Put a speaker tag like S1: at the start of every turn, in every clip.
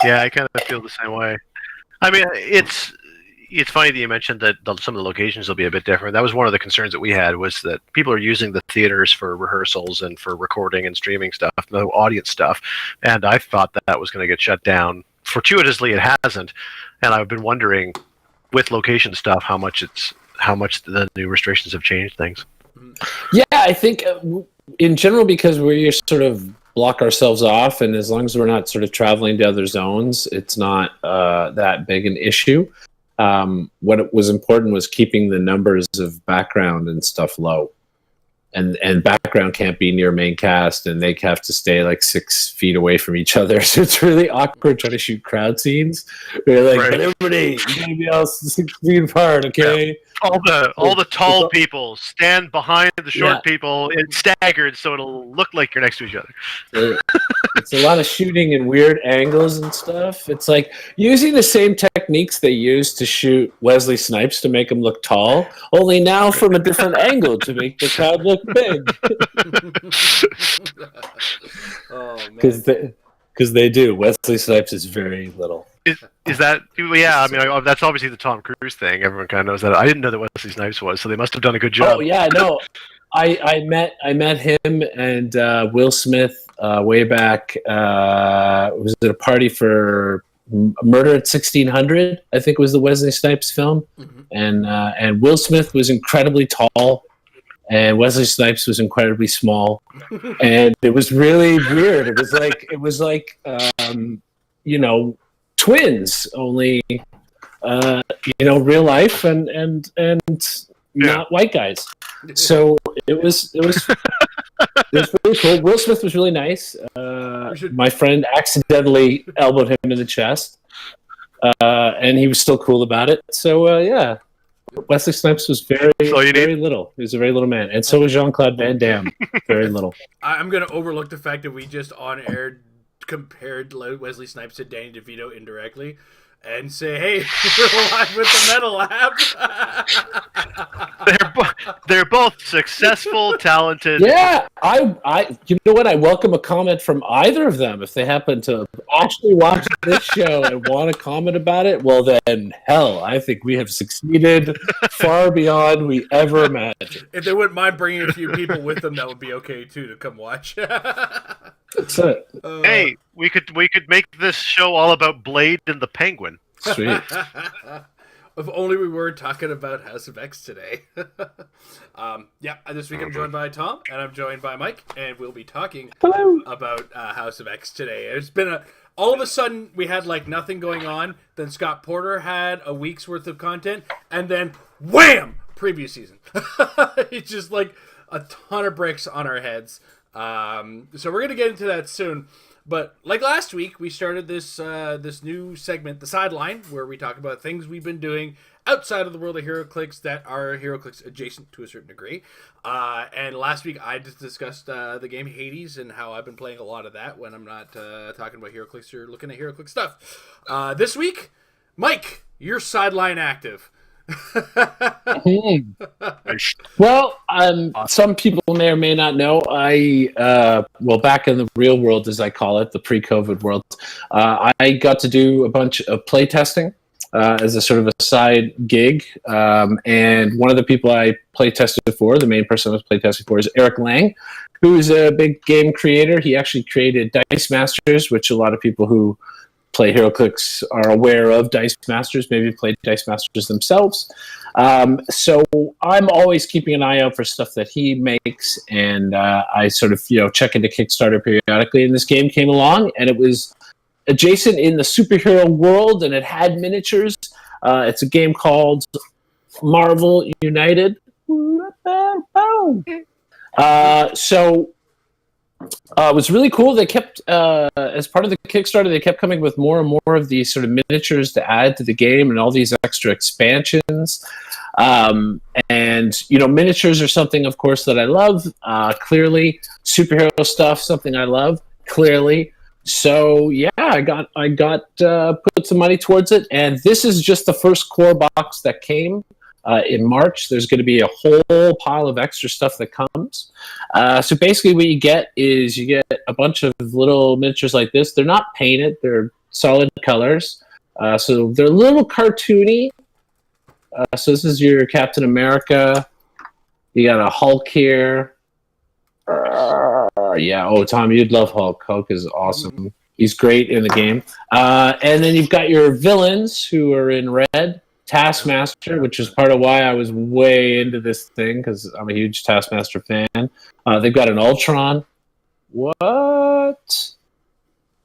S1: Yeah, I kind of feel the same way. I mean, it's funny that you mentioned that some of the locations will be a bit different. That was one of the concerns that we had, was that people are using the theaters for rehearsals and for recording and streaming stuff, no audience stuff. And I thought that was going to get shut down. Fortuitously, it hasn't. And I've been wondering, with location stuff, how much the new restrictions have changed things.
S2: Yeah, I think in general, because we sort of block ourselves off, and as long as we're not sort of traveling to other zones, it's not that big an issue. What was important was keeping the numbers of background and stuff low. And background can't be near main cast, and they have to stay like 6 feet away from each other. So it's really awkward trying to shoot crowd scenes. We're like, right. Everybody, you gotta be all 6 feet apart, okay?
S1: Yeah. All the tall people stand behind the short people and staggered, so it'll look like you're next to each other.
S2: It's a lot of shooting in weird angles and stuff. It's like using the same techniques they used to shoot Wesley Snipes to make him look tall, only now from a different angle to make the crowd look big.
S3: Oh man!
S2: Because they do. Wesley Snipes is very little.
S1: Is that? Yeah, I mean, that's obviously the Tom Cruise thing. Everyone kind of knows that. I didn't know that Wesley Snipes was, so they must have done a good job.
S2: Oh yeah, no. I met him and Will Smith way back. Was it a party for Murder at 1600? I think it was the Wesley Snipes film. Mm-hmm. And Will Smith was incredibly tall, and Wesley Snipes was incredibly small, and it was really weird. It was like twins, only real life and not white guys. So it was really cool. Will Smith was really nice. My friend accidentally elbowed him in the chest, and he was still cool about it. So yeah, Wesley Snipes was very little. He was a very little man, and so was Jean-Claude Van Damme. Very little.
S3: I'm going to overlook the fact that we just on air compared Wesley Snipes to Danny DeVito indirectly, and say, hey, we're live with the Metal Lab.
S1: They're both successful, talented.
S2: Yeah, I you know what? I welcome a comment from either of them. If they happen to actually watch this show and want to comment about it, well then, hell, I think we have succeeded far beyond we ever imagined.
S3: If they wouldn't mind bringing a few people with them, that would be okay too, to come watch.
S2: That's it.
S1: Hey, we could make this show all about Blade and the Penguin.
S2: Sweet.
S3: If only we were talking about House of X today. This week I'm joined by Tom, and I'm joined by Mike, and we'll be talking about House of X today. It's been all of a sudden we had like nothing going on. Then Scott Porter had a week's worth of content, and then wham, previous season. It's just like a ton of bricks on our heads. So we're gonna get into that soon. But like last week, we started this new segment, The Sideline, where we talk about things we've been doing outside of the world of Heroclix that are Heroclix adjacent to a certain degree. And last week, I just discussed the game Hades and how I've been playing a lot of that when I'm not talking about Heroclix or looking at Heroclix stuff. This week, Mike, you're Sideline active.
S2: Well, some people may or may not know, back in the real world, as I call it, the pre-COVID world, I got to do a bunch of play testing as a sort of a side gig. And one of the people I play tested for, the main person I was play testing for, is Eric Lang, who's a big game creator. He actually created Dice Masters, which a lot of people who play Heroclix are aware of. Dice Masters, maybe played Dice Masters themselves. So I'm always keeping an eye out for stuff that he makes, and I sort of check into Kickstarter periodically. And this game came along, and it was adjacent in the superhero world, and it had miniatures. It's a game called Marvel United. It was really cool. They kept, as part of the Kickstarter, they kept coming with more and more of these sort of miniatures to add to the game and all these extra expansions. Miniatures are something, of course, that I love, clearly. Superhero stuff, something I love, clearly. So, yeah, I got put some money towards it. And this is just the first core box that came. In March, there's going to be a whole pile of extra stuff that comes. So basically what you get is a bunch of little miniatures like this. They're not painted. They're solid colors. So they're a little cartoony. So this is your Captain America. You got a Hulk here. Yeah. Oh, Tom, you'd love Hulk. Hulk is awesome. He's great in the game. And then you've got your villains who are in red. Taskmaster, which is part of why I was way into this thing, because I'm a huge Taskmaster fan. They've got an Ultron. What?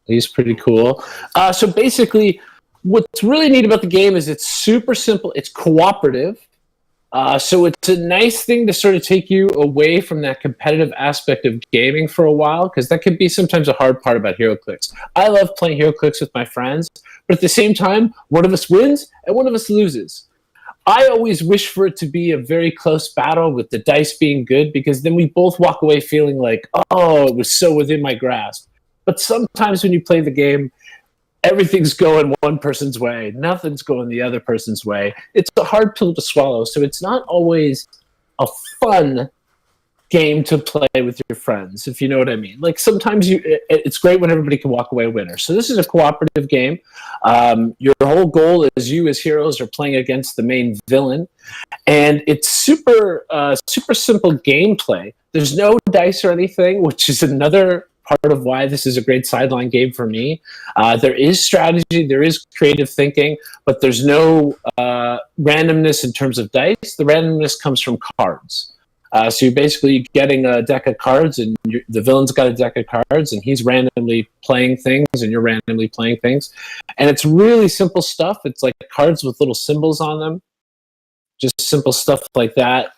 S2: He's pretty cool. So basically, what's really neat about the game is it's super simple. It's cooperative. So it's a nice thing to sort of take you away from that competitive aspect of gaming for a while, because that can be sometimes a hard part about Heroclix. I love playing Heroclix with my friends, but at the same time, one of us wins and one of us loses. I always wish for it to be a very close battle with the dice being good, because then we both walk away feeling like, oh, it was so within my grasp. But sometimes when you play the game, everything's going one person's way. Nothing's going the other person's way. It's a hard pill to swallow, so it's not always a fun game to play with your friends, if you know what I mean. Like, sometimes it's great when everybody can walk away a winner. So this is a cooperative game. Your whole goal is you as heroes are playing against the main villain, and it's super simple gameplay. There's no dice or anything, which is another part of why this is a great sideline game for me. There is strategy, there is creative thinking, but there's no randomness in terms of dice. The randomness comes from cards. So you're basically getting a deck of cards, and the villain's got a deck of cards, and he's randomly playing things, and you're randomly playing things. And it's really simple stuff. It's like cards with little symbols on them. Just simple stuff like that.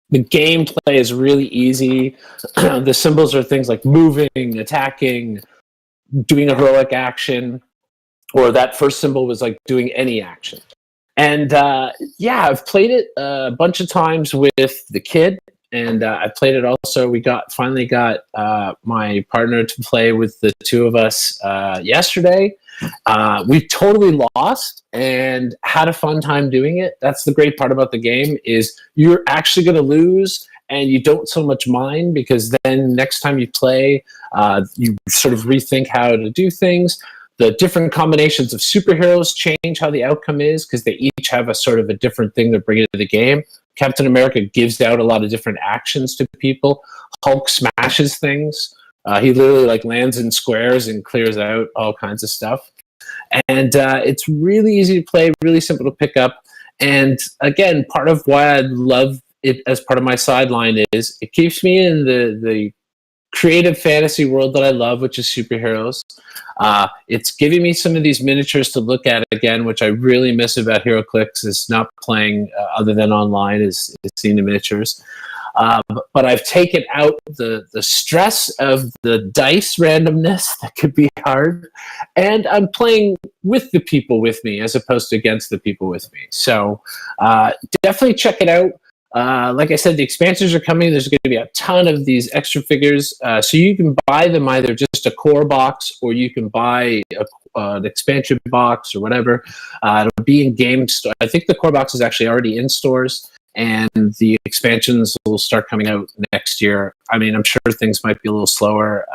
S2: The gameplay is really easy. The symbols are things like moving, attacking, doing a heroic action, or that first symbol was like doing any action. And I've played it a bunch of times with the kid, and I played it also. We finally got my partner to play with the two of us yesterday. We totally lost and had a fun time doing it. That's the great part about the game, is you're actually going to lose, and you don't so much mind, because then next time you play, you sort of rethink how to do things. The different combinations of superheroes change how the outcome is, because they each have a sort of a different thing to bring into the game. Captain America gives out a lot of different actions to people. Hulk smashes things. He literally lands in squares and clears out all kinds of stuff. And it's really easy to play, really simple to pick up. And again, part of why I love it as part of my sideline is it keeps me in the creative fantasy world that I love, which is superheroes. It's giving me some of these miniatures to look at again, which I really miss about Heroclix, is not playing other than online, is seeing the miniatures. But I've taken out the stress of the dice randomness that could be hard, and I'm playing with the people with me as opposed to against the people with me. So definitely check it out. Like I said, the expansions are coming. There's going to be a ton of these extra figures. So you can buy them either just a core box, or you can buy an expansion box or whatever. It'll be in game store. I think the core box is actually already in stores, and the expansions will start coming out next year. I mean, I'm sure things might be a little slower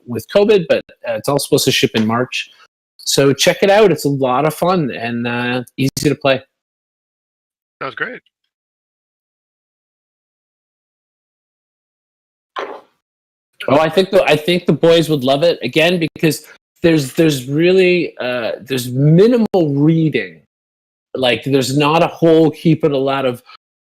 S2: with COVID, but it's all supposed to ship in March. So check it out. It's a lot of fun and easy to play.
S1: Sounds great.
S2: Oh, I think the boys would love it again, because there's really there's minimal reading. Like, there's not a whole heap of a lot of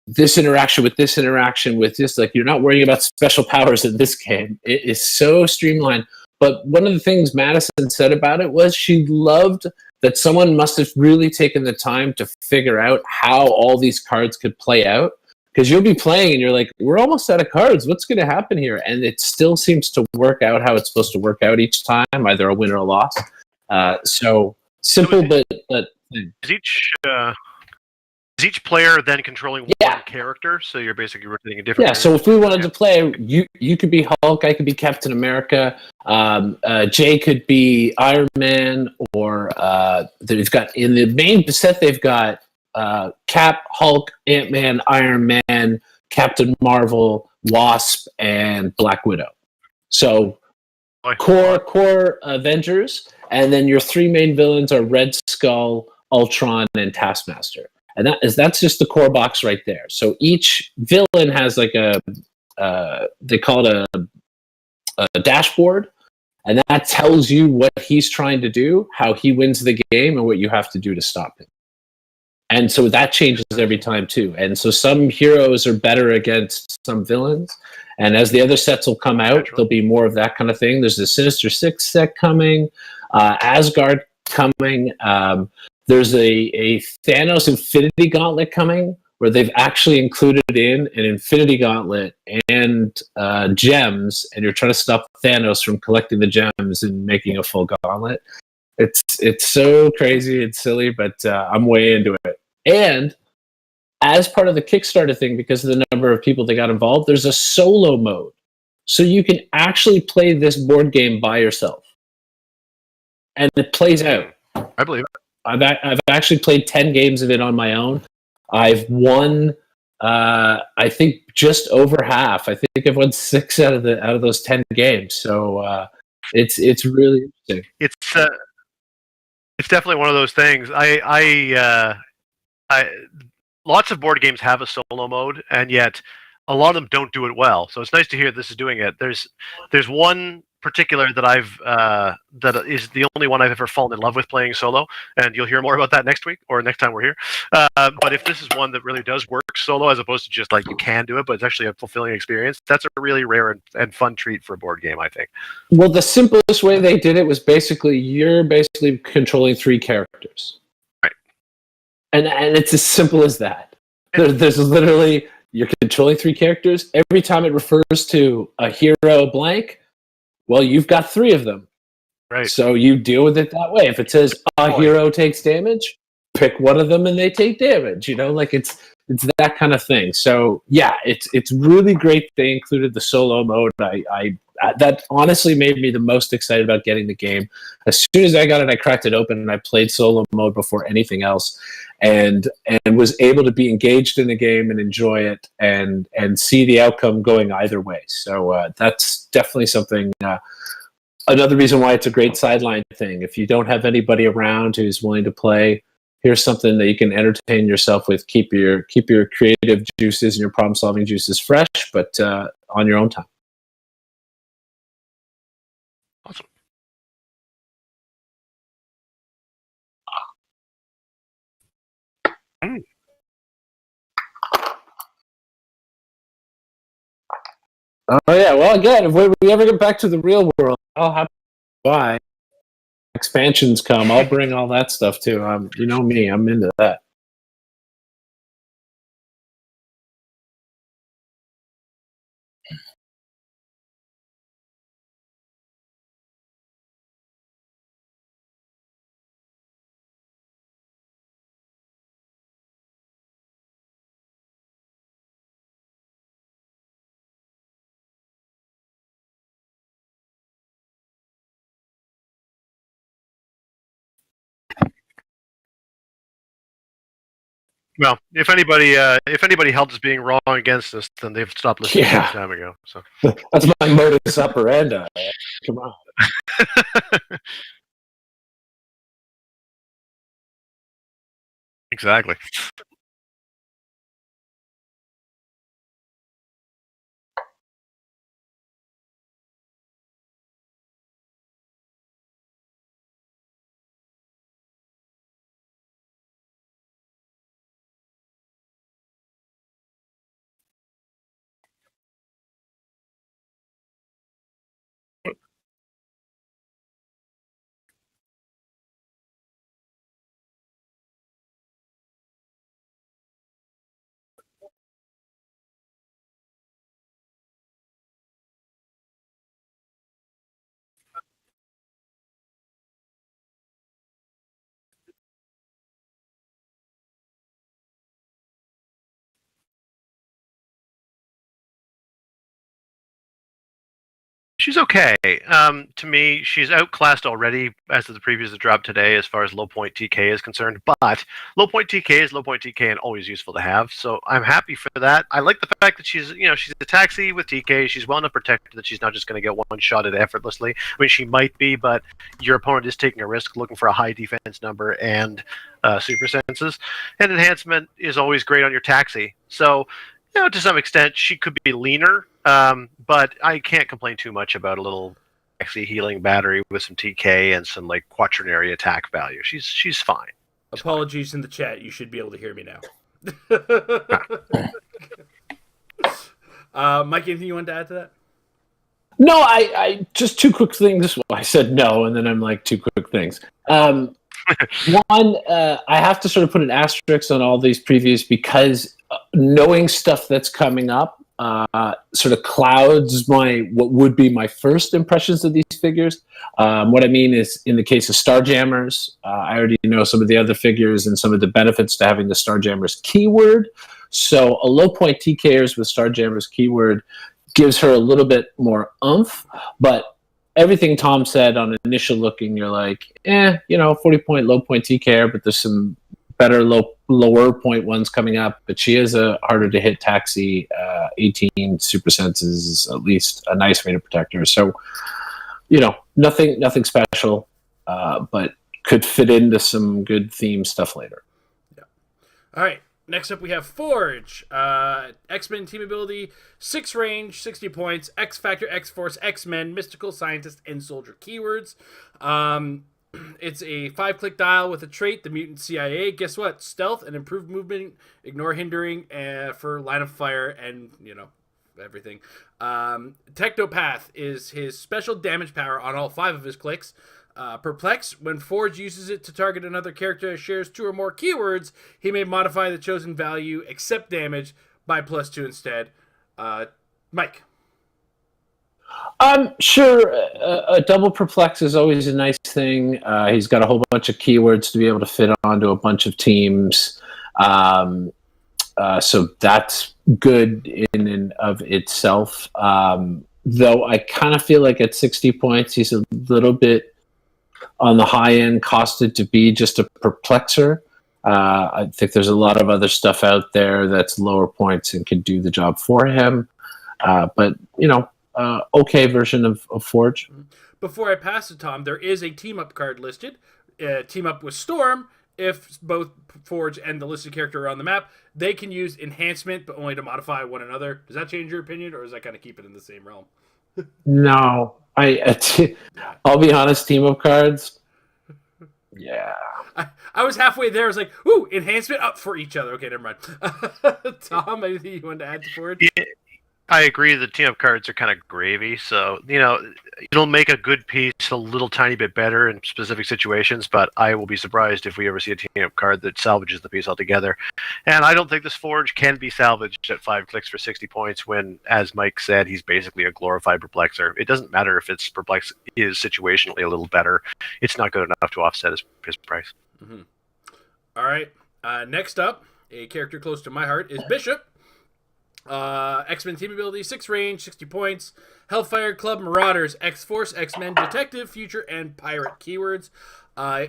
S2: this interaction with this interaction with this. Like, you're not worrying about special powers in this game. It is so streamlined. But one of the things Madison said about it was she loved that someone must have really taken the time to figure out how all these cards could play out. Because you'll be playing and you're like, we're almost out of cards. What's going to happen here? And it still seems to work out how it's supposed to work out each time, either a win or a loss. So simple, but
S1: is each player then controlling one character? So you're basically rotating a different.
S2: Yeah. So if we wanted to play, you could be Hulk, I could be Captain America, Jay could be Iron Man, or they've got in the main set they've got Cap, Hulk, Ant-Man, Iron Man, Captain Marvel, Wasp, and Black Widow. So core Avengers, and then your three main villains are Red Skull, Ultron, and Taskmaster. And that's just the core box right there. So each villain has like they call it a dashboard, and that tells you what he's trying to do, how he wins the game, and what you have to do to stop him. And so that changes every time too. And so some heroes are better against some villains. And as the other sets will come out, there'll be more of that kind of thing. There's the Sinister Six set coming, Asgard coming. There's a Thanos Infinity Gauntlet coming, where they've actually included in an Infinity Gauntlet and gems, and you're trying to stop Thanos from collecting the gems and making a full gauntlet. It's so crazy and silly, but I'm way into it. And as part of the Kickstarter thing, because of the number of people that got involved, there's a solo mode. So you can actually play this board game by yourself. And it plays out.
S1: I believe it.
S2: I've actually played 10 games of it on my own. I've won, I think, just over half. I think I've won 6 out of those 10 games. So it's really interesting.
S1: It's definitely one of those things. Lots of board games have a solo mode, and yet a lot of them don't do it well. So it's nice to hear this is doing it. There's one particular that that is the only one I've ever fallen in love with playing solo, and you'll hear more about that next week or next time we're here. But if this is one that really does work solo, as opposed to just like you can do it, but it's actually a fulfilling experience, that's a really rare and fun treat for a board game, I think.
S2: Well, the simplest way they did it was you're basically controlling 3 characters.
S1: Right.
S2: And it's as simple as that. There's literally, you're controlling 3 characters. Every time it refers to a hero blank, well, you've got 3 of them.
S1: Right.
S2: So you deal with it that way. If it says a hero takes damage, pick one of them and they take damage. Like it's that kind of thing. So yeah, it's really great they included the solo mode. I that honestly made me the most excited about getting the game. As soon as I got it, I cracked it open and I played solo mode before anything else, and was able to be engaged in the game and enjoy it and see the outcome going either way. So that's definitely something. Another reason why it's a great sideline thing. If you don't have anybody around who's willing to play, here's something that you can entertain yourself with. Keep your creative juices and your problem solving juices fresh, but on your own time.
S1: Awesome.
S2: Oh yeah, well again, if we ever get back to the real world, I'll have to buy expansions come. I'll bring all that stuff too. You know me, I'm into that.
S1: Well, if anybody held as being wrong against us, then they've stopped listening a long time ago. So
S2: that's my modus operandi. Come on.
S1: Exactly. She's okay. To me, she's outclassed already as of the previews that dropped today as far as low point TK is concerned. But low point TK is low point TK and always useful to have. So I'm happy for that. I like the fact that she's a taxi with TK. She's well enough protected that she's not just going to get one shot at effortlessly. I mean, she might be, but your opponent is taking a risk looking for a high defense number and super senses. And enhancement is always great on your taxi. So, to some extent, she could be leaner. But I can't complain too much about a little actually healing battery with some TK and some like quaternary attack value. She's fine.
S3: Apologies in the chat. You should be able to hear me now. Mike, anything you want to add to that?
S2: No, I just two quick things. Well, I said no, and then I'm like two quick things. One, I have to sort of put an asterisk on all these previews because knowing stuff that's coming up sort of clouds what would be my first impressions of these figures. What I mean is, in the case of Starjammers, I already know some of the other figures and some of the benefits to having the Starjammers keyword. So a low point TKers with Starjammers keyword gives her a little bit more oomph, but everything Tom said on initial looking, you're like, 40 point, low point TKer, but there's some better lower point ones coming up, but she is a harder to hit taxi. 18 super senses, at least a nice way to protect her. So, nothing special, but could fit into some good theme stuff later.
S3: Yeah. All right. Next up, we have Forge. X-Men team ability, 6 range, 60 points, X-Factor, X-Force, X-Men, Mystical, Scientist, and Soldier keywords. It's a 5-click dial with a trait, the Mutant CIA. Guess what? Stealth and improved movement, ignore hindering for line of fire, and, everything. Technopath is his special damage power on all 5 of his clicks. Perplex, when Forge uses it to target another character that shares 2 or more keywords, he may modify the chosen value, except damage, by +2 instead. Mike.
S2: Sure. A double perplex is always a nice thing. He's got a whole bunch of keywords to be able to fit onto a bunch of teams. So that's good in and of itself. Though I kind of feel like at 60 points, he's a little bit on the high end, costed to be just a perplexer. I think there's a lot of other stuff out there that's lower points and can do the job for him. But, okay version of Forge.
S3: Before I pass to Tom, there is a team-up card listed. Team up with Storm. If both Forge and the listed character are on the map, they can use enhancement, but only to modify one another. Does that change your opinion, or does that kind of keep it in the same realm?
S2: No. I'll be honest, team-up cards, yeah.
S3: I was halfway there. I was like, ooh, enhancement up for each other. Okay, never mind. Tom, anything you wanted to add to Forge?
S1: Yeah. I agree that team-up cards are kind of gravy, so, it'll make a good piece a little tiny bit better in specific situations, but I will be surprised if we ever see a team-up card that salvages the piece altogether. And I don't think this Forge can be salvaged at 5 clicks for 60 points when, as Mike said, he's basically a glorified perplexer. It doesn't matter if its perplex is situationally a little better. It's not good enough to offset his price.
S3: Mm-hmm. All right. Next up, a character close to my heart is Bishop. X-Men team ability, 6 range, 60 points, Hellfire Club, Marauders, X-Force, X-Men, Detective, Future, and Pirate keywords.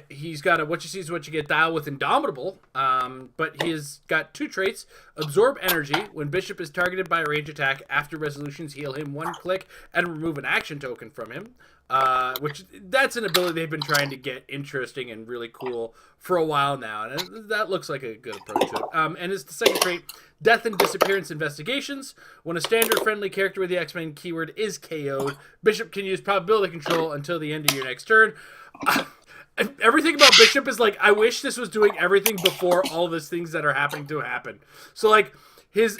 S3: He's got a what you see is what you get dial with Indomitable, but he's got 2 traits. Absorb energy. When Bishop is targeted by a range attack, after resolutions, heal him 1 click and remove an action token from him. Which that's an ability they've been trying to get interesting and really cool for a while now, and that looks like a good approach to it. And it's the second trait, Death and Disappearance Investigations. When a standard friendly character with the X-Men keyword is KO'd, Bishop can use probability control until the end of your next turn. Everything about Bishop is like, I wish this was doing everything before all these things that are happening to happen. So like his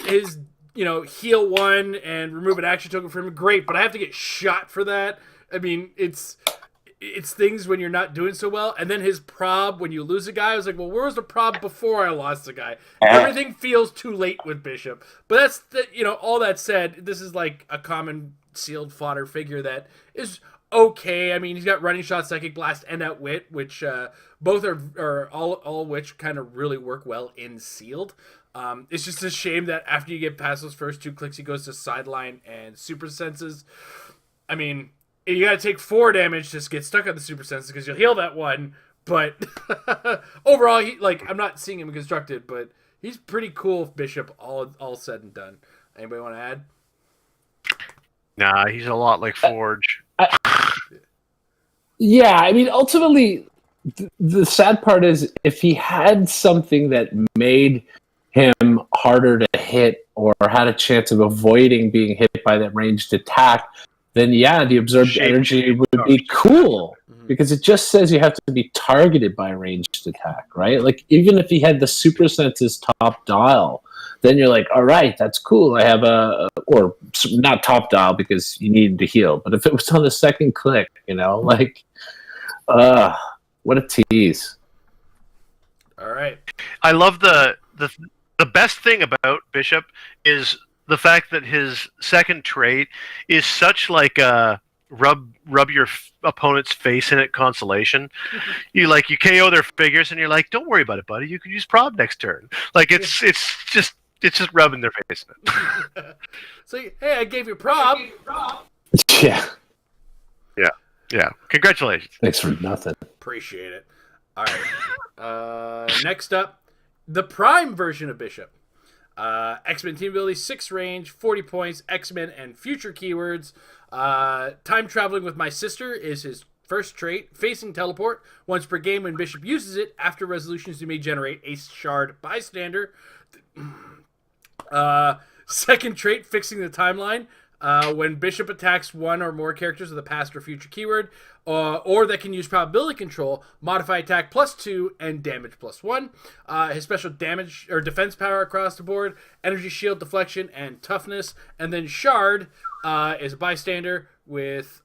S3: heal 1 and remove an action token from him, great, but I have to get shot for that. I mean, it's things when you're not doing so well. And then his prob, when you lose a guy, I was like, well, where was the prob before I lost the guy? Everything feels too late with Bishop. But that's, all that said, this is like a common sealed fodder figure that is okay. I mean, he's got Running Shot, Psychic Blast, and Outwit, which both are all which kind of really work well in sealed. It's just a shame that after you get past those first 2 clicks, he goes to Sideline and Super Senses. I mean, you gotta take 4 damage to get stuck on the super senses because you'll heal that one. But overall, I'm not seeing him constructed, but he's pretty cool. Bishop, all said and done. Anybody want to add?
S1: Nah, he's a lot like Forge.
S2: Yeah, I mean, ultimately, the sad part is if he had something that made him harder to hit or had a chance of avoiding being hit by that ranged attack, then yeah, the absorbed energy would be cool. Because it just says you have to be targeted by a ranged attack, right? Like, even if he had the super senses top dial, then you're like, all right, that's cool. I have or not top dial because you need to heal. But if it was on the second click, like, what a tease.
S3: All right.
S1: I love the best thing about Bishop is the fact that his second trait is such like a rub your opponent's face in it consolation. You KO their figures and you're like, don't worry about it, buddy. You can use prob next turn. Like it's just rubbing their face in it.
S3: So hey, I gave you prob.
S2: Yeah.
S1: Yeah. Congratulations.
S2: Thanks for nothing.
S3: Appreciate it. All right. Next up, the Prime version of Bishop. X-Men team ability, 6 range, 40 points, X-Men and future keywords. Time traveling with my sister is his first trait. Facing teleport. Once per game when Bishop uses it, after resolutions you may generate a shard bystander. Second trait, fixing the timeline. When Bishop attacks one or more characters with a past or future keyword, or that can use probability control, modify attack +2 and damage +1. His special damage or defense power across the board, energy shield, deflection, and toughness. And then Shard is a bystander with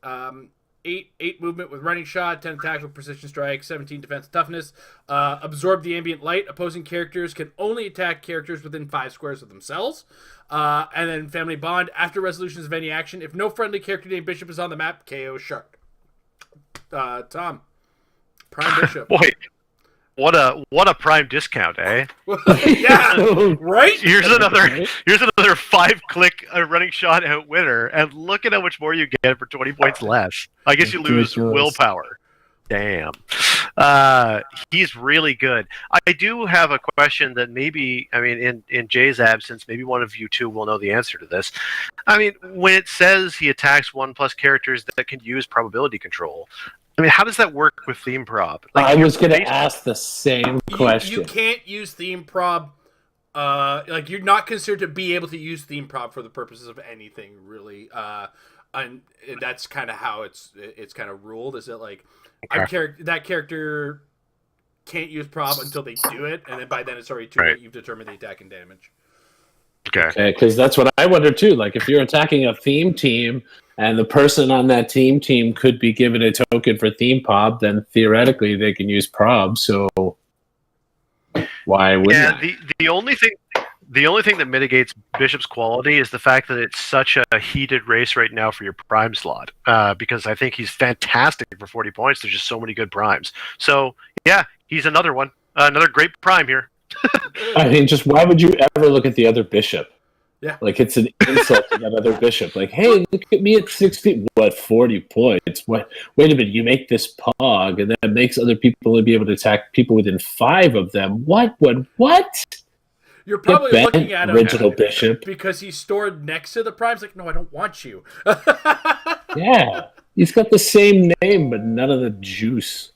S3: 8 movement with running shot, 10 attack with precision strike, 17 defense toughness. Absorb the ambient light. Opposing characters can only attack characters within 5 squares of themselves. And then Family Bond. After resolutions of any action, if no friendly character named Bishop is on the map, KO Shard. Tom, Prime Bishop.
S1: Boy, what a prime discount, eh?
S3: Yeah, right.
S1: Here's another 5-click running shot out winner, and look at how much more you get for 20 points less. I guess you lose willpower. Damn. He's really good. I do have a question that maybe, in Jay's absence, maybe one of you two will know the answer to this. When it says he attacks 1+ characters that can use probability control, how does that work with theme prob?
S2: I was going to ask the same question.
S3: You can't use theme prob. You're not considered to be able to use theme prob for the purposes of anything, really. And that's kind of how it's kind of ruled. Is it like that character can't use prob until they do it, and then by then it's already too late. You've determined the attack and damage.
S2: Okay, because that's what I wonder too. Like, if you're attacking a theme team and the person on that team could be given a token for theme prob, then theoretically they can use prob. So why wouldn't?
S1: Yeah, the only thing that mitigates Bishop's quality is the fact that it's such a heated race right now for your prime slot. Because I think he's fantastic for 40 points. There's just so many good primes. So yeah, he's another one, another great prime here.
S2: Just why would you ever look at the other Bishop?
S3: Yeah.
S2: Like, it's an insult to that other Bishop. Like, hey, look at me at 60. What, 40 points? What? Wait a minute, you make this pog, and that makes other people be able to attack people within 5 of them. What?
S3: You're probably looking at him
S2: original Bishop
S3: because he's stored next to the primes. Like, no, I don't want you.
S2: Yeah. He's got the same name, but none of the juice.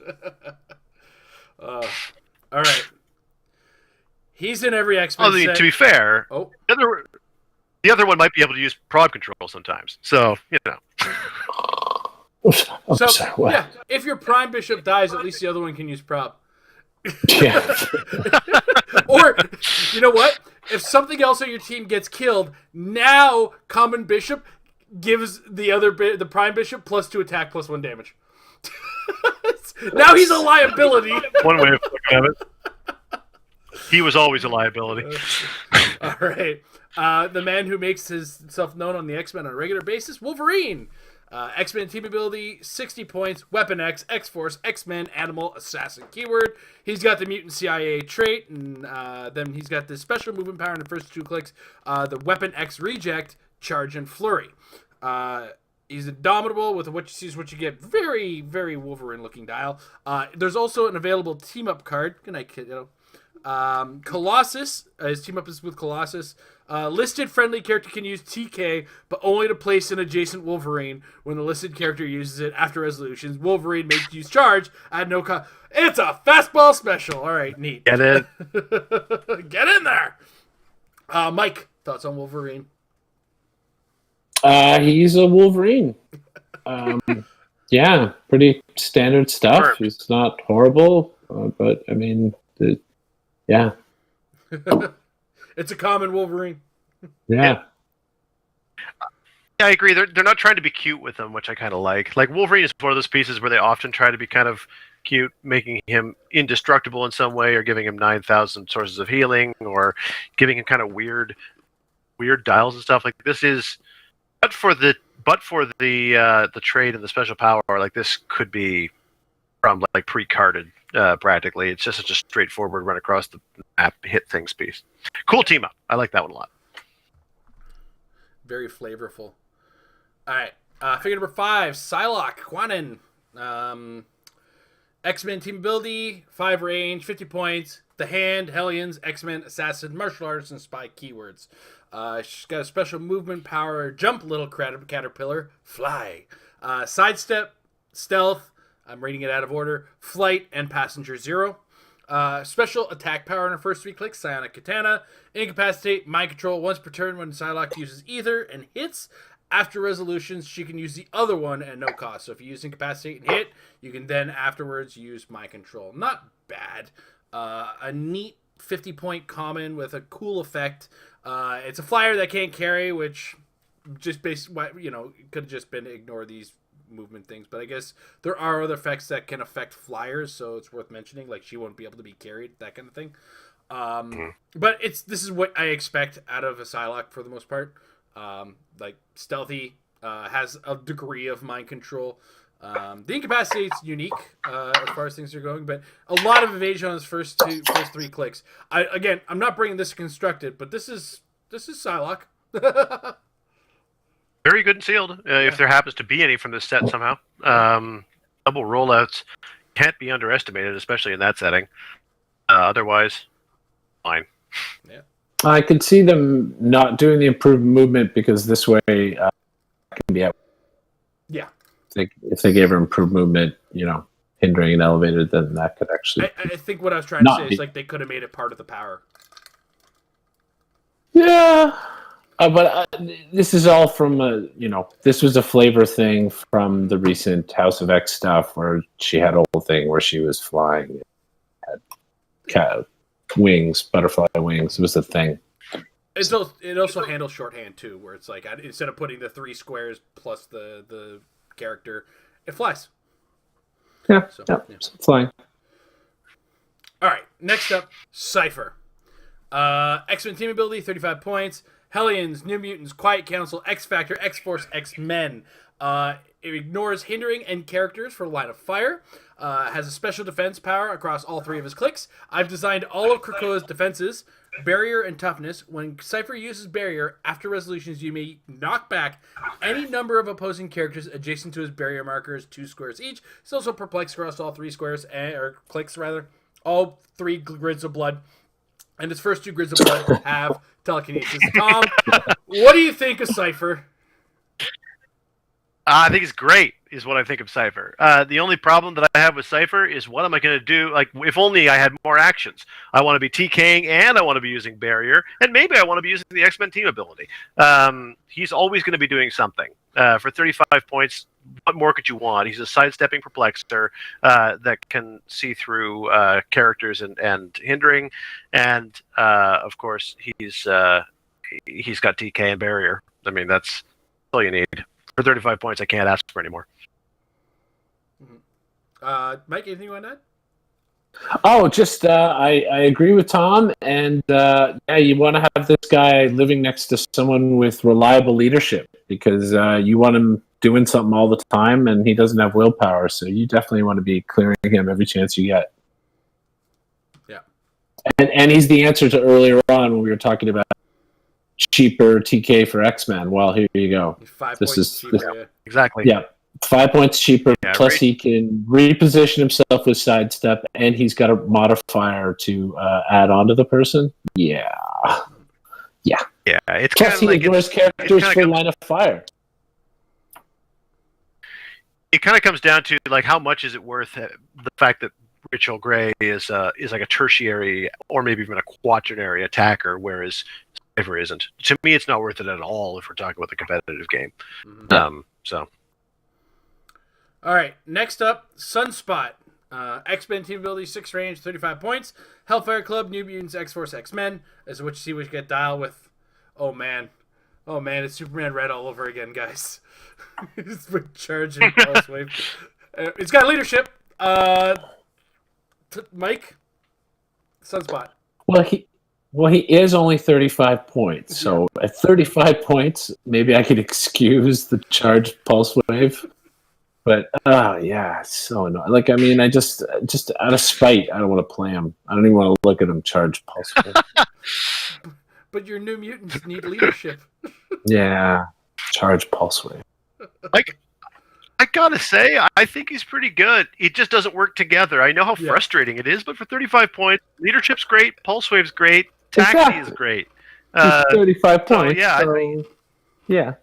S3: All right. He's in every X-Men set.
S1: To be fair, the other one might be able to use prob control sometimes. So,
S3: Yeah, if your Prime Bishop dies, at least the other one can use prob.
S2: Yeah.
S3: Or, you know what? If something else on your team gets killed, now Common Bishop gives the Prime Bishop +2 attack, +1 damage. Now he's a liability.
S1: One way of looking at it. He was always a liability.
S3: All right. The man who makes himself known on the X-Men on a regular basis, Wolverine. X-Men team ability, 60 points, Weapon X, X-Force, X-Men, Animal, Assassin keyword. He's got the Mutant CIA trait, and then he's got this special movement power in the first 2 clicks, the Weapon X reject, Charge, and Flurry. He's indomitable with what you see is what you get. Very, very Wolverine-looking dial. There's also an available team-up card. Good night, kiddo. Colossus. His team-up is with Colossus. Listed friendly character can use TK, but only to place an adjacent Wolverine. When the listed character uses it after resolutions, Wolverine may use charge at no cost. It's a fastball special. All right, neat.
S1: Get it?
S3: Get in there. Mike, thoughts on Wolverine?
S2: He's a Wolverine. Yeah, pretty standard stuff.
S1: Sure.
S2: He's not horrible, but I mean, yeah.
S3: It's a common Wolverine.
S2: Yeah.
S1: I agree. They're not trying to be cute with him, which I kind of like. Like Wolverine is one of those pieces where they often try to be kind of cute, making him indestructible in some way, or giving him 9,000 sources of healing, or giving him kind of weird dials and stuff. Like this is. But for the trade and the special power, like this could be from like pre-carded practically. It's just such a straightforward run across the map, hit things piece. Cool team up. I like that one a lot.
S3: Very flavorful. All right, figure number 5, Psylocke, Quanon. X-Men team ability, 5 range, 50 points. The Hand, Hellions, X-Men, Assassin, Martial Arts, and Spy keywords. She's got a special movement power, jump little caterpillar, fly, sidestep, stealth, I'm reading it out of order, flight, and passenger 0. Special attack power in her first 3 clicks, psionic katana, incapacitate, mind control once per turn when Psylocke uses either and hits. After resolutions, she can use the other one at no cost. So if you use incapacitate and hit, you can then afterwards use mind control. Not bad. A neat 50-point common with a cool effect. It's a flyer that can't carry, which just could have just been ignore these movement things. But I guess there are other effects that can affect flyers, so it's worth mentioning. Like she won't be able to be carried, that kind of thing. But this is what I expect out of a Psylocke for the most part. Like stealthy, has a degree of mind control. The incapacitate's unique as far as things are going, but a lot of evasion on his first 3 clicks. I'm not bringing this constructed, but this is Psylocke.
S1: Very good and sealed. If there happens to be any from this set somehow, double rollouts can't be underestimated, especially in that setting. Otherwise, fine.
S3: Yeah.
S2: I could see them not doing the improved movement because this way can be out.
S3: Yeah.
S2: If they gave her improved movement, hindering an elevator, then that could actually.
S3: I think what I was trying to say is like they could have made it part of the power.
S2: Yeah, but this is all from this was a flavor thing from the recent House of X stuff where she had a whole thing where she was flying, had wings, butterfly wings. It was a thing.
S3: It also handles shorthand too, where it's like instead of putting the 3 squares plus the character, it flies.
S2: Yeah,
S3: so
S2: it's flying.
S3: All right, next up, Cipher. X-Men team ability, 35 points. Hellions, New Mutants, Quiet Council, X-Factor, X-Force, X-Men. It ignores hindering and characters for line of fire. Has a special defense power across all 3 of his clicks. I've designed all of Krakoa's defenses, barrier and toughness. When Cipher uses barrier, after resolutions, you may knock back any number of opposing characters adjacent to his barrier markers, 2 squares each. It's also perplex across all 3 squares, or clicks rather, all 3 grids of blood. And his first 2 grids of blood have telekinesis. Tom, what do you think of Cipher?
S1: I think it's great, is what I think of Cipher. The only problem that I have with Cipher is what am I going to do? Like, if only I had more actions. I want to be TKing and I want to be using Barrier, and maybe I want to be using the X-Men team ability. He's always going to be doing something. For 35 points, what more could you want? He's a sidestepping perplexer that can see through characters and hindering, and of course he's got TK and Barrier. I mean, that's all you need. For 35 points, I can't ask for any more.
S3: Mike, anything you want to add?
S2: Oh, just I agree with Tom, and you want to have this guy living next to someone with reliable leadership because you want him doing something all the time, and he doesn't have willpower, so you definitely want to be clearing him every chance you get.
S3: Yeah,
S2: and he's the answer to earlier on when we were talking about cheaper TK for X-Men. Well, here you go.
S3: 5
S2: This
S3: points
S2: is
S3: cheaper.
S1: Exactly.
S2: Yeah, 5 points cheaper.
S1: Yeah,
S2: plus,
S1: right.
S2: he can reposition himself with sidestep, and he's got a modifier to add on to the person. Yeah.
S1: Yeah, it's
S2: Plus,
S1: kind
S2: he
S1: of like
S2: ignores characters for line of fire.
S1: it kind of comes down to like how much is it worth the fact that Rachel Gray is like a tertiary or maybe even a quaternary attacker, whereas Cipher isn't. To me, it's not worth it at all if we're talking about the competitive game.
S3: Mm-hmm.
S1: So.
S3: All right, next up, Sunspot. X-Men team ability, 6 range, 35 points. Hellfire Club, New Mutants, X-Force, X-Men. Is what you see what you get dial with. Oh man, it's Superman Red all over again, guys. It's been charging Pulse Wave. It's got leadership. Mike, Sunspot.
S2: Well, he is only 35 points. So at 35 points, maybe I could excuse the charged Pulse Wave. But yeah, it's so annoying. Like, I mean, I just out of spite, I don't want to play him. I don't even want to look at him charge Pulse Wave.
S3: But your New Mutants need leadership.
S2: Yeah, charge Pulse Wave.
S1: Like, I gotta say, I think he's pretty good. It just doesn't work together. I know how frustrating it is, but for 35 points, leadership's great, Pulse Wave's great, Taxi is great.
S2: He's 35 points.
S1: Yeah,
S2: so,
S1: I think
S2: yeah.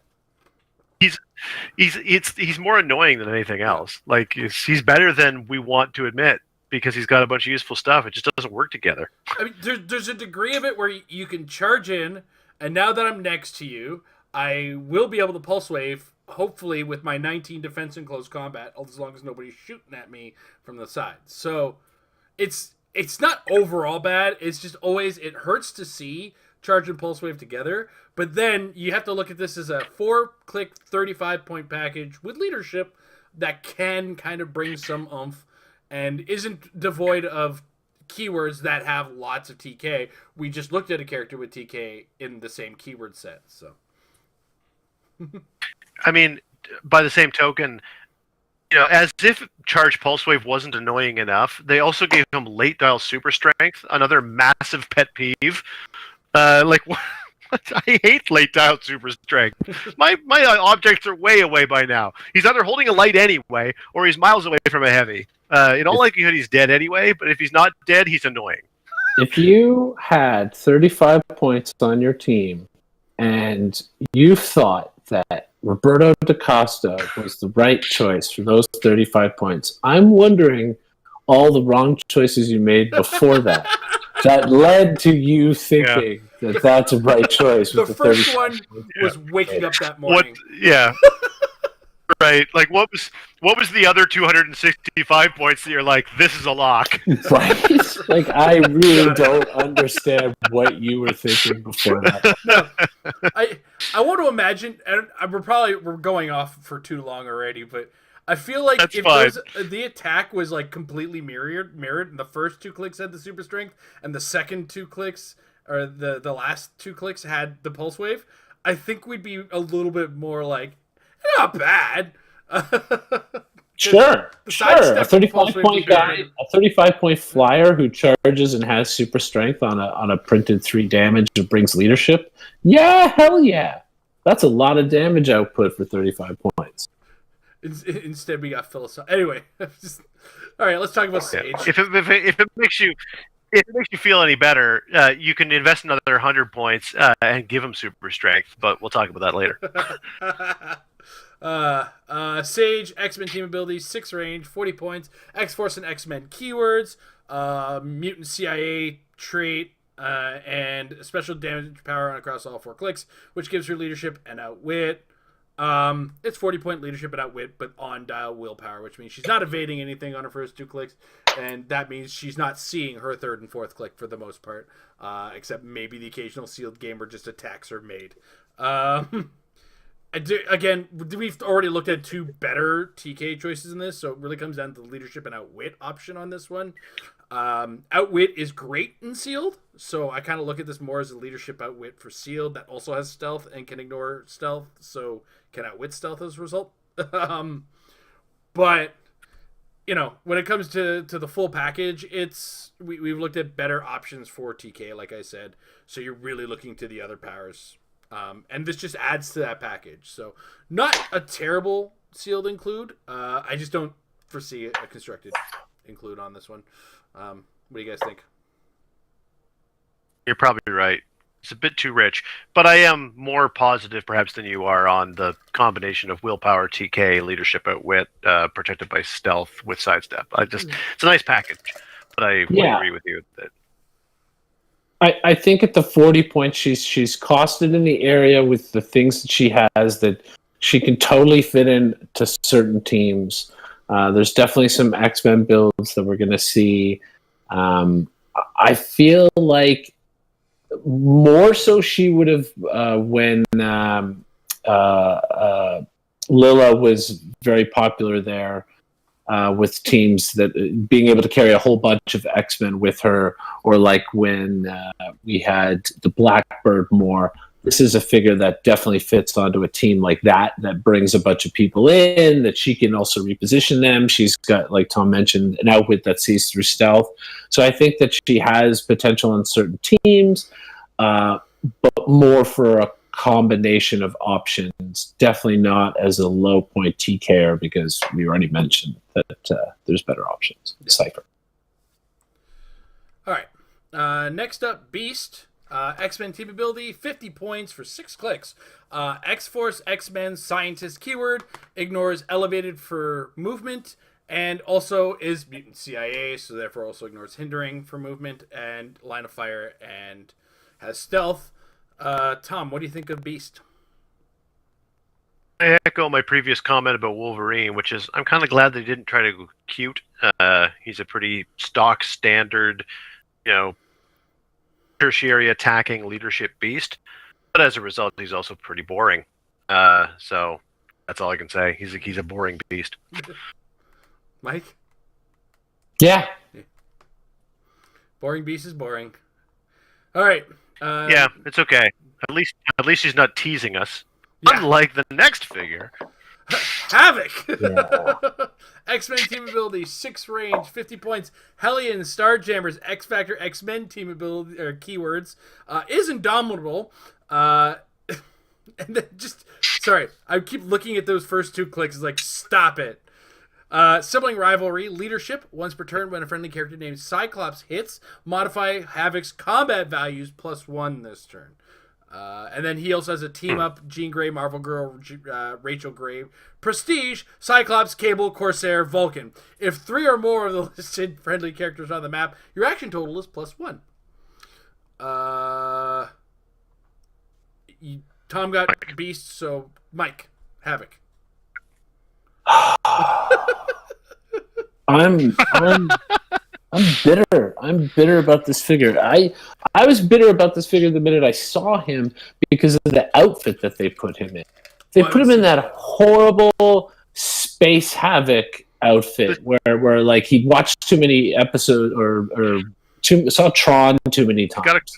S1: He's more annoying than anything else. Like, he's better than we want to admit because he's got a bunch of useful stuff. It just doesn't work together.
S3: I mean, there's a degree of it where you can charge in, and now that I'm next to you, I will be able to Pulse Wave, hopefully with my 19 defense in close combat, as long as nobody's shooting at me from the side. So it's not overall bad. It's just always, it hurts to see charge and Pulse Wave together. But then you have to look at this as a 4-click, 35-point package with leadership that can kind of bring some oomph and isn't devoid of keywords that have lots of TK. We just looked at a character with TK in the same keyword set. So,
S1: I mean, by the same token, you know, as if Charge Pulse Wave wasn't annoying enough, they also gave him Late Dial Super Strength, another massive pet peeve. Like, I hate Late Dial Super Strength. My objects are way away by now. He's either holding a light anyway, or he's miles away from a heavy. In all likelihood, he's dead anyway, but if he's not dead, he's annoying.
S2: If you had 35 points on your team, and you thought that Roberto da Costa was the right choice for those 35 points, I'm wondering all the wrong choices you made before that led to you thinking that that's a right choice.
S3: The first one was waking up that morning.
S1: Right. Like, what was the other 265 points that you're like, this is a lock?
S2: Right? Like, I really don't understand what you were thinking before that.
S3: No, I want to imagine, and we're going off for too long already, but I feel like if the attack was like completely mirrored, and the first 2 clicks had the super strength, and the second 2 clicks, or the last 2 clicks had the pulse wave, I think we'd be a little bit more like, not bad.
S2: Sure. A 35-point guy, a 35-point flyer who charges and has super strength on a printed 3 damage and brings leadership. Yeah, hell yeah. That's a lot of damage output for 35 points.
S3: Instead, we got philosophy. Anyway, all right. Let's talk about Sage.
S1: If it makes you feel any better, you can invest another 100 points and give him super strength. But we'll talk about that later.
S3: Sage, X-Men team abilities, 6 range, 40 points, X-Force and X-Men keywords, mutant CIA trait, and special damage power on across all 4 clicks, which gives her leadership and outwit. It's 40-point leadership and outwit, but on dial willpower, which means she's not evading anything on her first 2 clicks, and that means she's not seeing her 3rd and 4th click for the most part, except maybe the occasional sealed game where just attacks are made. We've already looked at 2 better TK choices in this, so it really comes down to the leadership and outwit option on this one. Outwit is great in sealed, so I kind of look at this more as a leadership outwit for sealed that also has stealth and can ignore stealth, so can outwit stealth as a result. But you know, when it comes to the full package, we've looked at better options for TK, like I said, so you're really looking to the other powers And this just adds to that package. So not a terrible sealed include. I just don't foresee a constructed include on this one. What do you guys think?
S1: You're probably right. It's a bit too rich, but I am more positive perhaps than you are on the combination of willpower, TK, leadership, outwit, protected by stealth with sidestep. It's a nice package, but I would agree with you that.
S2: I think at the 40 points, she's costed in the area with the things that she has that she can totally fit in to certain teams. There's definitely some X-Men builds that we're going to see. I feel like more so she would have when Lila was very popular there. With teams that being able to carry a whole bunch of X-Men with her, or like when we had the Blackbird more. This is a figure that definitely fits onto a team like that brings a bunch of people in, that she can also reposition them. She's got, like Tom mentioned, an outwit that sees through stealth. So I think that she has potential in certain teams, but more for a combination of options, definitely not as a low point TKer, because we already mentioned that there's better options. Cipher.
S3: All right. Next up, Beast. X-Men team ability, 50 points for 6 clicks. X-Force, X-Men, Scientist keyword, ignores elevated for movement, and also is mutant CIA, so therefore also ignores hindering for movement and line of fire, and has stealth. Tom, what do you think of Beast?
S1: I echo my previous comment about Wolverine, which is I'm kind of glad they didn't try to go cute. He's a pretty stock standard, tertiary attacking leadership beast, but as a result, he's also pretty boring. So that's all I can say. He's a boring beast.
S3: Mike?
S2: Yeah.
S3: Boring beast is boring. All right.
S1: Yeah, it's okay. At least he's not teasing us.
S3: Yeah.
S1: Unlike the next figure.
S3: Havoc!
S2: Yeah.
S3: X-Men team ability, 6 range, 50 points. Hellion, Starjammers, X-Factor, X-Men team ability, or keywords. Is indomitable. And then sorry, I keep looking at those first 2 clicks. It's like, stop it. Sibling rivalry, leadership, once per turn when a friendly character named Cyclops hits, modify Havoc's combat values +1 this turn. And then he also has a team-up, Jean Grey, Marvel Girl, Rachel Grey, Prestige, Cyclops, Cable, Corsair, Vulcan. If 3 or more of the listed friendly characters on the map, your action total is +1. Tom got Beast, so Mike, Havoc.
S2: I'm bitter. I'm bitter about this figure. I was bitter about this figure the minute I saw him because of the outfit that they put him in. They put him in that horrible Space Havoc outfit where like he watched too many episodes or saw Tron too many times.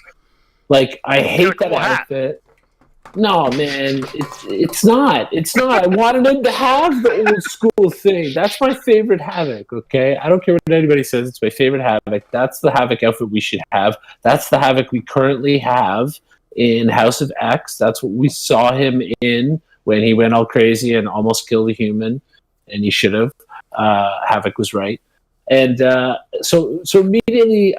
S2: I hate that outfit. No, man, it's not. It's not. I wanted him to have the old school thing. That's my favorite Havoc, okay? I don't care what anybody says. It's my favorite Havoc. That's the Havoc outfit we should have. That's the Havoc we currently have in House of X. That's what we saw him in when he went all crazy and almost killed a human, and he should have. Havoc was right. And so immediately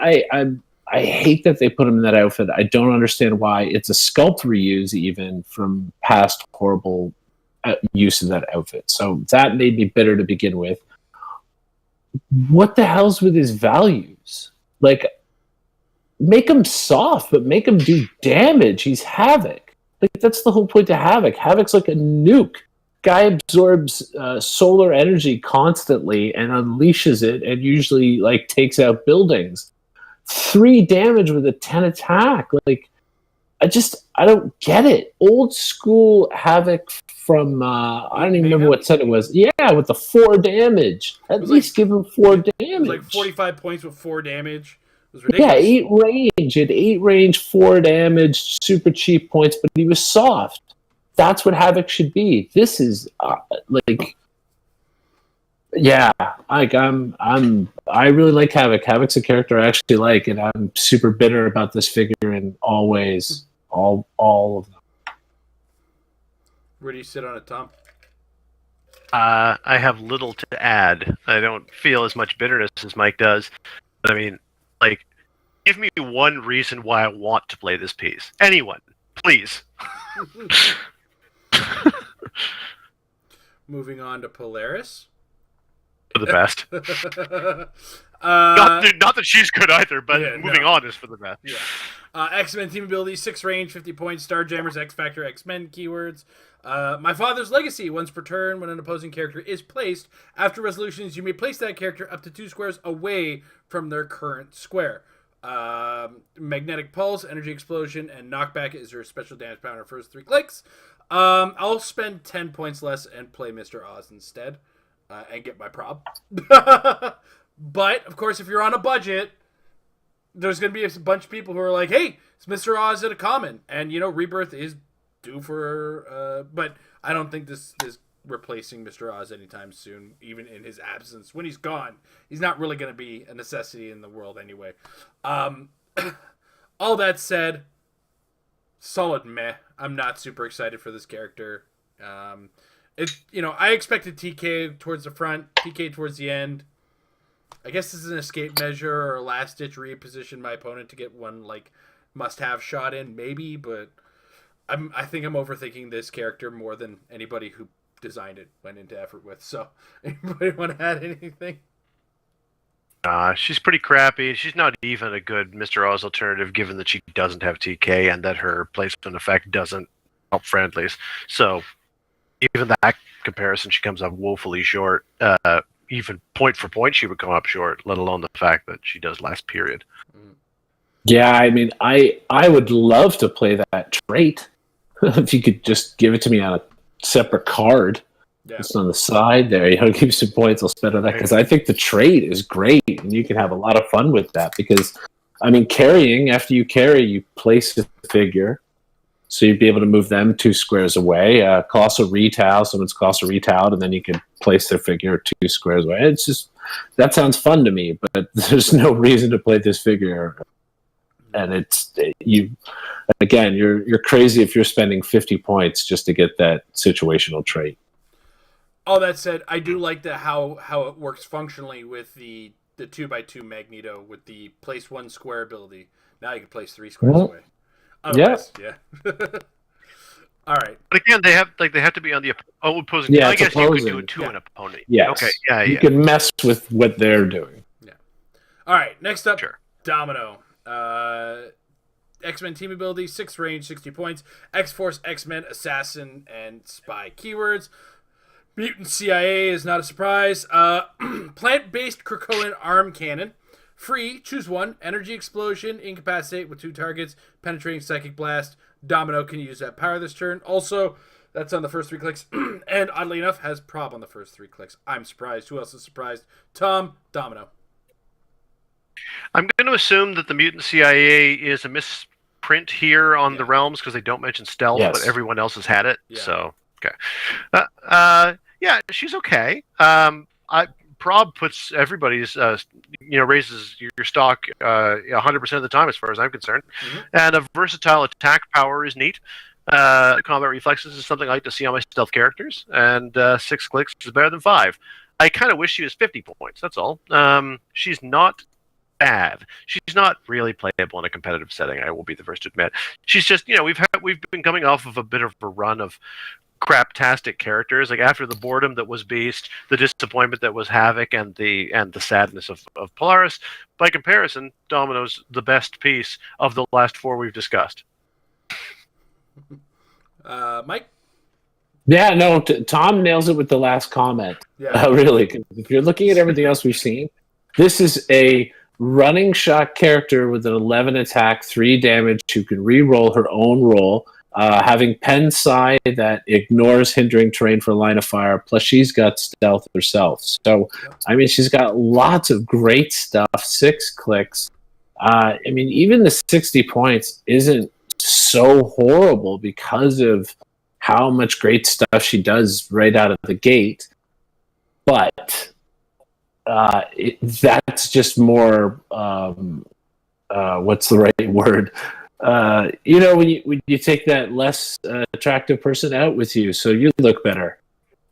S2: I hate that they put him in that outfit. I don't understand why. It's a sculpt reuse even from past horrible use of that outfit. So that made me bitter to begin with. What the hell's with his values? Like, make him soft, but make him do damage. He's Havoc. Like, that's the whole point of Havoc. Havoc's like a nuke. Guy absorbs solar energy constantly and unleashes it and usually like takes out buildings. 3 damage with a 10 attack. Like, I don't get it. Old school Havoc from I don't even remember what set it was. Yeah, with the 4 damage. At least give him 4 damage. It was
S3: like 45 points with 4 damage. It was ridiculous.
S2: Yeah, 8 range. He had 8 range, 4 damage, super cheap points, but he was soft. That's what Havoc should be. This is yeah, I really like Havoc. Havoc's a character I actually like, and I'm super bitter about this figure in all ways. All of them.
S3: Where do you sit on it, Tom?
S1: I have little to add. I don't feel as much bitterness as Mike does. But I mean, like, give me one reason why I want to play this piece. Anyone, please.
S3: Moving on to Polaris.
S1: For the best.
S3: Not
S1: not that she's good either, but moving on is for the best.
S3: Yeah. X-Men team ability, 6 range, 50 points, Starjammers, X-Factor, X-Men keywords. My Father's Legacy. Once per turn, when an opposing character is placed, after resolutions, you may place that character up to 2 squares away from their current square. Magnetic Pulse, Energy Explosion, and Knockback is your special damage power on our first 3 clicks. I'll spend 10 points less and play Mr. Oz instead, and get my prob. But, of course, if you're on a budget, there's going to be a bunch of people who are like, hey, it's Mr. Oz at a common. And, Rebirth is due for... but I don't think this is replacing Mr. Oz anytime soon, even in his absence. When he's gone, he's not really going to be a necessity in the world anyway. All that said, solid meh. I'm not super excited for this character. I expected TK towards the front, TK towards the end. I guess this is an escape measure or a last-ditch reposition my opponent to get one, must-have shot in, maybe, but I think I'm overthinking this character more than anybody who designed it went into effort with. So, anybody want to add anything?
S1: She's pretty crappy. She's not even a good Mr. Oz alternative, given that she doesn't have TK and that her placement effect doesn't help friendlies. So, even that comparison, she comes up woefully short. Even point for point, she would come up short, let alone the fact that she does last period.
S2: Yeah, I mean, I would love to play that trait. If you could just give it to me on a separate card. Yeah. Just on the side there. Give me some points, I'll spend on that. Because I think the trait is great, and you can have a lot of fun with that. Because, I mean, carrying, after you carry, you place the figure. So you'd be able to move them 2 squares away. Colossal Retail, someone's Colossal Retailed, and then you can place their figure 2 squares away. It's just, that sounds fun to me, but there's no reason to play this figure. And you're crazy if you're spending 50 points just to get that situational trait.
S3: All that said, I do like how it works functionally with the 2x2 Magneto with the place 1 square ability. Now you can place 3 squares away. Otherwise, yeah. All right.
S1: But again, they have to be on the opposing.
S2: Yeah,
S1: I guess
S2: opposing.
S1: you could do it to an opponent.
S2: Yes.
S1: Okay. Yeah.
S2: You can mess with what they're doing.
S3: Yeah. All right. Next up,
S1: sure.
S3: Domino. X-Men team ability, 6 range, 60 points. X-Force, X-Men, Assassin, and Spy keywords. Mutant CIA is not a surprise. Plant-based Krakoan arm cannon. Free, choose 1. Energy Explosion, incapacitate with 2 targets. Penetrating Psychic Blast. Domino can use that power this turn. Also, that's on the first 3 clicks. And oddly enough, has prob on the first 3 clicks. I'm surprised. Who else is surprised? Tom, Domino.
S1: I'm going to assume that the Mutant CIA is a misprint here on the realms because they don't mention stealth, but everyone else has had it. Yeah. So, okay. She's okay. Prob puts everybody's, raises your stock 100% of the time as far as I'm concerned. Mm-hmm. And a versatile attack power is neat. Combat reflexes is something I like to see on my stealth characters. And 6 clicks is better than 5. I kind of wish she was 50 points, that's all. She's not bad. She's not really playable in a competitive setting, I will be the first to admit. She's just, we've been coming off of a bit of a run of craptastic characters, like after the boredom that was Beast, the disappointment that was Havoc, and the sadness of Polaris. By comparison, Domino's the best piece of the last 4 we've discussed.
S3: Mike?
S2: Yeah, no, Tom nails it with the last comment. Yeah. Really, if you're looking at everything else we've seen, this is a running shot character with an 11 attack, 3 damage, who can re-roll her own roll. Having pen side that ignores hindering terrain for line of fire, plus she's got stealth herself. So, I mean, she's got lots of great stuff, 6 clicks. I mean, even the 60 points isn't so horrible because of how much great stuff she does right out of the gate. But that's just more, what's the right word? when you take that less attractive person out with you, so you look better.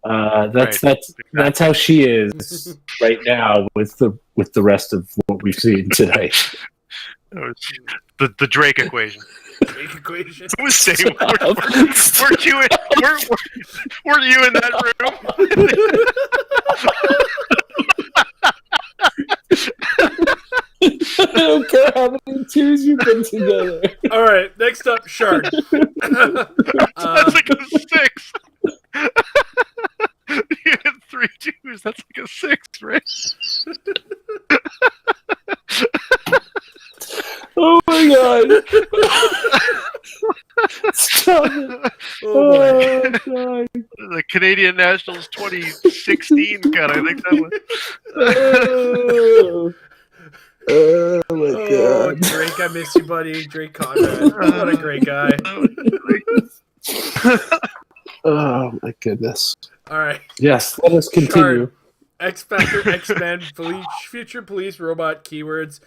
S2: That's how she is right now with the rest of what we've seen tonight.
S1: The Drake equation.
S3: Drake equation.
S1: It was saying, weren't you in that room?
S2: I don't care how many twos you put together.
S3: All right, next up, Shard.
S1: That's like a 6. You had 3 twos. That's like a 6, right?
S2: Oh my god! Stop it!
S3: Oh
S2: God.
S1: The Canadian Nationals 2016 cut. I think that was.
S2: Oh my god!
S3: Drake, I miss you, buddy. Drake Conrad, what a great guy.
S2: Oh my goodness!
S3: All right.
S2: Yes, let us continue.
S3: Shard. X Factor, X-Men, Future Police, Robot, Keywords,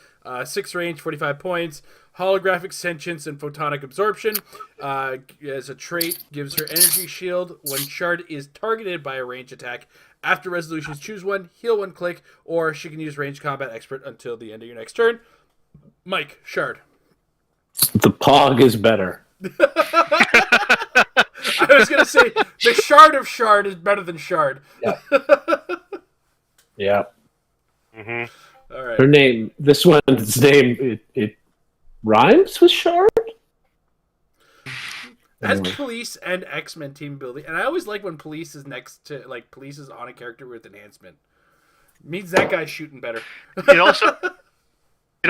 S3: 6 range, 45 points, Holographic Sentience and Photonic Absorption. As a trait, gives her Energy Shield. When Shard is targeted by a range attack, after resolutions, choose one, heal one click, or she can use Range Combat Expert until the end of your next turn. Mike, Shard.
S2: The Pog is better.
S3: I was going to say, the Shard of Shard is better than Shard.
S2: Yeah. Yeah.
S3: Mm-hmm. All right.
S2: Her name, this one's name, it rhymes with Shard?
S3: As Police and X-Men team building, and I always like when Police is next to, Police is on a character with enhancement. It means that guy's shooting better.
S1: It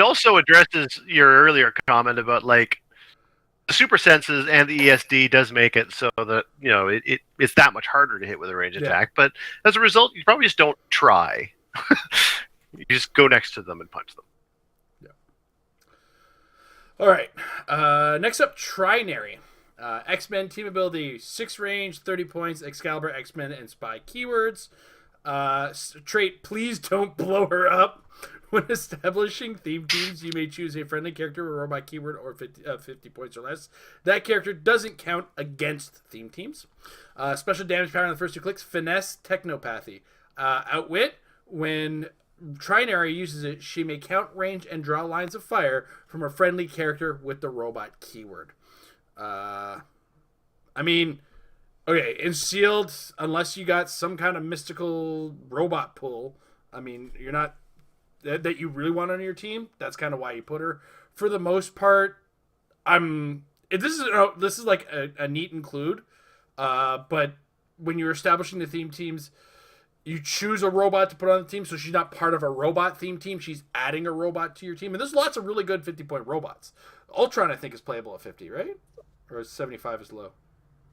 S1: also addresses your earlier comment about, the super senses and the ESD does make it so that, it's that much harder to hit with a range attack. But as a result, you probably just don't try. You just go next to them and punch them.
S3: Yeah. All right. Next up, Trinary. X-Men team ability, 6 range, 30 points, Excalibur, X-Men, and Spy keywords. Trait, please don't blow her up. When establishing theme teams, you may choose a friendly character with a robot keyword or 50 points or less. That character doesn't count against theme teams. Special damage power on the first 2 clicks, Finesse, Technopathy. Outwit, when Trinary uses it, she may count range and draw lines of fire from a friendly character with the robot keyword. In Sealed, unless you got some kind of mystical robot pull, you're not that you really want on your team. That's kind of why you put her. For the most part, this is like a neat include, but when you're establishing the theme teams, you choose a robot to put on the team, so she's not part of a robot theme team. She's adding a robot to your team, and there's lots of really good 50-point robots. Ultron, I think, is playable at 50, right? Or 75 is low.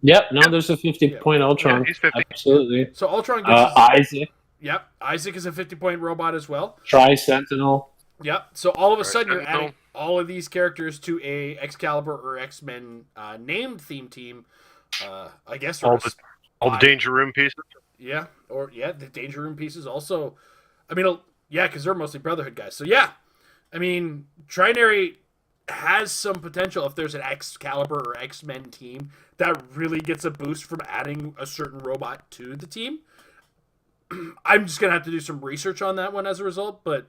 S2: Yep. No, there's a 50-point Ultron.
S1: Yeah, he's 50.
S2: Absolutely.
S3: So Ultron gets
S2: Isaac.
S3: Yep, Isaac is a 50-point robot as well.
S2: Tri-Sentinel.
S3: Yep. So all of a sudden, you're adding all of these characters to a Excalibur or X-Men named theme team. I guess
S1: all the Danger Room pieces.
S3: Yeah, the Danger Room pieces also. Because they're mostly Brotherhood guys. So yeah, Trinary has some potential if there's an Excalibur or X-Men team that really gets a boost from adding a certain robot to the team. I'm just going to have to do some research on that one as a result, but,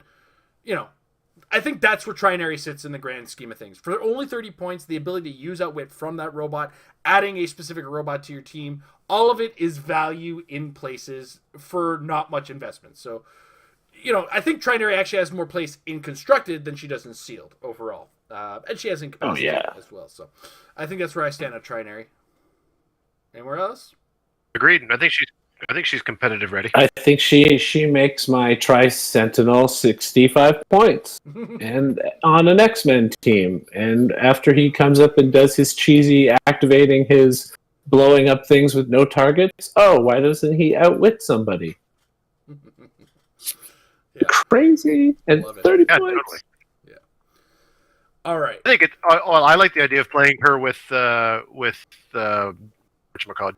S3: I think that's where Trinary sits in the grand scheme of things. For only 30 points, the ability to use Outwit from that robot, adding a specific robot to your team, all of it is value in places for not much investment. So, I think Trinary actually has more place in Constructed than she does in Sealed overall. And she has Incapacity as well. So, I think that's where I stand on Trinary. Anywhere else?
S1: Agreed. I think she's competitive ready.
S2: I think she makes my Tri-Sentinel 65 points and on an X-Men team. And after he comes up and does his cheesy activating his blowing up things with no targets, why doesn't he outwit somebody?
S3: Yeah.
S2: Crazy. And 30 points.
S1: Totally.
S3: Yeah. All right.
S1: I think I like the idea of playing her with whatchamacallit,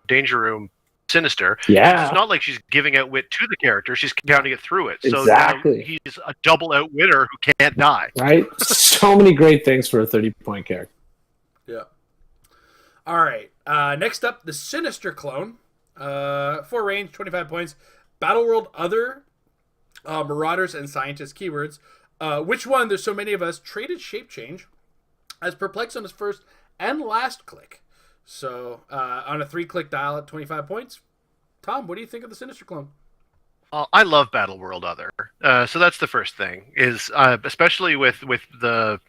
S1: Danger Room Sinister.
S2: Yeah.
S1: It's not like she's giving outwit to the character, she's counting it through it.
S2: Exactly.
S1: So he's a double outwitter who can't die.
S2: Right? So many great things for a 30-point character.
S3: Yeah. All right. Next up, the Sinister clone. 4 range, 25 points. Battle World Other, Marauders and Scientist keywords. Which one, there's so many of us, traded Shape Change as Perplex on his first and last click. So, on a 3-click dial at 25 points. Tom, what do you think of the Sinister clone?
S1: I love Battle World Other. So that's the first thing, is especially with the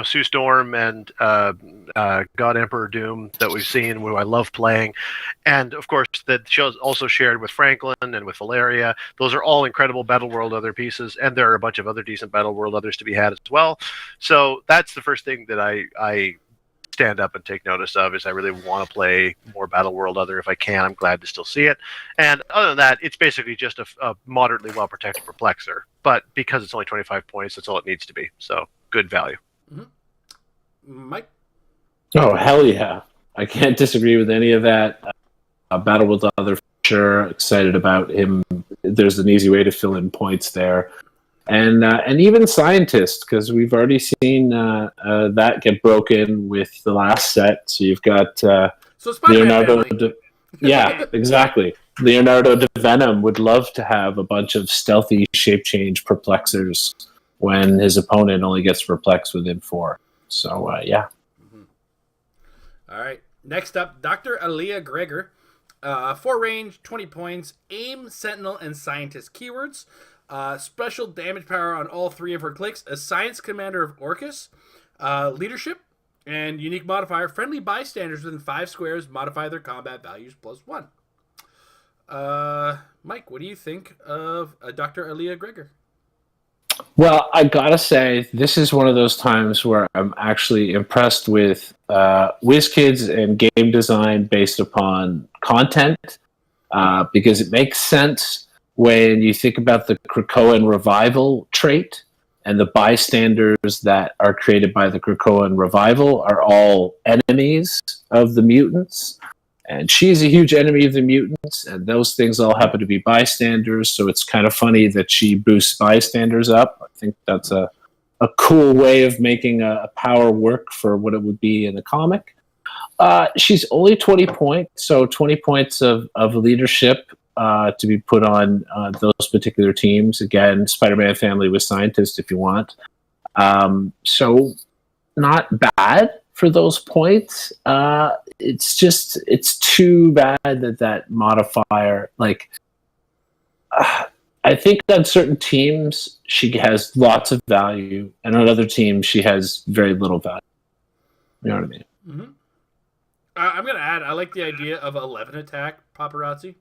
S1: Sue Storm and God Emperor Doom that we've seen, who I love playing, and of course the show's also shared with Franklin and with Valeria. Those are all incredible Battle World Other pieces, and there are a bunch of other decent Battle World Others to be had as well. So that's the first thing that I stand up and take notice of, is I really want to play more Battle World Other if I can. I'm glad to still see it. And other than that, it's basically just a moderately well protected Perplexer, but because it's only 25 points, that's all it needs to be. So good value.
S3: Mike?
S2: Oh, hell yeah. I can't disagree with any of that. Battle with Other, for sure. Excited about him. There's an easy way to fill in points there. And even Scientist, because we've already seen that get broken with the last set. So you've got
S3: So Spider-Man
S2: Leonardo. Yeah, exactly. Leonardo da Venom would love to have a bunch of stealthy shape change perplexers when his opponent only gets perplexed within 4. So, yeah.
S3: All right. Next up, Dr. Aaliyah Gregor. 4 range, 20 points, aim, sentinel, and scientist keywords. Special damage power on all 3 of her clicks. A science commander of Orcus. Leadership. And unique modifier. Friendly bystanders within 5 squares modify their combat values +1. Mike, what do you think of Dr. Aaliyah Gregor?
S2: Well, I gotta say, this is one of those times where I'm actually impressed with WizKids and game design based upon content, because it makes sense when you think about the Krakoan revival trait, and the bystanders that are created by the Krakoan revival are all enemies of the mutants. And she's a huge enemy of the mutants, and those things all happen to be bystanders, so it's kind of funny that she boosts bystanders up. I think that's a cool way of making a power work for what it would be in the comic. She's only 20 points, so 20 points of leadership to be put on those particular teams. Again, Spider-Man family with Scientist if you want. So not bad for those points. It's too bad that modifier, I think on certain teams she has lots of value, and on other teams she has very little value. You know what I mean?
S3: Mm-hmm. I'm going to add, I like the idea of 11 attack paparazzi.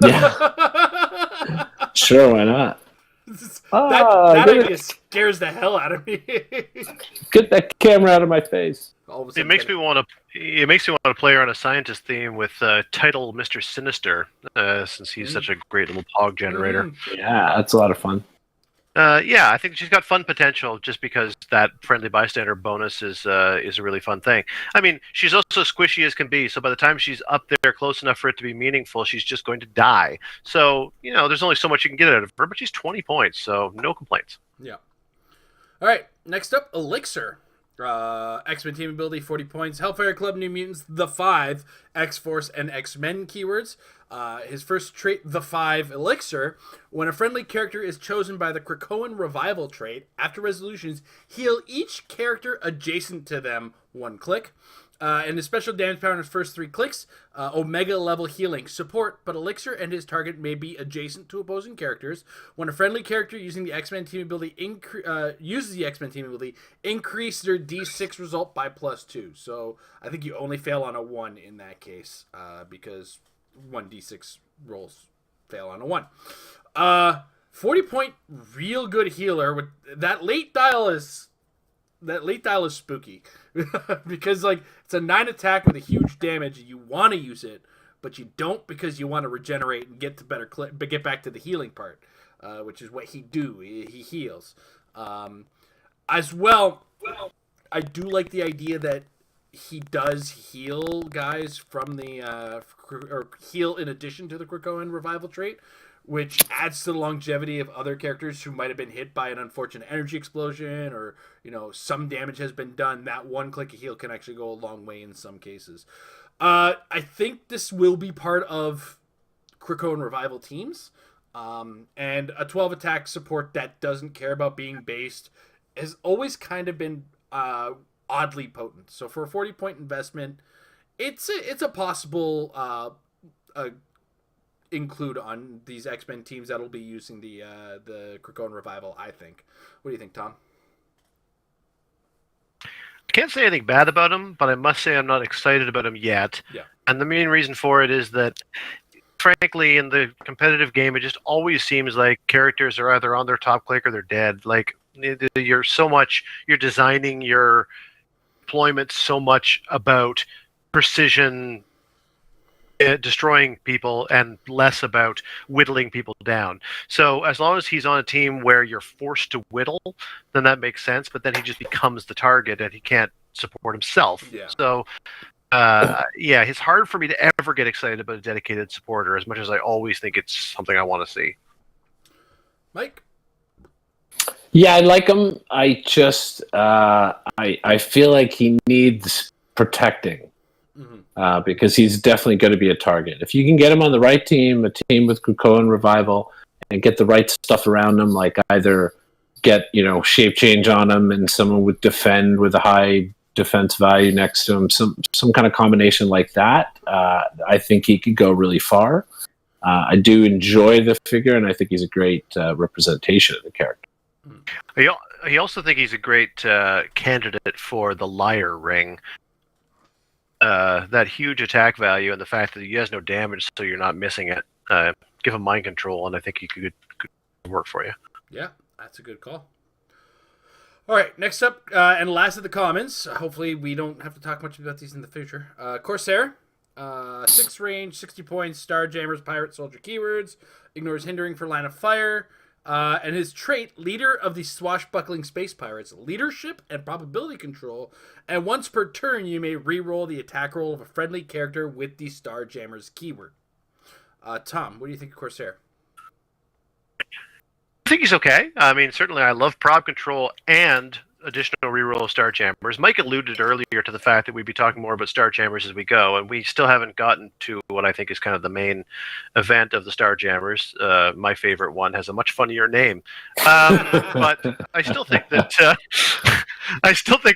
S2: Yeah. Sure, why not?
S3: That idea scares the hell out of me.
S2: Get that camera out of my face.
S1: It makes me want to play her on a scientist theme with title Mr. Sinister, since he's such a great little pog generator.
S2: Yeah, that's a lot of fun.
S1: Yeah, I think she's got fun potential just because that friendly bystander bonus is a really fun thing. I mean, she's also squishy as can be, so by the time she's up there close enough for it to be meaningful, she's just going to die. So, there's only so much you can get out of her, but she's 20 points, so no complaints.
S3: Yeah. All right, next up, Elixir. X-Men team ability, 40 points. Hellfire Club, New Mutants, The 5, X-Force, and X-Men keywords. His first trait, The 5, Elixir. When a friendly character is chosen by the Krakoan Revival trait, after resolutions, heal each character adjacent to them 1 click. And his special damage power in his first 3 clicks, Omega level healing support, but Elixir and his target may be adjacent to opposing characters. When a friendly character using the X-Men team ability uses the X-Men team ability, increase their D6 result by +2. So I think you only fail on a 1 in that case, because 1 D6 rolls fail on a 1. 40-point real good healer with that late dial is spooky. Because it's a 9 attack with a huge damage, and you want to use it, but you don't because you want to regenerate and get to get back to the healing part, which is what he heals. As well, I do like the idea that he does heal guys from the or heal in addition to the Krakoan revival trait, which adds to the longevity of other characters who might have been hit by an unfortunate energy explosion, or some damage has been done. That one click of heal can actually go a long way in some cases. I think this will be part of Krakoan Revival teams, and a 12 attack support that doesn't care about being based has always kind of been oddly potent. So for a 40-point investment, it's a possible include on these X-Men teams that'll be using the Krakoan Revival, I think. What do you think, Tom?
S1: I can't say anything bad about him, but I must say I'm not excited about him yet.
S3: Yeah.
S1: And the main reason for it is that, frankly, in the competitive game, it just always seems like characters are either on their top click or they're dead. Like, you're designing your deployment so much about precision, destroying people, and less about whittling people down. So as long as he's on a team where you're forced to whittle, then that makes sense, but then he just becomes the target and he can't support himself.
S3: Yeah.
S1: So it's hard for me to ever get excited about a dedicated supporter, as much as I always think it's something I want to see.
S3: Mike?
S2: Yeah, I like him. I just I feel like he needs protecting. Because he's definitely going to be a target. If you can get him on the right team, a team with Krakoan Revival, and get the right stuff around him, like either get shape change on him and someone would defend with a high defense value next to him, some kind of combination like that, I think he could go really far. I do enjoy the figure, and I think he's a great representation of the character.
S1: I also think he's a great candidate for the Liar Ring. That huge attack value and the fact that he has no damage, so you're not missing it. Give him mind control, and I think he could work for you.
S3: Yeah, that's a good call. All right, next up, and last of the commons. Hopefully we don't have to talk much about these in the future. Corsair, 6 range, 60 points, Starjammers, Pirate, Soldier keywords, ignores hindering for line of fire. And his trait, leader of the swashbuckling space pirates, leadership and probability control, and once per turn you may re-roll the attack roll of a friendly character with the Starjammers keyword. Tom, what do you think of Corsair?
S1: I think he's okay. I mean, certainly I love prob control and additional reroll of Starjammers. Mike alluded earlier to the fact that we'd be talking more about Starjammers as we go, and we still haven't gotten to what I think is kind of the main event of the Starjammers. My favorite one has a much funnier name, but I still think that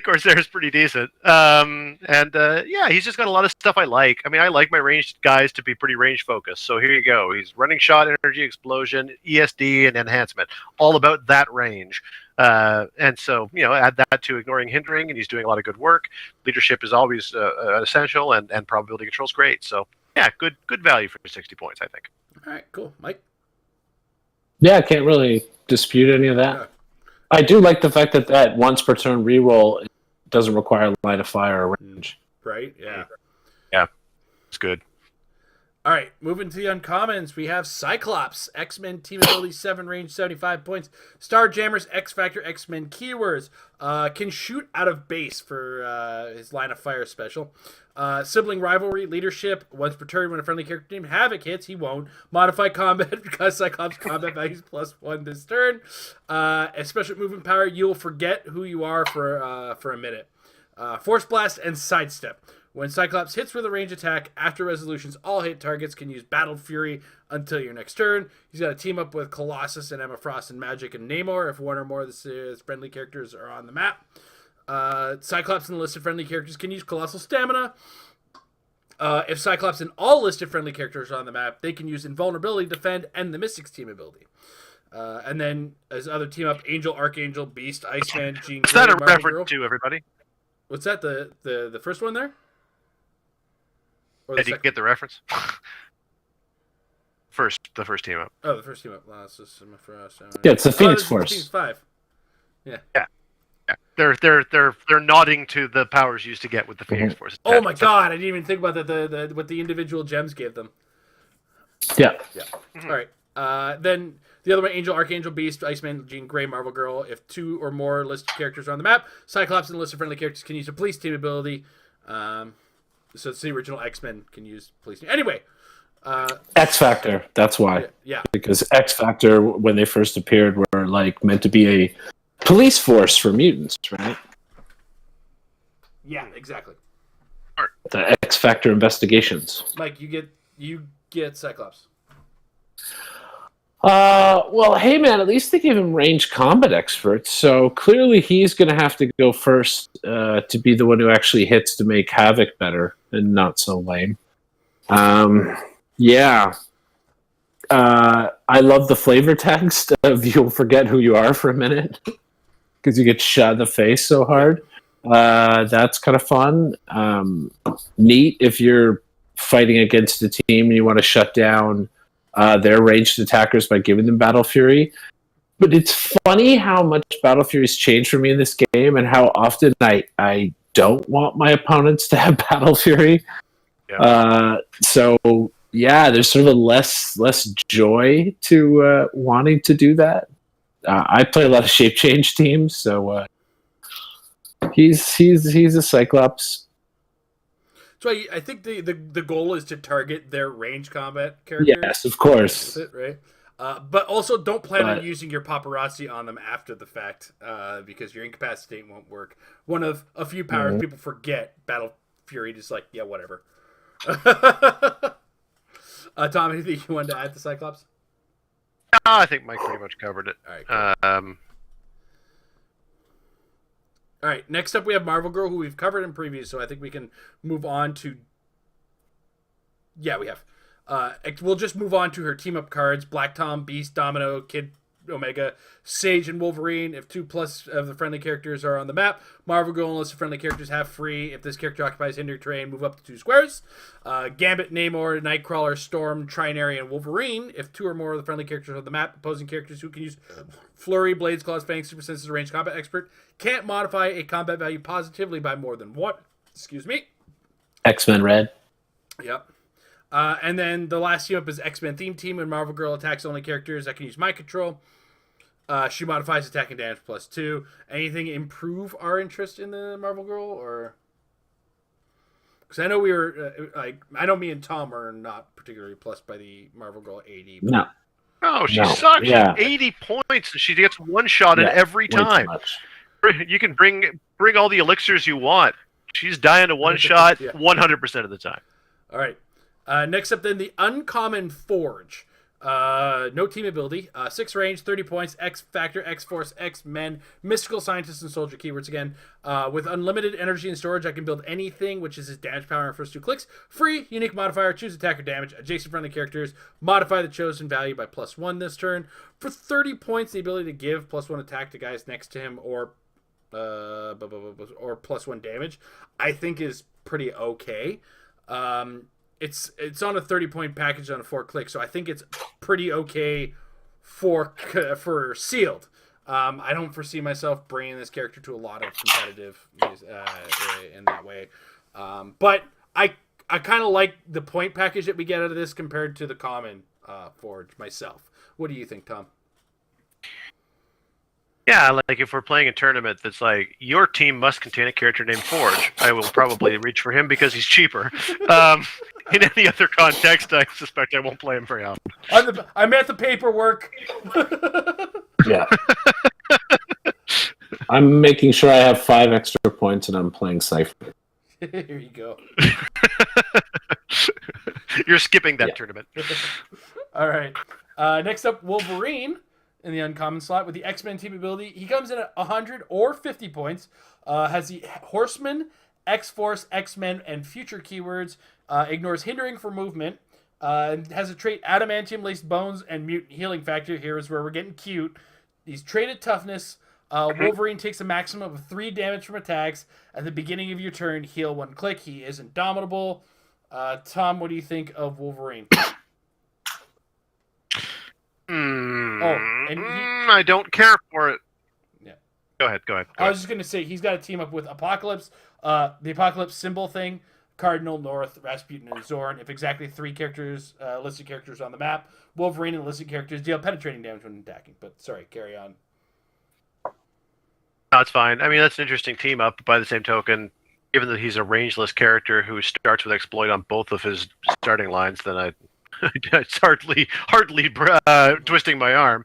S1: Corsair is pretty decent. He's just got a lot of stuff I like. I mean, I like my ranged guys to be pretty range focused. So here you go. He's running shot, energy explosion, ESD, and enhancement, all about that range. And so, add that to ignoring hindering, and he's doing a lot of good work. Leadership is always essential, and probability control is great. So, yeah, good value for 60 points, I think.
S3: All right, cool. Mike?
S2: Yeah, I can't really dispute any of that. Yeah. I do like the fact that once per turn reroll doesn't require line of fire or range.
S3: Right, yeah.
S1: Yeah, it's good.
S3: All right, moving to the uncommons, we have Cyclops, X-Men team ability 7 range, 75 points. Starjammers, X-Factor, X-Men keywords. Can shoot out of base for his line of fire special. Sibling rivalry, leadership, once per turn when a friendly character named Havoc hits, he won't. Modify combat because Cyclops combat values +1 this turn. A special movement power, you'll forget who you are for a minute. Force Blast and Sidestep. When Cyclops hits with a range attack, after resolutions, all hit targets can use Battle Fury until your next turn. He's got to team up with Colossus and Emma Frost and Magic and Namor if one or more of the friendly characters are on the map. Cyclops and the listed friendly characters can use Colossal Stamina. If Cyclops and all listed friendly characters are on the map, they can use Invulnerability, Defend, and the Mystics team ability. And then as other team up, Angel, Archangel, Beast, Iceman, Jean Grey,
S1: Is that a
S3: Marvel
S1: reference
S3: Girl.
S1: to everybody?
S3: What's that? The first one there? Or
S1: Did you get the reference? The first team up.
S3: Oh, the first team up.
S2: Yeah, it's the Phoenix Force.
S3: Phoenix 5. Yeah.
S1: They're nodding to the powers used to get with the Phoenix Force.
S3: Oh my god, I didn't even think about the what the individual gems gave them.
S2: Yeah.
S3: Mm-hmm. All right. Then the other one, Angel, Archangel, Beast, Iceman, Jean Grey, Marvel Girl. If 2 or more listed characters are on the map, Cyclops and the listed friendly characters can use a police team ability. So it's the original X-Men can use police team. Anyway,
S2: X Factor. That's why.
S3: Yeah.
S2: Because X Factor, when they first appeared, were like meant to be a police force for mutants, right?
S3: Yeah, exactly.
S2: The X Factor investigations.
S3: Mike, you get Cyclops.
S2: Well, hey man, at least they gave him range combat experts, so clearly he's going to have to go first to be the one who actually hits to make Havoc better and not so lame. Yeah. I love the flavor text of "you'll forget who you are for a minute" because you get shot in the face so hard. That's kind of fun. Neat if you're fighting against a team and you want to shut down their ranged attackers by giving them Battle Fury. But it's funny how much Battle Fury's changed for me in this game and how often I don't want my opponents to have Battle Fury. Yeah. So yeah, there's sort of a less joy to wanting to do that. I play a lot of shape change teams, so he's a Cyclops.
S3: So I think the goal is to target their range combat characters.
S2: Yes, of course.
S3: That's it, right? But also don't plan on using your paparazzi on them after the fact, because your incapacitate won't work. One of a few powers people forget. Battle Fury just like, yeah, whatever. Tom, anything you wanted to add to Cyclops?
S1: I think Mike pretty much covered it.
S3: All right, cool. All right, next up we have Marvel Girl, who we've covered in previews, so I think we can move on to... Yeah, we have. We'll just move on to her team-up cards. Black Tom, Beast, Domino, Kid Omega, Sage, and Wolverine. If 2+ of the friendly characters are on the map, Marvel Girl, unless the friendly characters have free. If this character occupies hinder terrain, move up to 2 squares. Gambit, Namor, Nightcrawler, Storm, Trinary, and Wolverine. If 2 or more of the friendly characters are on the map, opposing characters who can use Flurry, Blades, Claws, Fangs, Super Senses, Range Combat Expert can't modify a combat value positively by more than 1. Excuse me.
S2: X-Men Red.
S3: Yep. And then the last team up is X-Men Theme Team, and Marvel Girl attacks only characters that can use Mind Control. She modifies attack and damage +2. Anything improve our interest in the Marvel Girl, or because I know we were I know me and Tom are not particularly plussed by the Marvel Girl 80.
S2: No.
S1: Oh, she sucks. Yeah. 80 points, and she gets one shot in every time. You can bring all the elixirs you want. She's dying to one shot 100% of the time.
S3: All right. Next up, then, the Uncommon Forge. No team ability. 6 range, 30 points, X Factor, X Force, X Men, Mystical Scientist, and Soldier keywords again. With unlimited energy and storage, I can build anything, which is his damage power in first 2 clicks. Free, unique modifier, choose attack or damage. Adjacent friendly characters, modify the chosen value by +1 this turn. For 30 points, the ability to give +1 attack to guys next to him or +1 damage, I think is pretty okay. It's on a 30-point package on a 4-click, so I think it's pretty okay for sealed. I don't foresee myself bringing this character to a lot of competitive in that way. But I kind of like the point package that we get out of this compared to the common Forge myself. What do you think, Tom?
S1: Yeah, like if we're playing a tournament that's like, your team must contain a character named Forge, I will probably reach for him because he's cheaper. In any other context, I suspect I won't play him very often.
S3: I'm at the paperwork.
S2: Yeah. I'm making sure I have 5 extra points and I'm playing Cipher.
S3: Here you go.
S1: You're skipping that tournament.
S3: All right. Next up, Wolverine. In the uncommon slot with the X-Men team ability. He comes in at 100 or 50 points. Has the Horseman, X-Force, X-Men, and Future keywords. Ignores hindering for movement. Has a trait Adamantium-laced bones and mutant healing factor. Here is where we're getting cute. He's traded toughness. Wolverine takes a maximum of 3 damage from attacks. At the beginning of your turn, heal 1 click. He is indomitable. Tom, what do you think of Wolverine?
S1: I don't care for it.
S3: Yeah.
S1: Go ahead.
S3: I was just going to say, he's got to team up with Apocalypse, the Apocalypse symbol thing, Cardinal, North, Rasputin, and Zorn. If exactly 3 characters, listed characters on the map, Wolverine and listed characters deal penetrating damage when attacking. But sorry, carry on.
S1: No, it's fine. I mean, that's an interesting team up. But by the same token, given that he's a rangeless character who starts with exploit on both of his starting lines, then I It's hardly twisting my arm.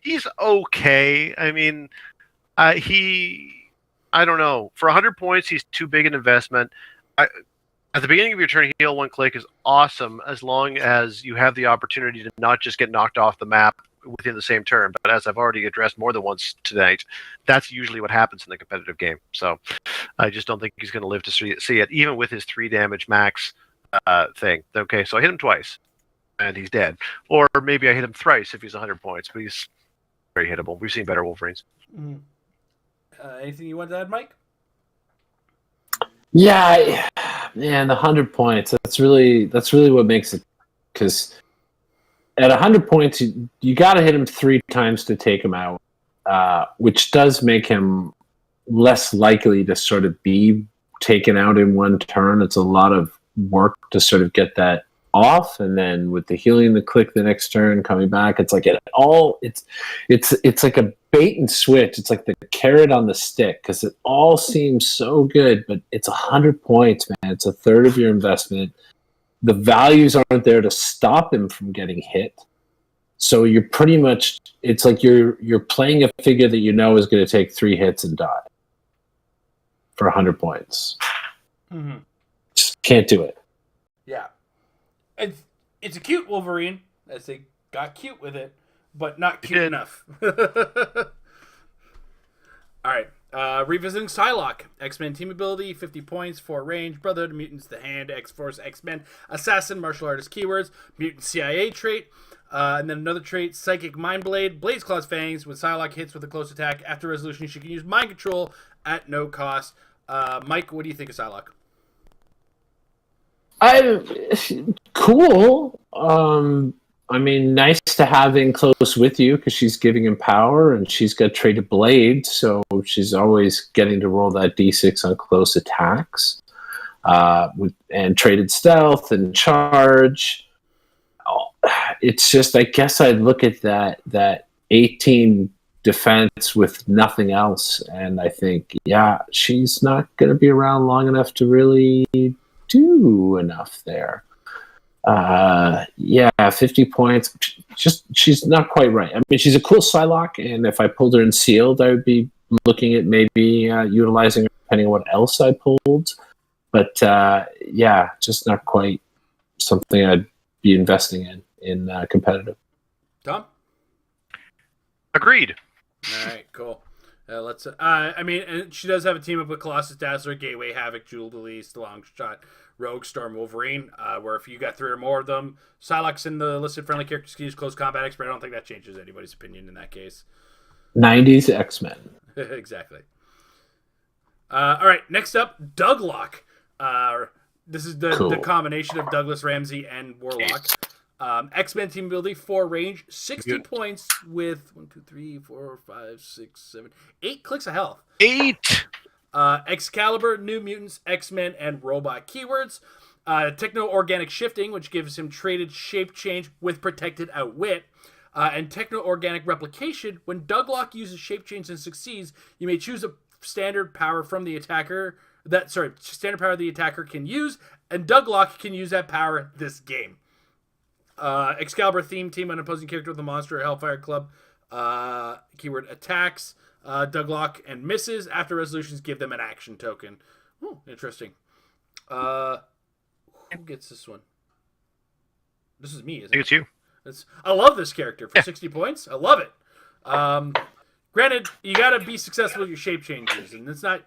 S1: He's okay. I mean, I don't know. For 100 points, he's too big an investment. At the beginning of your turn, heal one click is awesome as long as you have the opportunity to not just get knocked off the map within the same turn. But as I've already addressed more than once tonight, that's usually what happens in the competitive game. So I just don't think he's going to live to see it, even with his 3 damage max thing. Okay, so I hit him twice, and he's dead. Or maybe I hit him thrice if he's 100 points, but he's very hittable. We've seen better Wolverines.
S3: Mm-hmm. Anything you want to add, Mike?
S2: Yeah, man, the 100 points. That's really what makes it. Because at 100 points, you got to hit him 3 times to take him out, which does make him less likely to sort of be taken out in one turn. It's a lot of work to sort of get that off, and then with the healing the click the next turn coming back, it's like it's like a bait and switch. It's like the carrot on the stick, because it all seems so good, but it's 100 points, man. It's a third of your investment. The values aren't there to stop him from getting hit, so you're pretty much, it's like you're playing a figure that you know is going to take 3 hits and die for 100 points.
S3: Mm-hmm.
S2: Just can't do it.
S3: Yeah. It's a cute Wolverine, as they got cute with it, but not cute enough. All right. Revisiting Psylocke. X-Men team ability, 50 points, 4 range, Brotherhood of Mutants, The Hand, X-Force, X-Men, Assassin, Martial Artist keywords, Mutant CIA trait, and then another trait, Psychic Mind Blade, Blaze Claw's Fangs. When Psylocke hits with a close attack, after resolution, she can use Mind Control at no cost. Mike, what do you think of Psylocke?
S2: Cool. I mean, nice to have in close with you because she's giving him power, and she's got traded blade, so she's always getting to roll that d6 on close attacks. And traded stealth and charge. It's just, I guess I'd look at that 18 defense with nothing else, and I think, yeah, she's not going to be around long enough to really do enough there. 50 points. Just, she's not quite right. I mean, she's a cool Psylocke, and if I pulled her in sealed, I would be looking at maybe utilizing her depending on what else I pulled. But just not quite something I'd be investing in competitive.
S3: Tom?
S1: Agreed.
S3: All right, cool. Let's. I mean, and she does have a team up with Colossus, Dazzler, Gateway, Havoc, Jewel, Delise, the Long Shot, Rogue, Storm, Wolverine. Where if you got 3 or more of them, Psylocke's in the listed friendly characters can use Close Combat Expert. I don't think that changes anybody's opinion in that case.
S2: 90s X-Men.
S3: Exactly. All right, next up, Douglock. This is the combination of Douglas, Ramsey, and Warlock. X-Men team ability, 4 range, 60 points with 8 clicks of health.
S1: 8!
S3: Excalibur, New Mutants, X-Men, and Robot keywords. Techno-Organic Shifting, which gives him traded shape change with protected outwit. And Techno-Organic Replication, when Douglock uses shape change and succeeds, you may choose a standard power from the attacker standard power the attacker can use, and Douglock can use that power this game. Excalibur theme team, an opposing character with a monster or Hellfire Club. Keyword attacks. Douglock and misses. After resolutions, give them an action token. Oh, interesting. Who gets this one? This is me, isn't it?
S1: I think it's you.
S3: I love this character for 60 points. I love it. Granted, you got to be successful with your shape changes, and it's not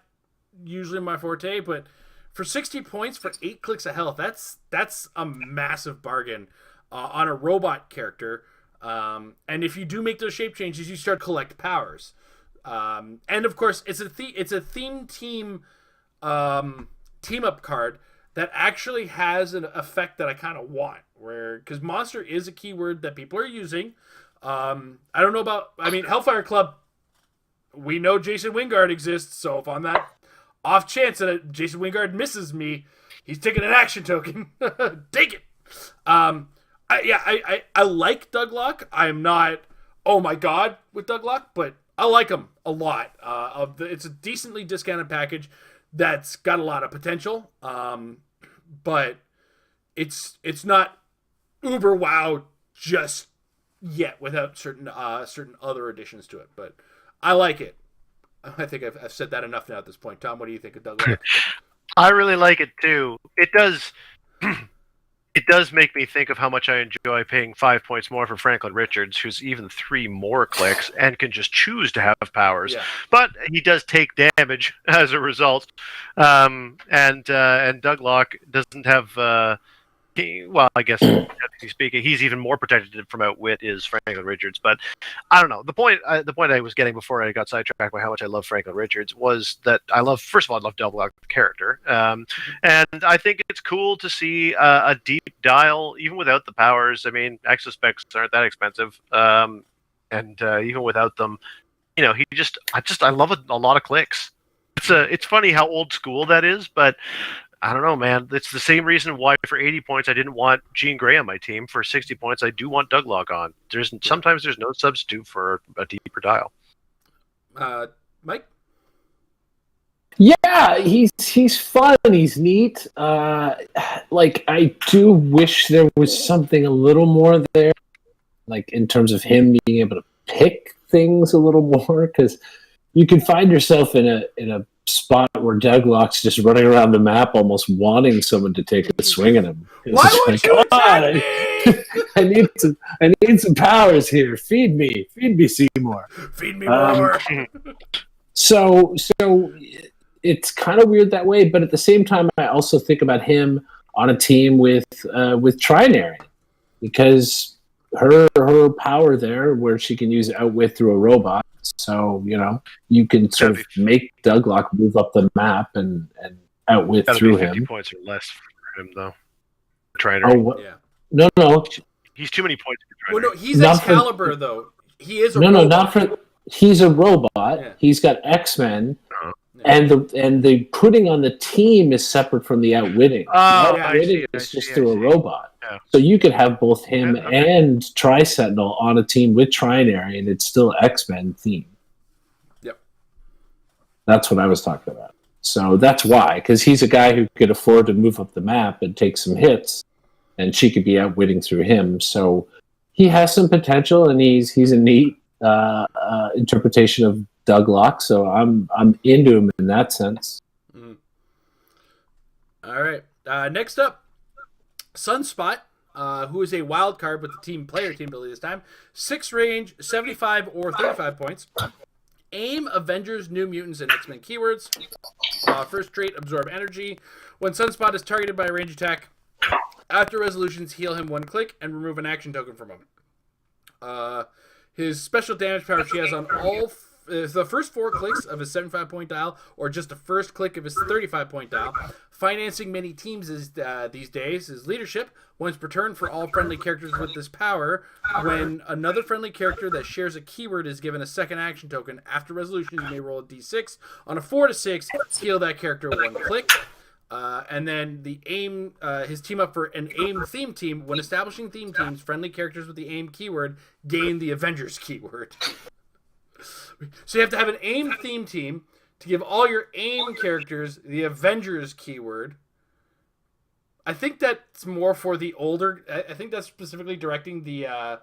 S3: usually my forte, but for 60 points for 8 clicks of health, that's a massive bargain on a robot character. And if you do make those shape changes, you start to collect powers. And of course, it's a theme team team up card that actually has an effect that I kind of want, where because monster is a keyword that people are using. I don't know about. I mean, Hellfire Club. We know Jason Wingard exists, so if on that off chance that Jason Wingard misses me, he's taking an action token. Take it. I like Douglock. I am not, oh my god, with Douglock, but I like him a lot. It's a decently discounted package that's got a lot of potential, but it's not uber wow just yet without certain other additions to it. But I like it. I think I've said that enough now at this point. Tom, what do you think of Douglock?
S1: I really like it too. It does. It does make me think of how much I enjoy paying 5 points more for Franklin Richards, who's even 3 more clicks and can just choose to have powers. Yeah. But he does take damage as a result. And Douglock doesn't have. I guess speaking, he's even more protected from outwit is Franklin Richards. But I don't know. The point I was getting before I got sidetracked by how much I love Franklin Richards was that I love Douglock the character, and I think it's cool to see a deep dial even without the powers. I mean, exospecs aren't that expensive, and even without them, I love a lot of clicks. It's funny how old school that is, but I don't know, man. It's the same reason why for 80 points I didn't want Jean Grey on my team. For 60 points I do want Douglock on. Sometimes there's no substitute for a deeper dial.
S3: Mike?
S2: Yeah, he's fun. He's neat. I do wish there was something a little more there, like in terms of him being able to pick things a little more, because you can find yourself in a spot where Douglock's just running around the map almost wanting someone to take a swing at him.
S3: Why would you attack me?
S2: I need some powers here. Feed me, Seymour.
S3: Feed me more.
S2: So it's kind of weird that way, but at the same time, I also think about him on a team with Trinary, because her power there, where she can use outwit through a robot. So, you can sort of make Douglock move up the map and outwit through
S1: 50
S2: him.
S1: Points or less for him, though. Trinary.
S2: Yeah. No.
S1: He's too many points for
S3: Trinary. Well, no, he's Excalibur, though. He is a robot.
S2: No, not for... He's a robot. Yeah. He's got X-Men. And the putting on the team is separate from the outwitting. Outwitting is just through a robot. Yeah. So you could have both him and Tri-Sentinel on a team with Trinary, and it's still X-Men theme.
S3: Yep.
S2: That's what I was talking about. So that's why, because he's a guy who could afford to move up the map and take some hits, and she could be outwitting through him. So he has some potential, and he's a neat interpretation of Douglock, so I'm into him in that sense.
S3: Mm. All right. Next up, Sunspot, who is a wild card with the team ability this time. 6 range, 75 or 35 points. Aim, Avengers, New Mutants, and X-Men keywords. First trait, absorb energy. When Sunspot is targeted by a range attack, after resolutions, heal him 1 click and remove an action token from him. His special damage power she has on all the first 4 clicks of his 75-point dial, or just the first click of his 35-point dial. Financing many teams these days is leadership. Once per turn for all friendly characters with this power, when another friendly character that shares a keyword is given a second action token, after resolution you may roll a d6. On a 4 to 6, heal that character 1 click. And then the aim, his team up for an aim theme team. When establishing theme teams, friendly characters with the aim keyword gain the Avengers keyword. So you have to have an aim theme team to give all your aim characters the Avengers keyword. I think that's more for the older. I think that's specifically directing the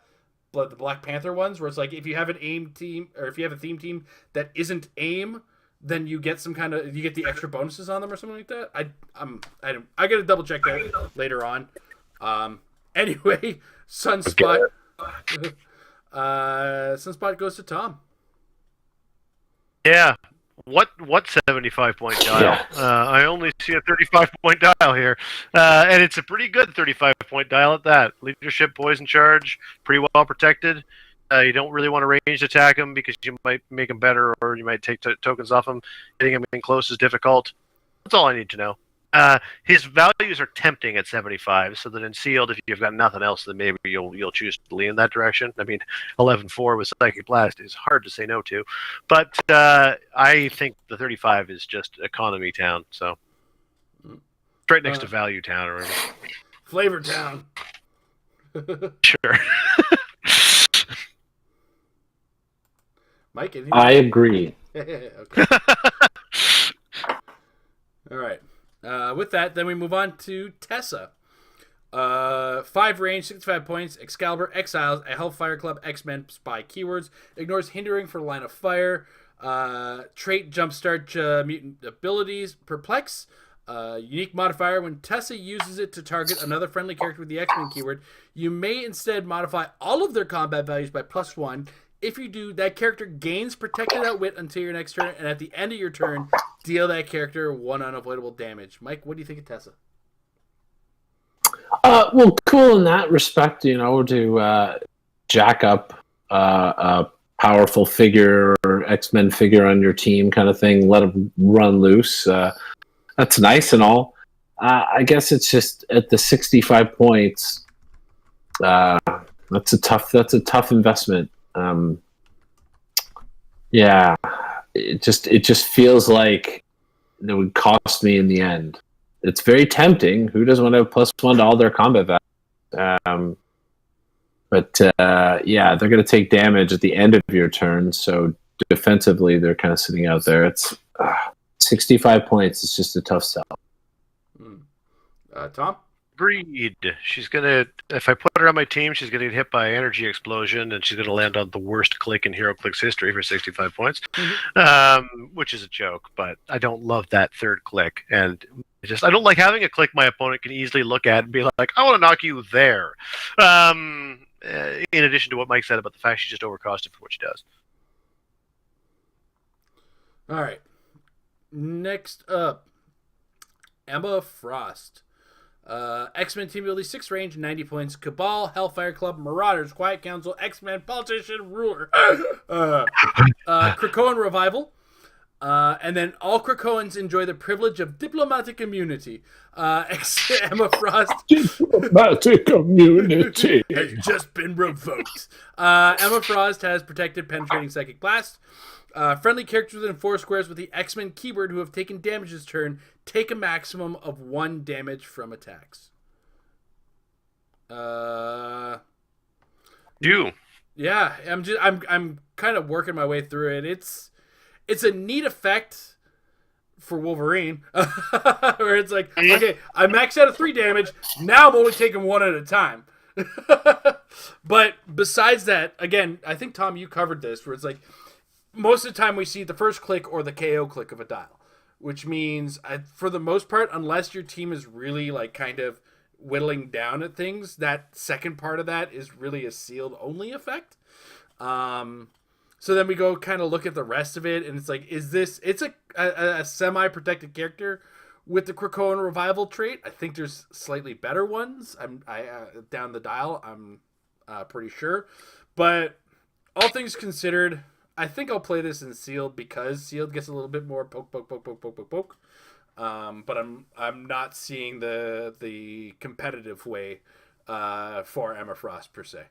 S3: Black Panther ones, where it's like if you have an aim team, or if you have a theme team that isn't aim, then you get you get the extra bonuses on them or something like that. I gotta double check that later on. Anyway, Sunspot. Sunspot goes to Tom.
S1: Yeah. What 75-point dial?
S2: Yeah.
S1: I only see a 35-point dial here. And it's a pretty good 35-point dial at that. Leadership, boys in charge, pretty well protected. You don't really want to range attack him because you might make him better, or you might take tokens off him. Getting him in close is difficult. That's all I need to know. His values are tempting at 75, so that in sealed, if you've got nothing else, then maybe you'll choose to lean in that direction. I mean, 11-4 with Psychic Blast is hard to say no to, but I think the 35 is just economy town, so it's right next to value town or
S3: Flavor Town.
S1: Sure.
S3: Mike,
S2: I agree.
S3: Okay. All right. With that, then we move on to Tessa. 5 range, 65 points. Excalibur, Exiles, a Hellfire Club, X-Men spy keywords. Ignores hindering for line of fire. Trait, Jumpstart mutant abilities. Perplex. Unique modifier. When Tessa uses it to target another friendly character with the X-Men keyword, you may instead modify all of their combat values by +1. If you do, that character gains protected outwit until your next turn, and at the end of your turn, deal that character 1 unavoidable damage. Mike, what do you think of Tessa?
S2: Well, cool in that respect, to jack up a powerful figure or X-Men figure on your team kind of thing, let them run loose. That's nice and all. I guess it's just at the 65 points, that's a tough investment. Yeah, it just feels like it would cost me in the end. It's very tempting. Who doesn't want to have +1 to all their combat values? But yeah, they're going to take damage at the end of your turn. So defensively, they're kind of sitting out there. It's 65 points. It's just a tough sell.
S3: Tom?
S1: Agreed. She's gonna. If I put her on my team, she's gonna get hit by energy explosion, and she's gonna land on the worst click in Heroclix history for 65 points, which is a joke. But I don't love that third click, and I don't like having a click my opponent can easily look at and be like, "I want to knock you there." In addition to what Mike said about the fact she's just overcosted for what she does.
S3: All right. Next up, Emma Frost. X-Men team ability 6 range, 90 points. Cabal, Hellfire Club, Marauders, Quiet Council, X-Men, Politician, Ruler. Krakoan Revival. And then all Krakoans enjoy the privilege of diplomatic immunity. Emma Frost.
S2: Diplomatic immunity
S3: has just been revoked. Emma Frost has protected penetrating psychic blast. Friendly characters within 4 squares with the X-Men keyword who have taken damage this turn take a maximum of 1 damage from attacks.
S1: You.
S3: Yeah, I'm kind of working my way through it. It's a neat effect for Wolverine, where it's like, okay, I maxed out at 3 damage. Now I'm only taking 1 at a time. But besides that, again, I think Tom, you covered this, where it's like, most of the time we see the first click or the KO click of a dial, which means for the most part, unless your team is really like kind of whittling down at things, that second part of that is really a sealed only effect. So then we go kind of look at the rest of it, and it's like, it's a semi-protected character with the Krakoan Revival trait. I think there's slightly better ones. I down the dial, I'm pretty sure. But all things considered, I think I'll play this in Sealed because Sealed gets a little bit more poke. But I'm not seeing the competitive way for Emma Frost per se.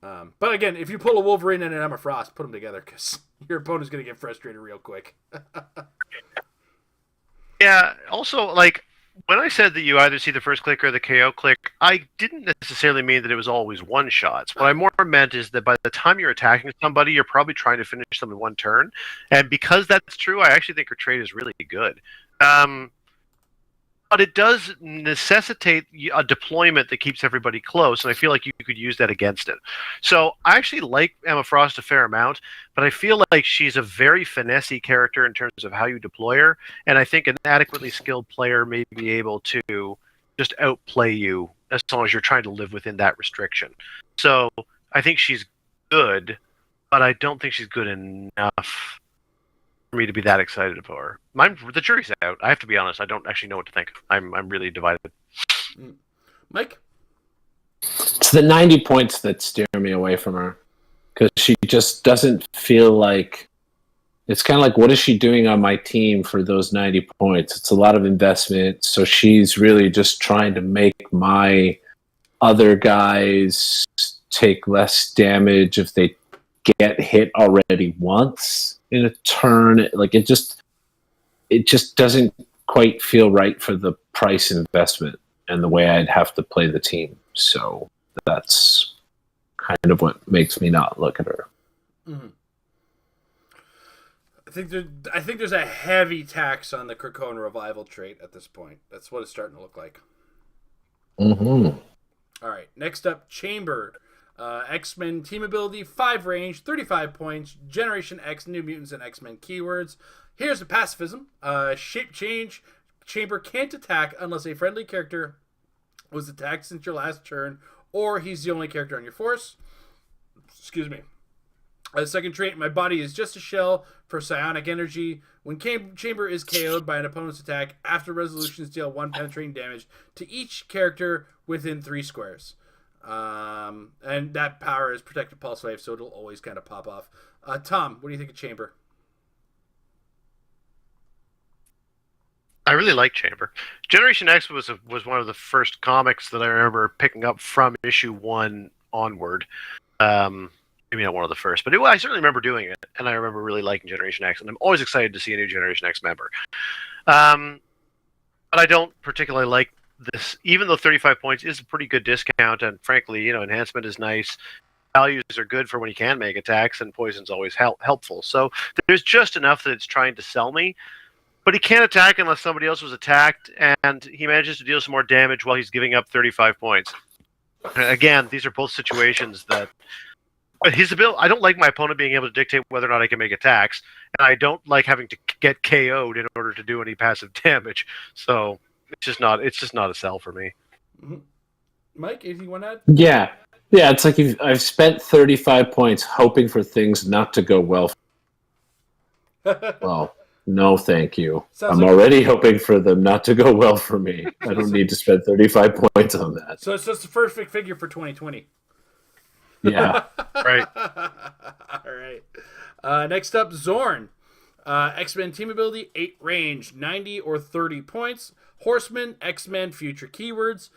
S3: But again, if you pull a Wolverine and an Emma Frost, put them together because your opponent's going to get frustrated real quick.
S1: Yeah. Also, like, when I said that you either see the first click or the KO click, I didn't necessarily mean that it was always one shots. What I more meant is that by the time you're attacking somebody, you're probably trying to finish them in 1 turn. And because that's true, I actually think her trade is really good. But it does necessitate a deployment that keeps everybody close, and I feel like you could use that against it. So I actually like Emma Frost a fair amount, but I feel like she's a very finessey character in terms of how you deploy her, and I think an adequately skilled player may be able to just outplay you as long as you're trying to live within that restriction. So I think she's good, but I don't think she's good enough for me to be that excited about her. The jury's out. I have to be honest. I don't actually know what to think. I'm really divided.
S3: Mike?
S2: It's the 90 points that steer me away from her. Because she just doesn't feel like... It's kind of like, what is she doing on my team for those 90 points? It's a lot of investment. So she's really just trying to make my other guys take less damage if they get hit already once in a turn. Like, it just doesn't quite feel right for the price investment and the way I'd have to play the team. So that's kind of what makes me not look at her.
S3: Mm-hmm. I think there's a heavy tax on the Krakoan Revival trait at this point. That's what it's starting to look like.
S2: Mm-hmm.
S3: All right. Next up, Chamber. X-Men team ability, 5 range, 35 points, Generation X, New Mutants, and X-Men keywords. Here's the pacifism. Shape change. Chamber can't attack unless a friendly character was attacked since your last turn, or he's the only character on your force. Excuse me. Second trait, my body is just a shell for psionic energy. When Chamber is KO'd by an opponent's attack, after resolutions deal 1 penetrating damage to each character within 3 squares. And that power is Protective Pulse Wave, so it'll always kind of pop off. Tom, what do you think of Chamber?
S1: I really like Chamber. Generation X was one of the first comics that I remember picking up from issue 1 onward. Maybe not one of the first, but I certainly remember doing it, and I remember really liking Generation X, and I'm always excited to see a new Generation X member. But I don't particularly like this, even though 35 points is a pretty good discount, and frankly, enhancement is nice. Values are good for when you can make attacks, and poison's always helpful. So there's just enough that it's trying to sell me. But he can't attack unless somebody else was attacked, and he manages to deal some more damage while he's giving up 35 points. Again, these are both situations that... But his ability, I don't like my opponent being able to dictate whether or not I can make attacks, and I don't like having to get KO'd in order to do any passive damage. So it's just not a sell for me.
S3: Mm-hmm. Mike, anything you want to add?
S2: Yeah. It's like I've spent 35 points hoping for things not to go well. Well, no, thank you. I'm already hoping for them not to go well for me. I don't need to spend 35 points on that.
S3: So it's just the perfect figure for 2020.
S2: Yeah.
S1: Right.
S3: All right. Next up, Zorn. X-Men team ability, 8 range, 90 or 30 points. Horseman, X-Men future keywords.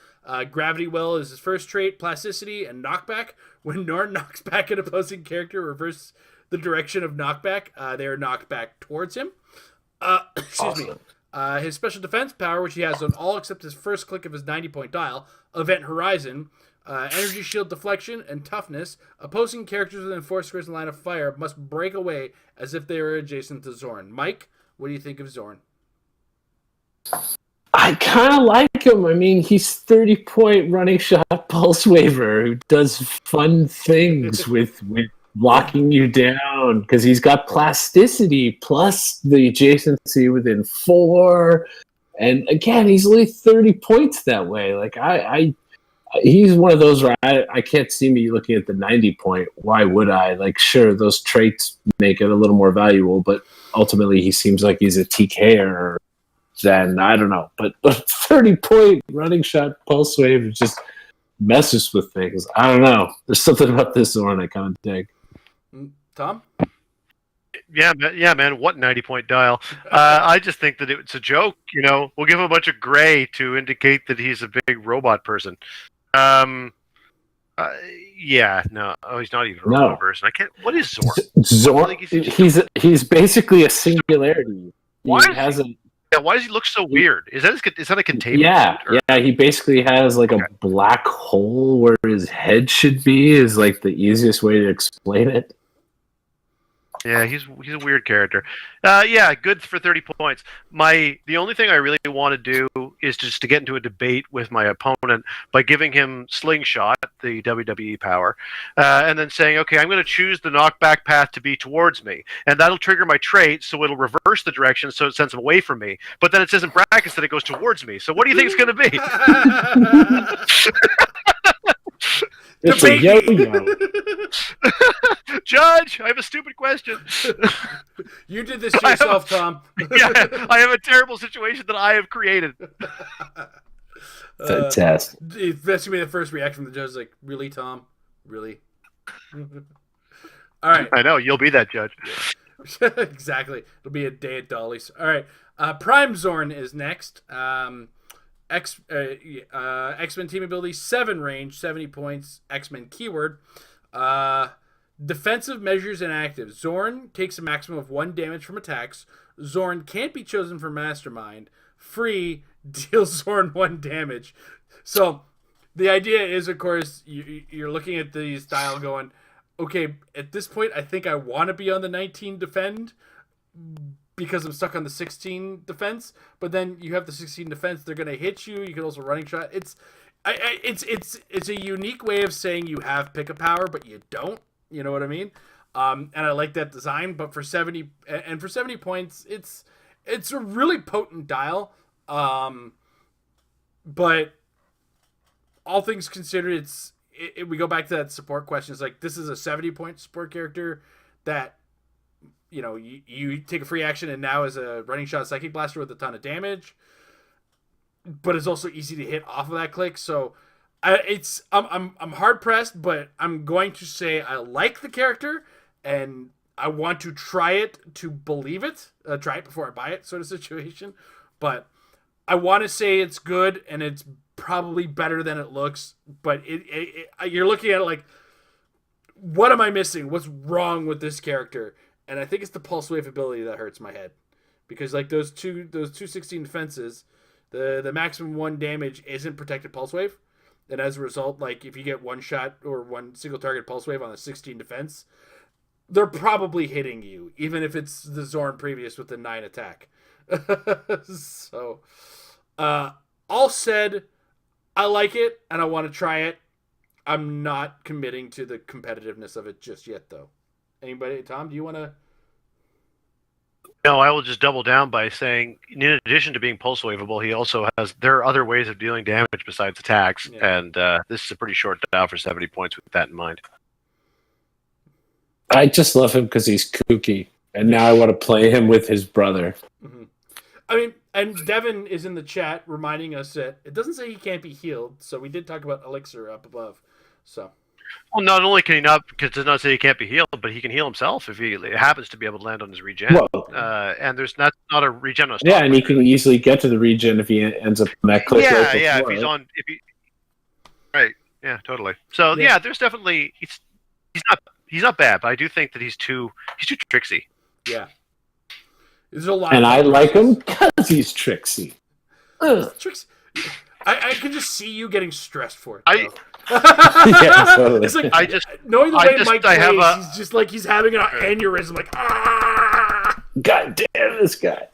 S3: Gravity Well is his first trait. Plasticity and knockback. When Norn knocks back an opposing character, reverse the direction of knockback. They are knocked back towards him. Excuse me. His special defense power, which he has on all except his first click of his 90-point dial. Event Horizon. Energy shield deflection and toughness. Opposing characters within 4 squares in line of fire must break away as if they were adjacent to Zorn. Mike, what do you think of Zorn?
S2: I kind of like him. I mean, he's 30-point running shot pulse waver who does fun things with locking you down because he's got plasticity plus the adjacency within 4. And again, he's only 30 points that way. Like he's one of those where I can't see me looking at the 90 point. Why would I? Like, sure, those traits make it a little more valuable, but ultimately he seems like he's a TKer. Then I don't know. But 30-point running shot pulse wave just messes with things. I don't know. There's something about this Zorn I kind of dig.
S3: Tom?
S1: Yeah, man. What 90-point dial? I just think that it's a joke. We'll give him a bunch of gray to indicate that he's a big robot person. No. Oh, he's not even a robot person. I can't. What is Zorn?
S2: Zorn. He's basically a singularity.
S1: Why does he look so weird? Is that a containment?
S2: Yeah, he basically has like a black hole where his head should be. Is like the easiest way to explain it.
S1: Yeah, he's a weird character. Good for 30 points. The only thing I really want to do is just to get into a debate with my opponent by giving him Slingshot, the WWE power, and then saying, okay, I'm going to choose the knockback path to be towards me, and that'll trigger my trait, so it'll reverse the direction, so it sends him away from me. But then it says in brackets that it goes towards me. So what do you think it's going to be?
S2: It's a yo-yo.
S1: Judge, I have a stupid question.
S3: You did this to yourself, Tom.
S1: Yeah, I have a terrible situation that I have created.
S2: Fantastic.
S3: That's going to be the first reaction from the judge. Like, really, Tom? Really? All right.
S1: I know, you'll be that judge.
S3: Exactly. It'll be a day at Dolly's. All right. Prime Zorn is next. X-Men team ability, 7 range, 70 points, X-Men keyword. Defensive measures and active. Zorn takes a maximum of 1 damage from attacks. Zorn can't be chosen for Mastermind. Free, deals Zorn 1 damage. So the idea is, of course, you're looking at the style going, okay, at this point, I think I want to be on the 19 defend because I'm stuck on the 16 defense, but then you have the 16 defense, they're going to hit you. You can also running shot. It's a unique way of saying you have pick a power, but you don't. You know what I mean? And I like that design. But for 70 points, it's a really potent dial. But all things considered, we go back to that support question. It's like, this is a 70-point support character that, you know, you take a free action and now is a running shot Psychic Blaster with a ton of damage, but it's also easy to hit off of that click. So I'm hard pressed, but I'm going to say I like the character and I want to try it to believe it. Try it before I buy it, sort of situation. But I want to say it's good and it's probably better than it looks. But you're looking at it like, what am I missing? What's wrong with this character? And I think it's the Pulse Wave ability that hurts my head, because like those 216 defenses, the maximum 1 damage isn't protected Pulse Wave, and as a result, like if you get one shot or one single target Pulse Wave on a 16 defense, they're probably hitting you, even if it's the Zorn previous with the 9 attack. So, all said, I like it and I want to try it. I'm not committing to the competitiveness of it just yet, though. Anybody, Tom, do you want to?
S1: No, I will just double down by saying, in addition to being pulse waveable, he also there are other ways of dealing damage besides attacks, and this is a pretty short dial for 70 points with that in mind.
S2: I just love him because he's kooky, and now I want to play him with his brother.
S3: Mm-hmm. I mean, and Devin is in the chat reminding us that it doesn't say he can't be healed, so we did talk about Elixir up above. So.
S1: Well, not only can he not, because it does not say he can't be healed, but he can heal himself if he happens to be able to land on his regen.
S2: Well,
S1: and there's not a regen.
S2: Yeah, and he can easily get to the regen if he ends up on that click.
S1: Yeah, if he's on, right, yeah, totally. So yeah, there's definitely he's not bad, but I do think that he's too tricksy.
S3: Yeah, there's a lot,
S2: and I like him because he's tricksy.
S3: Tricks. I can just see you getting stressed for it.
S2: Yeah, totally.
S3: It's like knowing the way Mike plays, he's just like he's having an aneurysm. Like,
S2: God damn this guy.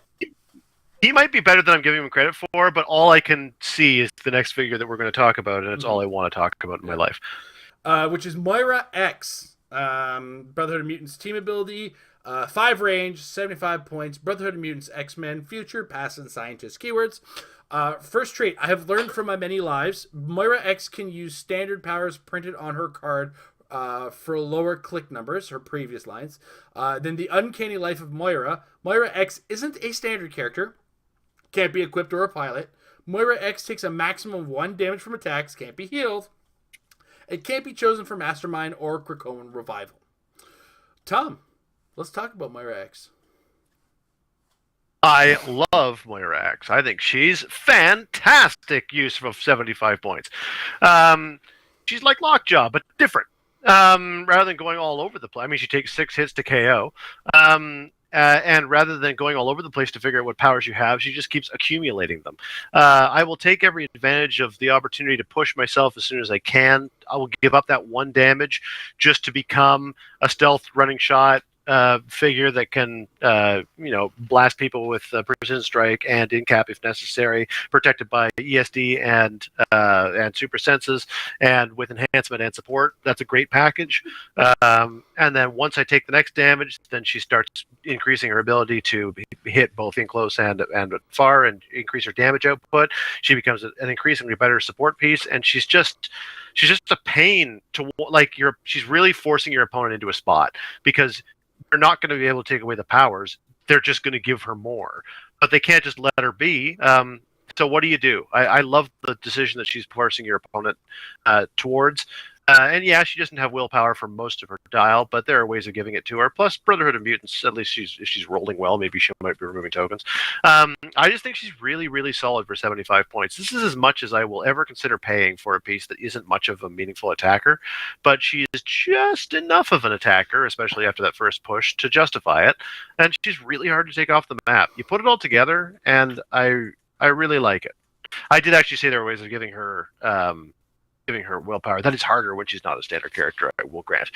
S1: He might be better than I'm giving him credit for, but all I can see is the next figure that we're going to talk about, and it's all I want to talk about in my life.
S3: Which is Moira X, Brotherhood of Mutants team ability, 5 range, 75 points, Brotherhood of Mutants X-Men, future, past, and scientist keywords. First trait, I have learned from my many lives, Moira X can use standard powers printed on her card for lower click numbers, her previous lines, than the uncanny life of Moira. Moira X isn't a standard character, can't be equipped or a pilot. Moira X takes a maximum of 1 damage from attacks, can't be healed. It can't be chosen for Mastermind or Krakoan Revival. Tom, let's talk about Moira X.
S1: I love Moira X. I think she's fantastic use of 75 points. She's like Lockjaw, but different. Rather than going all over the place, I mean, she takes 6 hits to KO. And rather than going all over the place to figure out what powers you have, she just keeps accumulating them. I will take every advantage of the opportunity to push myself as soon as I can. I will give up that 1 damage just to become a stealth running shot figure that can, blast people with precision strike and incap if necessary, protected by ESD and super senses, and with enhancement and support. That's a great package. And then once I take the next damage, then she starts increasing her ability to hit both in close and far, and increase her damage output. She becomes an increasingly better support piece, and she's just a pain to she's really forcing your opponent into a spot, because they're not going to be able to take away the powers. They're just going to give her more, but they can't just let her be. So what do? I love the decision that she's forcing your opponent towards. And yeah, she doesn't have willpower for most of her dial, but there are ways of giving it to her. Plus, Brotherhood of Mutants, at least if she's rolling well, maybe she might be removing tokens. I just think she's really, really solid for 75 points. This is as much as I will ever consider paying for a piece that isn't much of a meaningful attacker, but she is just enough of an attacker, especially after that first push, to justify it. And she's really hard to take off the map. You put it all together, and I really like it. I did actually say there were ways of giving her willpower. That is harder when she's not a standard character, I will grant.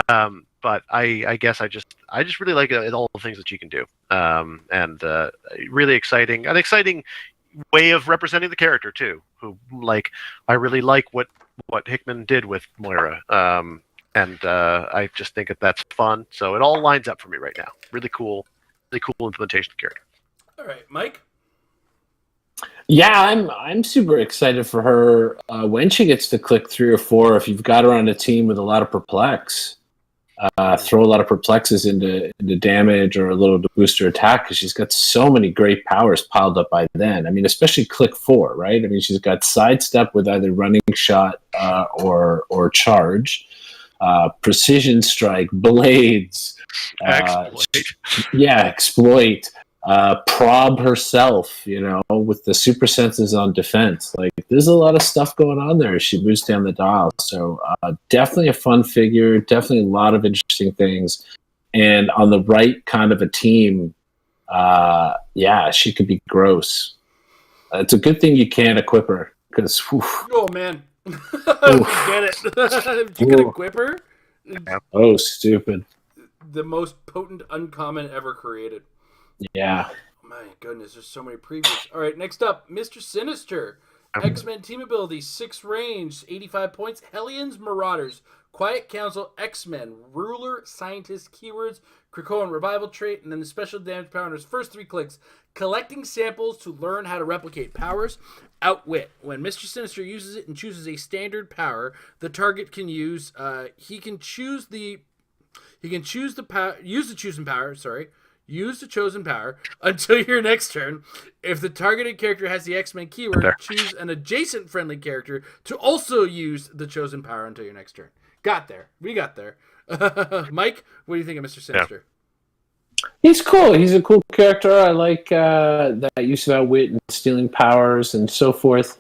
S1: But I guess I just really like all the things that she can do. And really exciting. An exciting way of representing the character too. Who I really like what Hickman did with Moira, and I just think that's fun. So it all lines up for me right now. Really cool implementation of the character.
S3: All right, Mike.
S2: Yeah, I'm super excited for her when she gets to click 3 or 4. If you've got her on a team with a lot of perplex, throw a lot of perplexes into damage or a little to boost her attack, because she's got so many great powers piled up by then. I mean, especially click 4, right? I mean, she's got sidestep with either running shot or charge, precision strike, blades, exploit. Prob herself, with the super senses on defense. Like, there's a lot of stuff going on there as she moves down the dial. So definitely a fun figure, definitely a lot of interesting things. And on the right kind of a team, she could be gross. It's a good thing you can't equip her, because
S3: oh man, get it. If you could equip her,
S2: oh, stupid.
S3: The most potent uncommon ever created.
S2: Yeah.
S3: Oh my goodness, there's so many previews. All right, next up, Mr. Sinister. X-Men team ability, 6 range, 85 points. Hellions, Marauders, Quiet Council, X-Men, Ruler, Scientist, Keywords, Krakoan Revival trait, and then the special damage power on his first 3 clicks. Collecting samples to learn how to replicate powers. Outwit. When Mr. Sinister uses it and chooses a standard power, the target can use. Use the chosen power until your next turn. If the targeted character has the X-Men keyword, choose an adjacent friendly character to also use the chosen power until your next turn. Got there. We got there. Mike, what do you think of Mr. Sinister?
S2: Yeah. He's cool. He's a cool character. I like that use of outwit and stealing powers and so forth.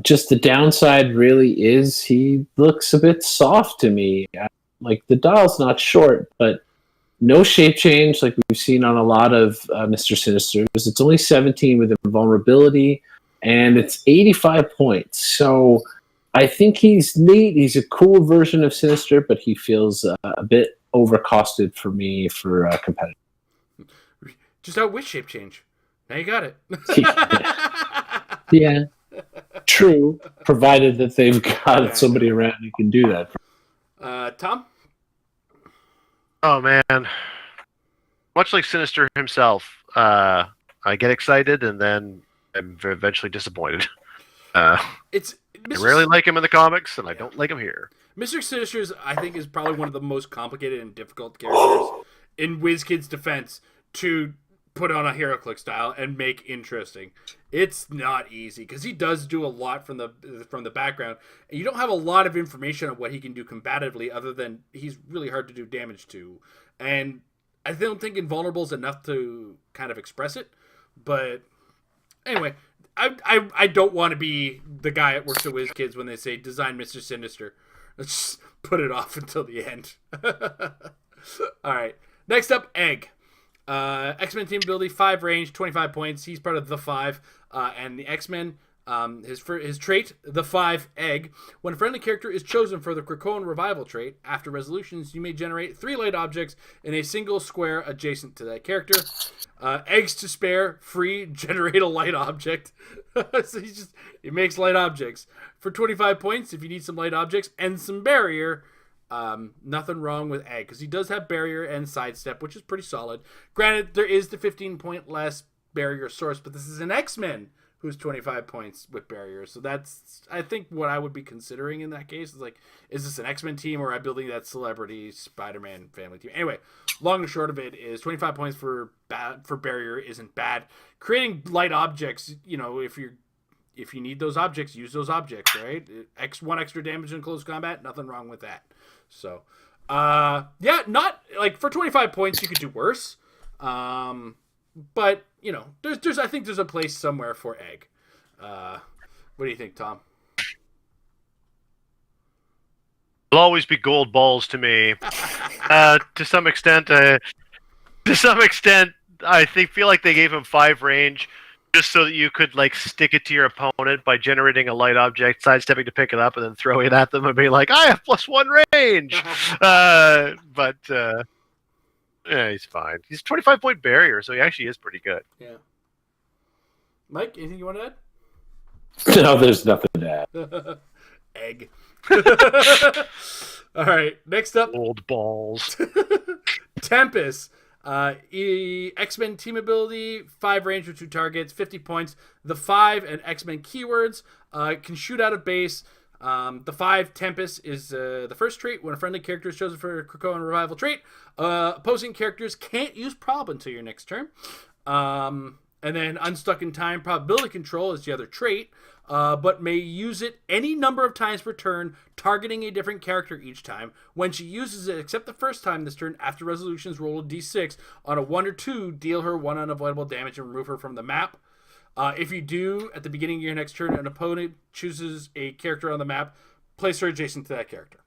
S2: Just the downside really is he looks a bit soft to me. Like, the dial's not short, but no shape change like we've seen on a lot of Mr. Sinisters. It's only 17 with invulnerability, and it's 85 points. So I think he's neat. He's a cool version of Sinister, but he feels a bit overcosted for me for competitive.
S3: Just outwit shape change. Now you got it.
S2: Yeah, true. Provided that they've got somebody around who can do that.
S3: Tom?
S1: Oh man, much like Sinister himself, I get excited and then I'm eventually disappointed. I rarely like him in the comics, and I don't like him here.
S3: Mr. Sinister, I think, is probably one of the most complicated and difficult characters in WizKid's defense to put on a Heroclix style and make interesting. It's not easy because he does do a lot from the background, and you don't have a lot of information on what he can do combatively other than he's really hard to do damage to. And I don't think invulnerable is enough to kind of express it. But anyway, I don't want to be the guy that works at WizKids when they say design Mr. Sinister. Let's just put it off until the end. All right. Next up, Egg. X-Men team ability, 5 range, 25 points. He's part of the 5. And the X-Men, his trait, the 5 Egg. When a friendly character is chosen for the Krakoan Revival trait, after resolutions, you may generate 3 light objects in a single square adjacent to that character. Eggs to spare, free, generate a light object. So he makes light objects. For 25 points, if you need some light objects and some barrier, nothing wrong with Egg, because he does have barrier and sidestep, which is pretty solid. Granted, there is the 15-point less barrier source, but this is an X-Men who's 25 points with barrier. So that's, I think, what I would be considering in that case. Is like, is this an X-Men team, or am I building that celebrity Spider-Man family team? Anyway, long and short of it is 25 points for barrier isn't bad. Creating light objects, if you need those objects, use those objects, right? One extra damage in close combat, nothing wrong with that. So, not like for 25 points you could do worse. But there's I think there's a place somewhere for Egg. What do you think, Tom?
S1: It'll always be gold balls to me. To some extent, I feel like they gave him 5 range just so that you could stick it to your opponent by generating a light object, sidestepping to pick it up, and then throwing it at them and being like, I have +1 range. Yeah, he's fine. He's 25-point barrier, so he actually is pretty good.
S3: Yeah. Mike, anything you want to add?
S2: No, there's nothing to add.
S3: Egg. All right, next up.
S1: Old balls.
S3: Tempest. X-Men team ability, 5 range with 2 targets, 50 points. The 5 and X-Men keywords can shoot out of base. The 5 Tempest is the first trait. When a friendly character is chosen for a Krakoan revival trait, opposing characters can't use prob until your next turn. And then Unstuck in Time probability control is the other trait, but may use it any number of times per turn, targeting a different character each time. When she uses it, except the first time this turn, after resolutions, roll a d6. On a 1 or 2, deal her 1 unavoidable damage and remove her from the map. If you do, at the beginning of your next turn, an opponent chooses a character on the map, place her adjacent to that character.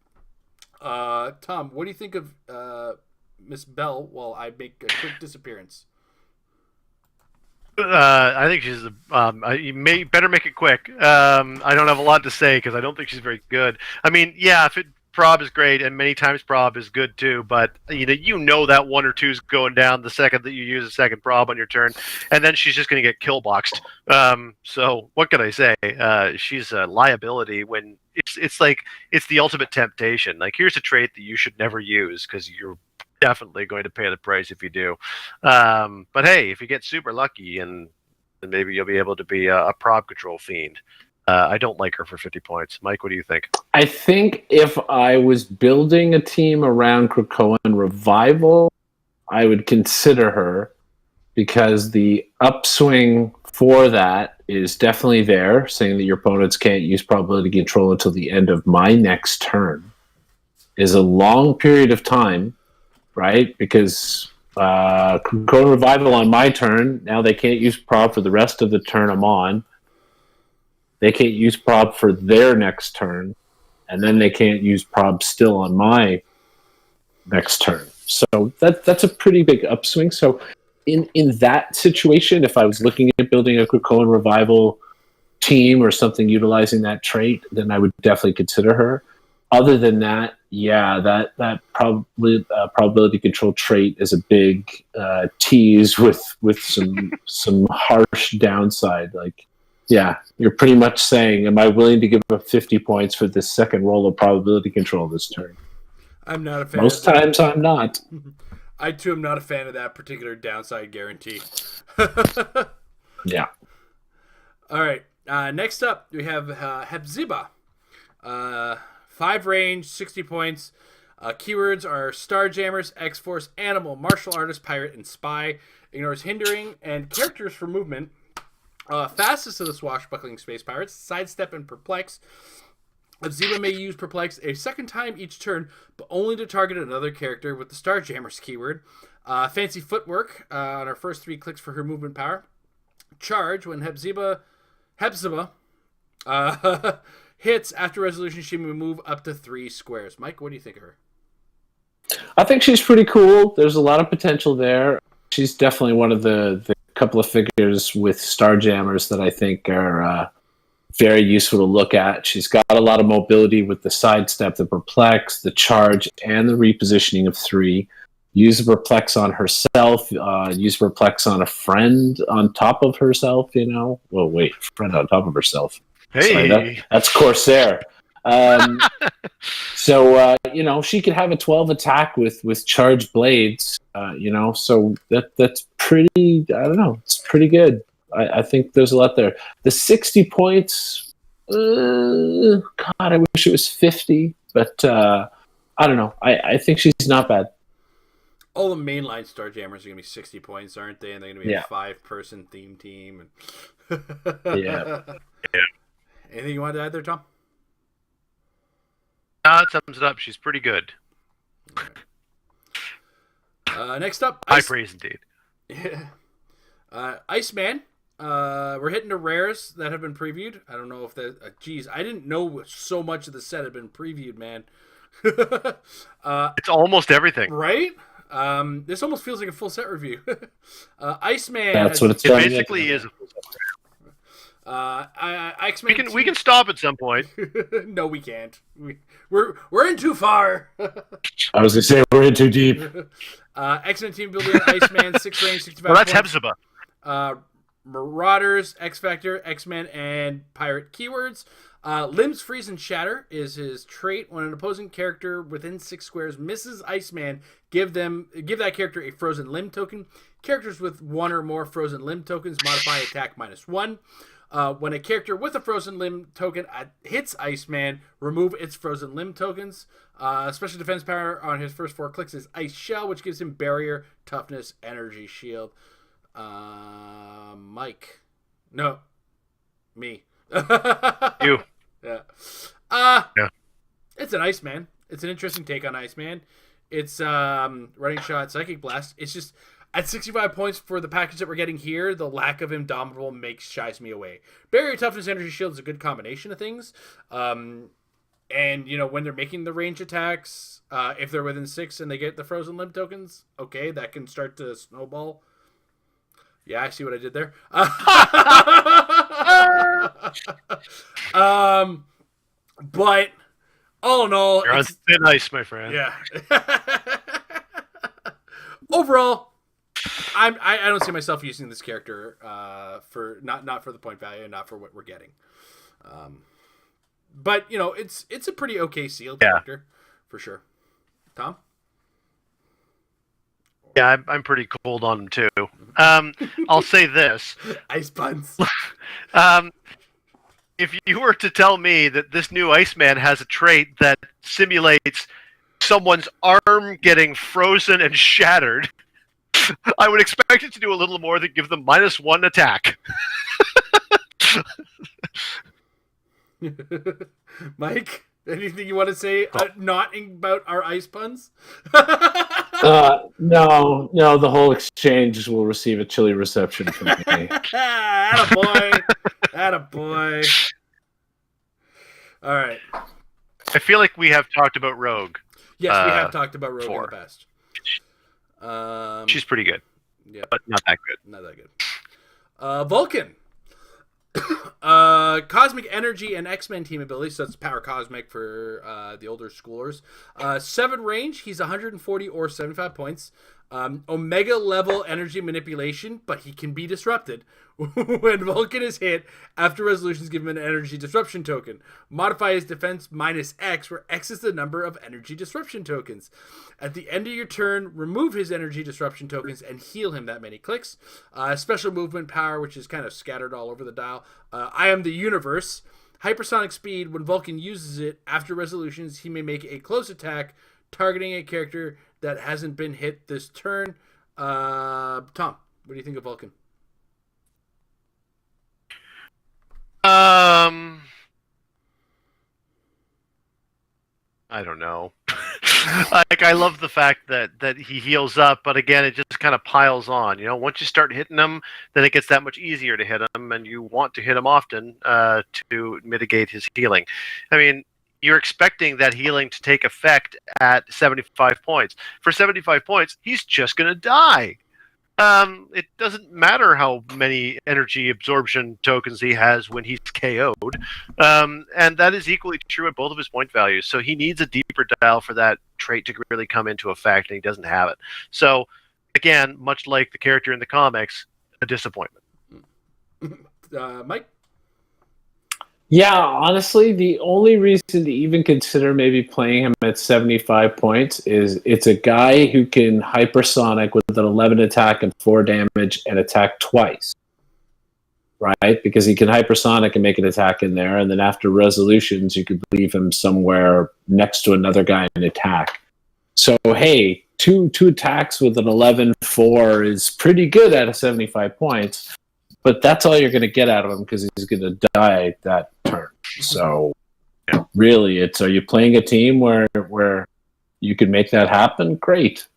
S3: Tom, what do you think of Miss Bell while I make a quick disappearance?
S1: I think she's. You better make it quick. I don't have a lot to say because I don't think she's very good. I mean, yeah, prob is great, and many times prob is good too. But you know that 1 or 2 is going down the second that you use a second prob on your turn, and then she's just going to get kill boxed. So what can I say? She's a liability when it's like it's the ultimate temptation. Like, here's a trait that you should never use because you're definitely going to pay the price if you do. But hey, if you get super lucky, and maybe you'll be able to be a prob control fiend. I don't like her for 50 points. Mike, what do you think?
S2: I think if I was building a team around Krakoan Revival, I would consider her, because the upswing for that is definitely there, saying that your opponents can't use probability control until the end of my next turn is a long period of time, right? Because Krakoan Revival on my turn, now they can't use prob for the rest of the turn I'm on. They can't use prob for their next turn, and then they can't use prob still on my next turn. So that's a pretty big upswing. So in that situation, if I was looking at building a Krakoan Revival team or something utilizing that trait, then I would definitely consider her. Other than that, yeah, that probably probability control trait is a big tease with some harsh downside. Like, yeah, you're pretty much saying, am I willing to give up 50 points for this second roll of probability control this turn?
S3: I'm not a fan.
S2: Most times I'm not.
S3: I, too, am not a fan of that particular downside guarantee.
S2: Yeah.
S3: All right. Next up, we have Hepzibah. 5 range, 60 points. Keywords are Starjammers, X-Force, Animal, Martial Artist, Pirate, and Spy. Ignores hindering and characters for movement. Fastest of the swashbuckling space pirates, sidestep and perplex. Hepzibah may use perplex a second time each turn, but only to target another character with the Starjammers keyword. Fancy footwork on her first 3 clicks for her movement power. Charge, when Hepzibah hits after resolution, she may move up to 3 squares. Mike, what do you think of her?
S2: I think she's pretty cool. There's a lot of potential there. She's definitely one of the couple of figures with Starjammers that I think are very useful to look at. She's got a lot of mobility with the sidestep, the perplex, the charge, and the repositioning of 3. Use a perplex on herself, use perplex on a friend on top of herself, Well, wait, friend on top of herself.
S1: Hey,
S2: Sorry, that's Corsair. So she could have a 12 attack with charged blades. So that's pretty. I don't know. It's pretty good. I think there's a lot there. The 60 points. God, I wish it was 50, but I don't know. I think she's not bad.
S3: All the mainline Starjammers are going to be 60 points, aren't they? And they're going to be a 5-person theme team.
S2: Yeah.
S3: Anything you wanted to add there, Tom?
S1: That sums it up. She's pretty good.
S3: Next up,
S1: high praise indeed.
S3: Yeah. Iceman. We're hitting the rares that have been previewed. I don't know if that. Geez, I didn't know so much of the set had been previewed, man.
S1: It's almost everything,
S3: right? This almost feels like a full set review. Iceman.
S2: That's what it's.
S1: It basically is a full set.
S3: X-Men
S1: we can stop at some point.
S3: No, we can't. We're in too far.
S2: I was gonna say we're in too deep.
S3: X-Men team building Iceman 6 range 65.
S1: Well, that's Hepzibah.
S3: Marauders, X-Factor, X-Men, and Pirate keywords. Limbs freeze and shatter is his trait. When an opposing character within 6 squares misses Iceman, give that character a frozen limb token. Characters with 1 or more frozen limb tokens modify attack -1. When a character with a frozen limb token hits Iceman, remove its frozen limb tokens. Special defense power on his first 4 clicks is Ice Shell, which gives him barrier, toughness, energy shield. Mike. No. Me.
S1: You.
S3: Yeah.
S1: Yeah.
S3: It's an Iceman. It's an interesting take on Iceman. It's running shot, psychic blast. It's just at 65 points for the package that we're getting here, the lack of Indomitable shies me away. Barrier, toughness, energy shield is a good combination of things. And when they're making the range attacks, if they're within 6 and they get the frozen limb tokens, okay, that can start to snowball. Yeah, I see what I did there. But all in all,
S1: you're on thin ice, my friend.
S3: Yeah. Overall, I don't see myself using this character for not for the point value and not for what we're getting. But it's a pretty okay sealed character for sure. Tom?
S1: Yeah, I'm pretty cold on him too. I'll say this:
S3: ice puns.
S1: If you were to tell me that this new Iceman has a trait that simulates someone's arm getting frozen and shattered, I would expect it to do a little more than give them -1 attack.
S3: Mike, anything you want to say not about our ice puns?
S2: No, the whole exchange will receive a chilly reception from me.
S3: Attaboy. All right.
S1: I feel like we have talked about Rogue.
S3: Yes, we have talked about Rogue in the past.
S1: She's pretty good.
S3: Yeah.
S1: But not that good.
S3: Not that good. Vulcan. Cosmic Energy and X-Men team abilities, so that's Power Cosmic for the older schoolers. 7 range, he's 140 or 75 points. Omega level energy manipulation, but he can be disrupted. When Vulcan is hit, after resolutions give him an energy disruption token. Modify his defense -X, where X is the number of energy disruption tokens. At the end of your turn, remove his energy disruption tokens and heal him that many clicks. Special movement power, which is kind of scattered all over the dial. I am the universe. Hypersonic speed, when Vulcan uses it, after resolutions, he may make a close attack targeting a character that hasn't been hit this turn. Tom, what do you think of Vulcan?
S1: I don't know. I love the fact that he heals up, but again, it just kind of piles on. Once you start hitting him, then it gets that much easier to hit him, and you want to hit him often to mitigate his healing. I mean, you're expecting that healing to take effect at 75 points. For 75 points, he's just going to die. It doesn't matter how many energy absorption tokens he has when he's KO'd. And that is equally true at both of his point values. So he needs a deeper dial for that trait to really come into effect, and he doesn't have it. So, again, much like the character in the comics, a disappointment.
S3: Mike?
S2: Yeah, honestly, the only reason to even consider maybe playing him at 75 points is it's a guy who can hypersonic with an 11 attack and 4 damage and attack twice. Right? Because he can hypersonic and make an attack in there, and then after resolutions, you could leave him somewhere next to another guy and attack. So, hey, two attacks with an 11-4 is pretty good out of 75 points. But that's all you're going to get out of him because he's going to die that turn. So, really, are you playing a team where you can make that happen? Great.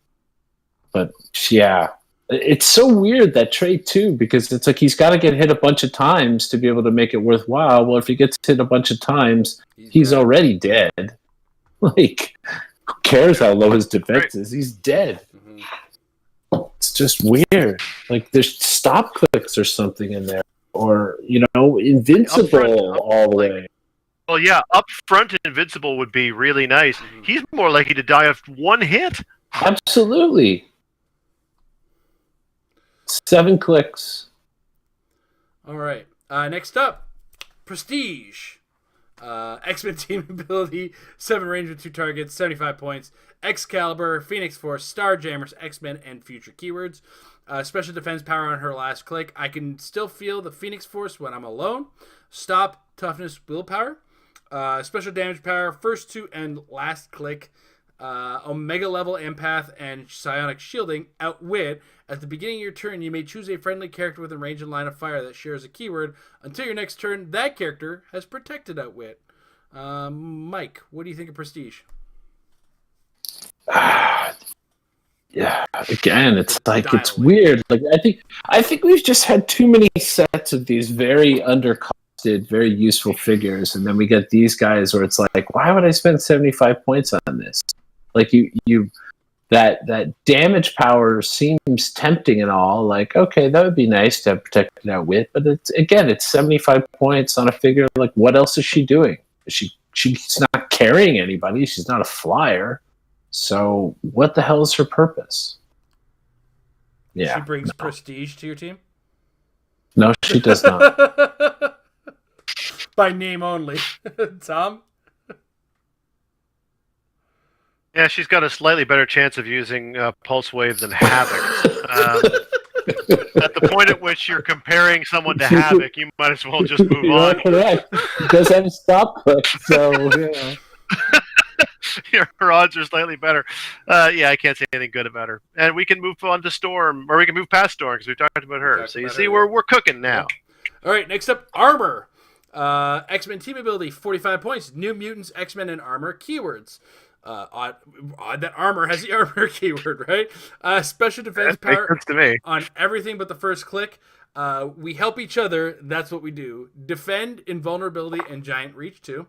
S2: But, yeah, it's so weird, that trait, too, because it's like he's got to get hit a bunch of times to be able to make it worthwhile. Well, if he gets hit a bunch of times, he's already dead. Like, who cares how low his defense is? He's dead. It's just weird. Like, there's stop clicks or something in there. Or, invincible all the way.
S1: Well, yeah, up front invincible would be really nice. He's more likely to die of 1 hit.
S2: Absolutely. 7 clicks.
S3: All right. Next up, Prestige. X-Men team ability, 7 range with 2 targets, 75 points. Excalibur, Phoenix Force, Starjammers, X-Men, and future keywords. Special defense power on her last click. I can still feel the Phoenix Force when I'm alone. Stop, toughness, willpower. Special damage power, first 2 and last click. Omega level empath and psionic shielding. Outwit. At the beginning of your turn, you may choose a friendly character within range and line of fire that shares a keyword. Until your next turn, that character has protected Outwit. Mike, what do you think of Prestige?
S2: Yeah, again, it's like it's weird. Like I think we've just had too many sets of these very undercosted, very useful figures, and then we get these guys where it's like, why would I spend 75 points on this? Like you that damage power seems tempting and all. Like, okay, that would be nice to have protected Outwit, but it's 75 points on a figure. Like, what else is she doing? She's not carrying anybody. She's not a flyer. So what the hell is her purpose? Yeah,
S3: she brings prestige to your team?
S2: No, she does not.
S3: By name only. Tom?
S1: Yeah, she's got a slightly better chance of using Pulse Wave than Havoc. At the point at which you're comparing someone to Havoc, you might as well just move on.
S2: Correct. It does have a stop click, so yeah.
S1: Her odds are slightly better. Yeah, I can't say anything good about her. And we can move on to Storm, or we can move past Storm because we've talked about her. So you see, we're cooking now.
S3: All right, next up, Armor. X-Men team ability, 45 points. New Mutants, X-Men, and Armor keywords. Odd that Armor has the Armor keyword, right? Special defense power
S1: to me.
S3: On everything but the first click. We help each other. That's what we do. Defend, invulnerability, and giant reach too.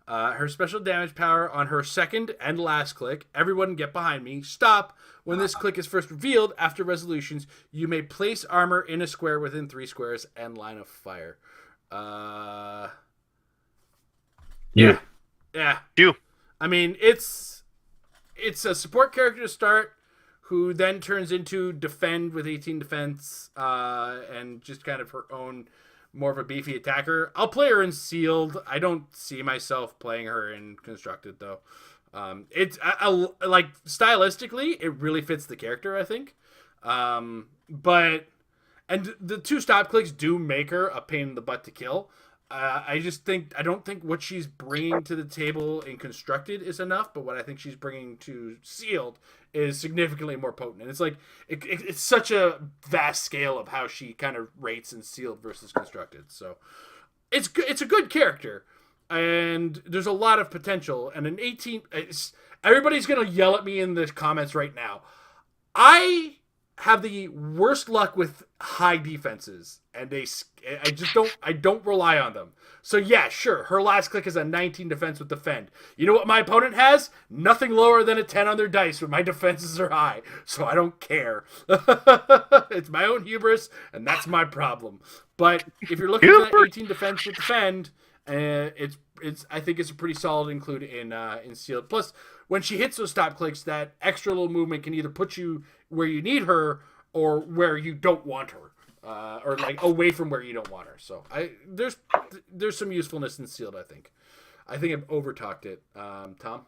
S3: Her special damage power on her second and last click. Everyone get behind me. Stop. When this click is first revealed, after resolutions, you may place armor in a square within 3 squares and line of fire. Yeah.
S1: You.
S3: I mean, it's a support character to start, who then turns into defend with 18 defense, and just kind of her own more of a beefy attacker. I'll play her in sealed. I don't see myself playing her in constructed though. It's like stylistically, it really fits the character, I think. But the 2 stop clicks do make her a pain in the butt to kill. I don't think what she's bringing to the table in constructed is enough, but what I think she's bringing to sealed is significantly more potent. And it's like it's such a vast scale of how she kind of rates in sealed versus constructed. So it's a good character, and there's a lot of potential. And an 18, everybody's gonna yell at me in the comments right now. I have the worst luck with high defenses, and I don't rely on them. So yeah, sure, her last click is a 19 defense with defend. You know what my opponent has? Nothing lower than a 10 on their dice when my defenses are high, so I don't care. It's my own hubris, and that's my problem. But if you're looking at 18 defense with defend, I think it's a pretty solid include in sealed. Plus, when she hits those stop clicks, that extra little movement can either put you where you need her or where you don't want her, or like away from where you don't want her. So there's some usefulness in sealed. I think I've overtalked it. Tom,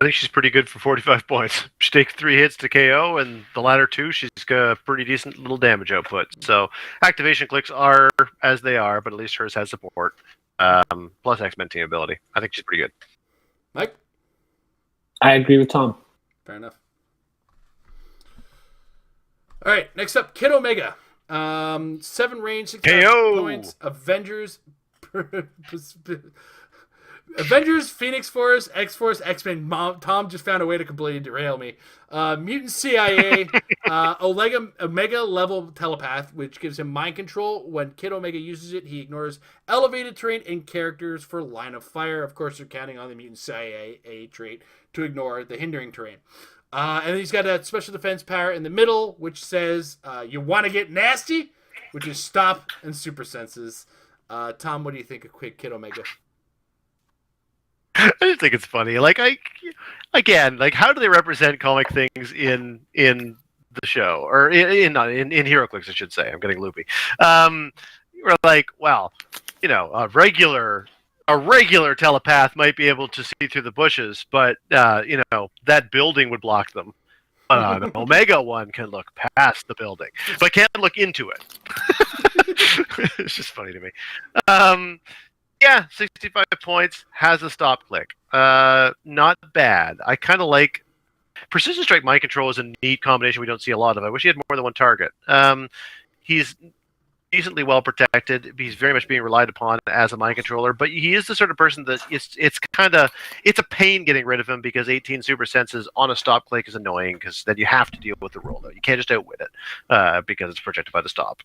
S1: I think she's pretty good for 45 points. She takes 3 hits to KO, and the latter 2, she's got a pretty decent little damage output. So activation clicks are as they are, but at least hers has support. Plus X-Men team ability. I think she's pretty good.
S3: Mike?
S2: I agree with Tom.
S3: Fair enough. All right, next up, Kid Omega. 7 range, 6 points. Avengers, Phoenix Force, X-Force, X-Men. Tom just found a way to completely derail me. Mutant CIA, Omega level telepath, which gives him mind control. When Kid Omega uses it, he ignores elevated terrain and characters for line of fire. Of course, they're counting on the Mutant CIA trait to ignore the hindering terrain. And he's got a special defense power in the middle, which says, you want to get nasty? Which is stop and super senses. Tom, what do you think of Kid Omega?
S1: I just think it's funny. Like how do they represent comic things in the show, or in Heroclix, I should say. I'm getting loopy. We're like, well, a regular telepath might be able to see through the bushes, but that building would block them. An Omega one can look past the building, but can't look into it. It's just funny to me. 65 points, has a stop click. Not bad. I kind of like Precision Strike Mind Control is a neat combination we don't see a lot of. I wish he had more than one target. He's decently well protected. He's very much being relied upon as a mind controller, but he is the sort of person that it's a pain getting rid of him, because 18 super senses on a stop click is annoying, because then you have to deal with the rollout. You can't just outwit it because it's protected by the stop.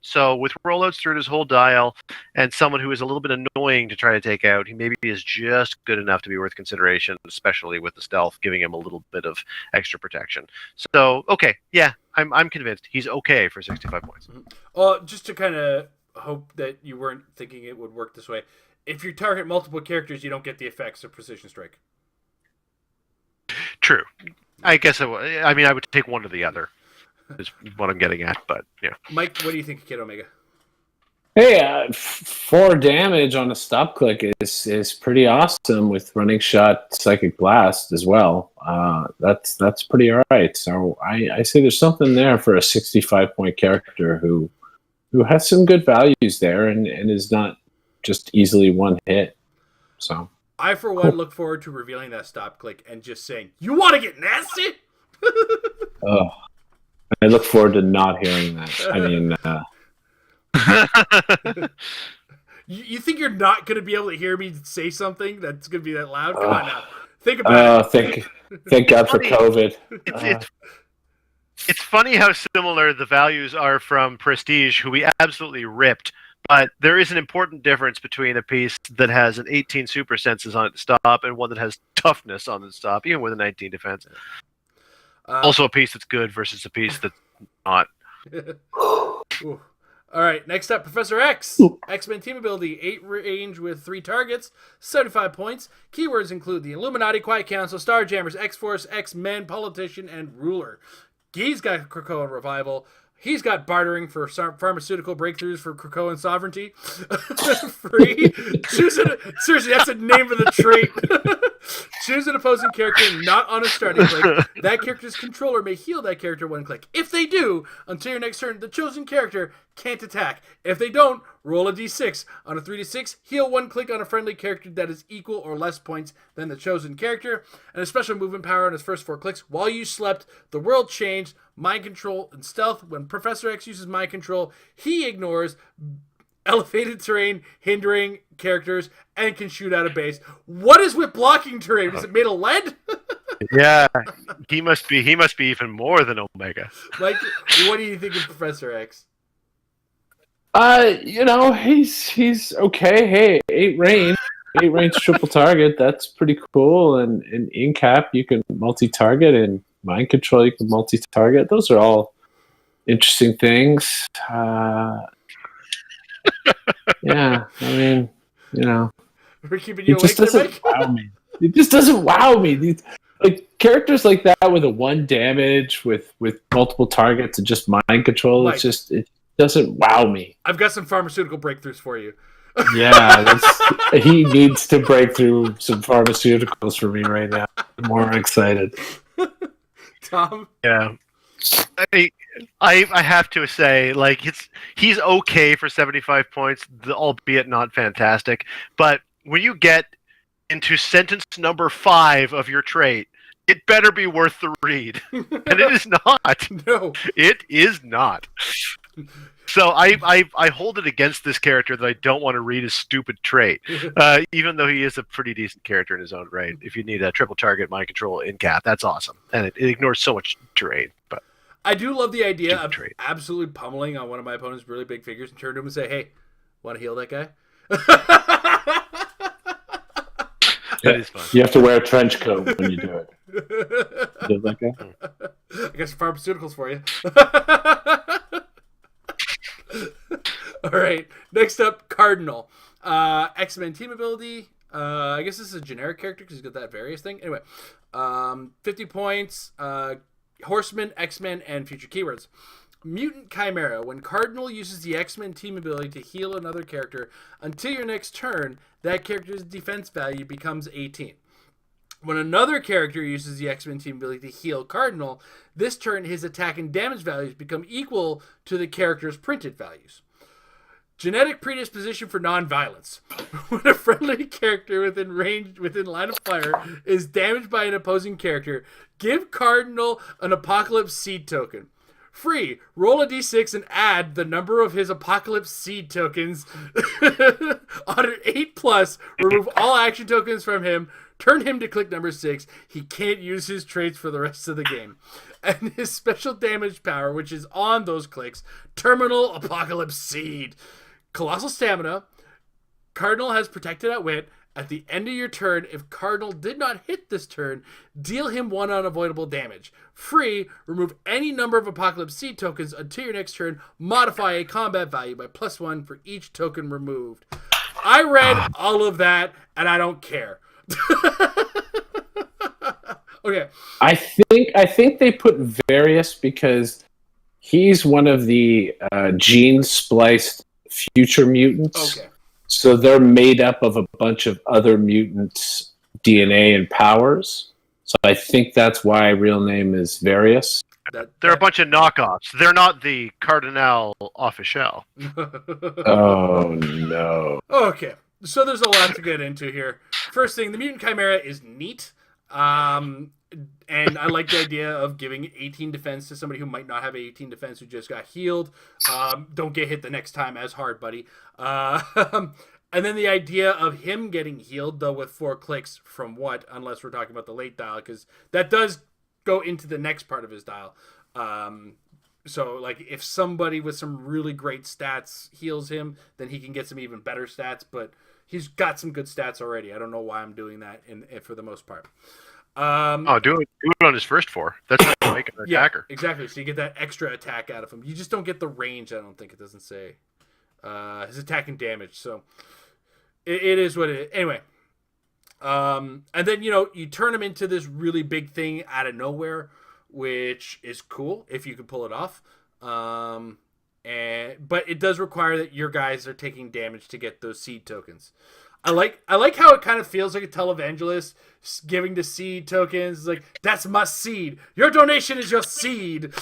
S1: So with rollouts through his whole dial, and someone who is a little bit annoying to try to take out, he maybe is just good enough to be worth consideration, especially with the stealth giving him a little bit of extra protection. So okay, yeah, I'm convinced he's okay for 65 points.
S3: Well, just to kind of hope that you weren't thinking it would work this way. If you target multiple characters, you don't get the effects of Precision Strike.
S1: True. I guess I would take one or the other, is what I'm getting at, but yeah.
S3: Mike, what do you think of Kid Omega?
S2: Hey, 4 damage on a stop click is pretty awesome, with running shot, psychic blast as well. That's pretty alright. So I say there's something there for a 65-point character who has some good values there, and is not just easily one hit. So
S3: I, for one, look forward to revealing that stop click and just saying, "You want to get nasty?"
S2: Oh, I look forward to not hearing that. I mean.
S3: You think you're not going to be able to hear me say something that's going to be that loud? Come on now. Think about it.
S2: Thank God for COVID.
S1: It's funny how similar the values are from Prestige, who we absolutely ripped, but there is an important difference between a piece that has an 18 super senses on its stop and one that has toughness on its stop, even with a 19 defense. Also a piece that's good versus a piece that's not.
S3: All right, next up, Professor X. X-Men team ability, 8 range with 3 targets, 75 points. Keywords include the Illuminati, Quiet Council, Starjammers, X-Force, X-Men, Politician, and Ruler. He's got Krakoa Revival. He's got bartering for pharmaceutical breakthroughs for Krakoan sovereignty. Free. Seriously, that's the name of the trait. Choose an opposing character not on a starting click. That character's controller may heal that character one click. If they do, until your next turn, the chosen character can't attack. If they don't, roll a d6. On a 3d6, heal one click on a friendly character that is equal or less points than the chosen character. And a special movement power on his first 4 clicks. While you slept, the world changed. Mind control and stealth. When Professor X uses mind control, he ignores elevated terrain, hindering characters, and can shoot out of base. What is with blocking terrain? Is it made of lead?
S1: Yeah, he must be even more than Omega.
S3: Like, what do you think of Professor X?
S2: He's okay. Hey, 8 range triple target. That's pretty cool. And in cap, you can multi-target, and mind control, you can multi-target. Those are all interesting things. Yeah, I mean,
S3: we're keeping you
S2: it just
S3: awake there,
S2: doesn't wow me. It just doesn't wow me. Like characters like that with a 1 damage with multiple targets and just mind control,
S3: Mike,
S2: it doesn't wow me.
S3: I've got some pharmaceutical breakthroughs for you.
S2: Yeah, he needs to break through some pharmaceuticals for me right now. I'm more excited.
S3: Tom?
S1: Yeah. I have to say, like, he's okay for 75 points, albeit not fantastic. But when you get into sentence number 5 of your trait, it better be worth the read. And it is not.
S3: No.
S1: It is not. So I hold it against this character that I don't want to read his stupid trait, even though he is a pretty decent character in his own right. If you need a triple target mind control in cap, that's awesome. And it ignores so much terrain. But
S3: I do love the idea of absolutely pummeling on one of my opponent's really big figures and turn to him and say, "Hey, want to heal that guy?"
S1: That is fun.
S2: You have to wear a trench coat when you do it. Heal that guy?
S3: I got some pharmaceuticals for you. All right. Next up, Cardinal. X-Men team ability. I guess this is a generic character because he's got that various thing. Anyway, 50 points. Horsemen, X-Men, and future keywords. Mutant Chimera. When Cardinal uses the X-Men team ability to heal another character until your next turn, that character's defense value becomes 18. When another character uses the X-Men team ability to heal Cardinal, this turn his attack and damage values become equal to the character's printed values. Genetic predisposition for non-violence. When a friendly character within line of fire is damaged by an opposing character, give Cardinal an Apocalypse Seed token. Free. Roll a d6 and add the number of his Apocalypse Seed tokens. On an 8+, remove all action tokens from him. Turn him to click number 6. He can't use his traits for the rest of the game. And his special damage power, which is on those clicks, Terminal Apocalypse Seed. Colossal Stamina. Cardinal has Protected at Wit. At the end of your turn, if Cardinal did not hit this turn, deal him 1 unavoidable damage. Free, remove any number of Apocalypse Seed tokens until your next turn. Modify a combat value by +1 for each token removed. I read all of that, and I don't care. Okay.
S2: I think they put Various because he's one of the gene spliced future mutants.
S3: Okay.
S2: So they're made up of a bunch of other mutants' DNA and powers. So I think that's why real name is Various.
S1: They're a bunch of knockoffs. They're not the Cardinal official.
S2: Oh, no.
S3: Okay. So there's a lot to get into here. First thing, the Mutant Chimera is neat. And I like the idea of giving 18 defense to somebody who might not have 18 defense who just got healed. Don't get hit the next time as hard, buddy. And then the idea of him getting healed, though, with 4 clicks from what? Unless we're talking about the late dial, because that does go into the next part of his dial. So, like, if somebody with some really great stats heals him, then he can get some even better stats. But he's got some good stats already. I don't know why I'm doing that for the most part.
S1: Do it on his first 4. That's how you make an attacker.
S3: Exactly. So you get that extra attack out of him. You just don't get the range. I don't think it doesn't say his attack and damage. So it is what it is. Anyway, and then you turn him into this really big thing out of nowhere, which is cool if you can pull it off. But it does require that your guys are taking damage to get those seed tokens. I like how it kind of feels like a televangelist giving the seed tokens. It's like, that's my seed. Your donation is your seed.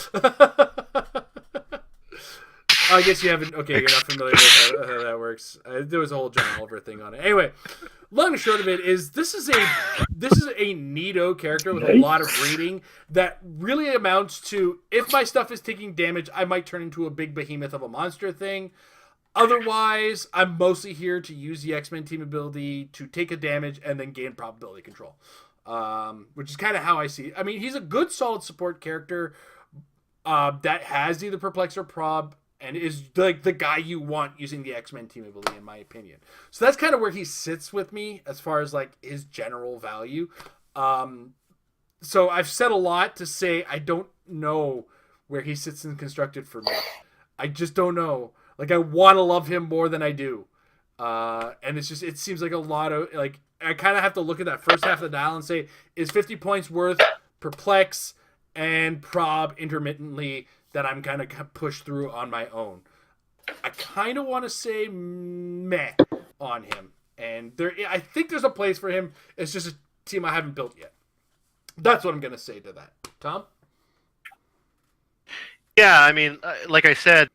S3: I guess you haven't. Okay, you're not familiar with how that works. There was a whole John Oliver thing on it. Anyway, long and short of it is this is a neato character with a lot of reading that really amounts to, if my stuff is taking damage, I might turn into a big behemoth of a monster thing. Otherwise, I'm mostly here to use the X-Men team ability to take a damage and then gain probability control, which is kind of how I see it. I mean, he's a good, solid support character that has either Perplex or Prob and is like the guy you want using the X-Men team ability, in my opinion. So that's kind of where he sits with me as far as like his general value. So I've said a lot to say I don't know where he sits in constructed for me. I just don't know. Like, I want to love him more than I do. And it seems like a lot of, like, I kind of have to look at that first half of the dial and say, is 50 points worth Perplex and Prob intermittently that I'm kind of pushed through on my own? I kind of want to say meh on him. And I think there's a place for him. It's just a team I haven't built yet. That's what I'm going to say to that. Tom?
S1: Yeah, I mean, like I said,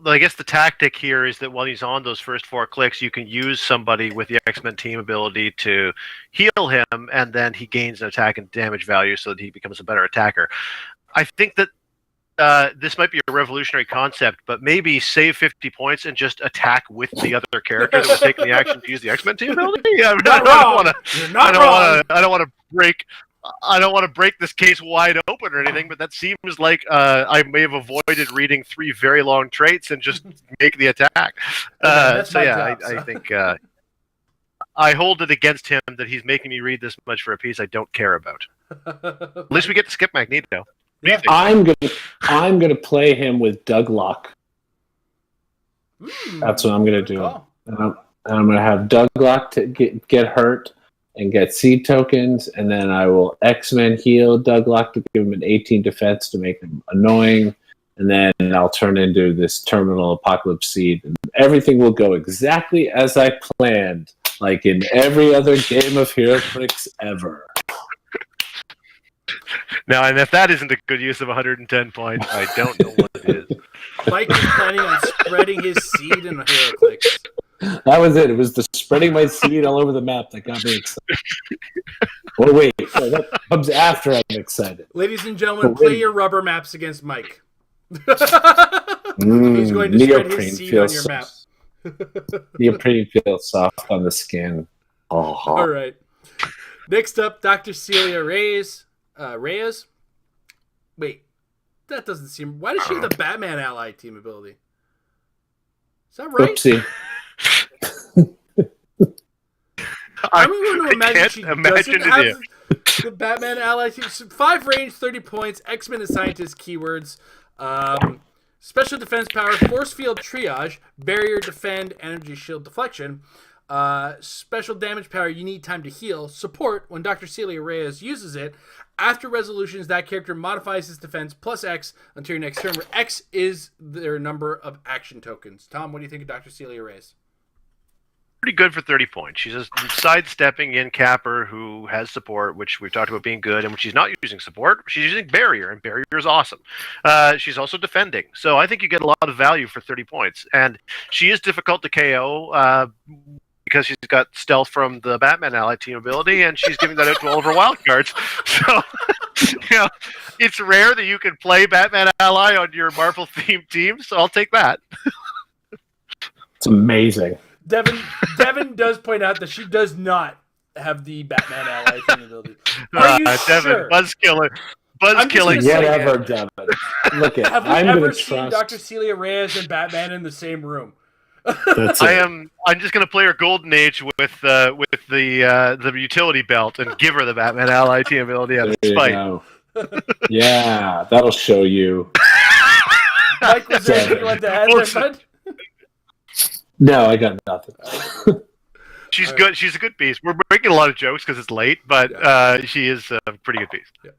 S1: I guess the tactic here is that while he's on those first 4 clicks, you can use somebody with the X-Men team ability to heal him, and then he gains an attack and damage value so that he becomes a better attacker. I think that this might be a revolutionary concept, but maybe save 50 points and just attack with the other character that was taking the action to use the X-Men team ability. Yeah, I don't want to break this case wide open or anything, but that seems like I may have avoided reading 3 very long traits and just make the attack. I think I hold it against him that he's making me read this much for a piece I don't care about. At least we get to skip Magneto.
S2: Yeah. I'm gonna play him with Douglock. That's what I'm gonna do. Cool. And I'm gonna have Douglock to get hurt. and get seed tokens, and then I will X-Men heal Douglock to give him an 18 defense to make him annoying, and then I'll turn into this terminal apocalypse seed, and everything will go exactly as I planned, like in every other game of Heroclix ever.
S1: Now, and if that isn't a good use of 110 points, I don't know what it is.
S3: Mike is planning on spreading his seed in Heroclix.
S2: That was it. It was the spreading my seed all over the map that got me excited. Oh, wait. No, that comes after I'm excited.
S3: Ladies and gentlemen, play your rubber maps against Mike. He's going to spread his seed on your map.
S2: Neoprene feels soft on the skin. Oh.
S3: All right. Next up, Dr. Celia Reyes. Reyes? Wait. That doesn't seem... Why does she have the Batman ally team ability? Is that right?
S2: Oopsie.
S3: I'm going to imagine she doesn't have the Batman ally team. 5 range, 30 points, X-Men and Scientist keywords, special defense power, force field triage, barrier defend, energy shield deflection, special damage power, you need time to heal, support, when Dr. Celia Reyes uses it, after resolutions, that character modifies his defense plus X until your next turn, where X is their number of action tokens. Tom, what do you think of Dr. Celia Reyes?
S1: Pretty good for 30 points. She's a sidestepping in capper who has support, which we've talked about being good, and when she's not using support, she's using barrier, and barrier is awesome. She's also defending, so I think you get a lot of value for 30 points, and she is difficult to KO because she's got stealth from the Batman ally team ability, and she's giving that out to all of her wild cards. So, it's rare that you can play Batman ally on your Marvel-themed team, so I'll take that.
S2: It's amazing.
S3: Devin does point out that she does not have the Batman ally team ability. Are you
S1: Devin,
S3: sure?
S1: Buzz killing.
S2: Whatever, Devin. Look at.
S3: Have we
S2: I'm
S3: ever
S2: gonna
S3: seen
S2: trust.
S3: Dr. Celia Reyes and Batman in the same room?
S2: That's it.
S1: I'm just gonna play her Golden Age with the utility belt and give her the Batman ally team ability out of
S2: There you
S1: spite.
S2: go. Yeah, that'll show you.
S3: Mike, was there anything you wanted to add there, bud?
S2: No, I got nothing.
S1: She's good. She's a good piece. We're making a lot of jokes because it's late, but she is a pretty good piece.
S3: Yeah.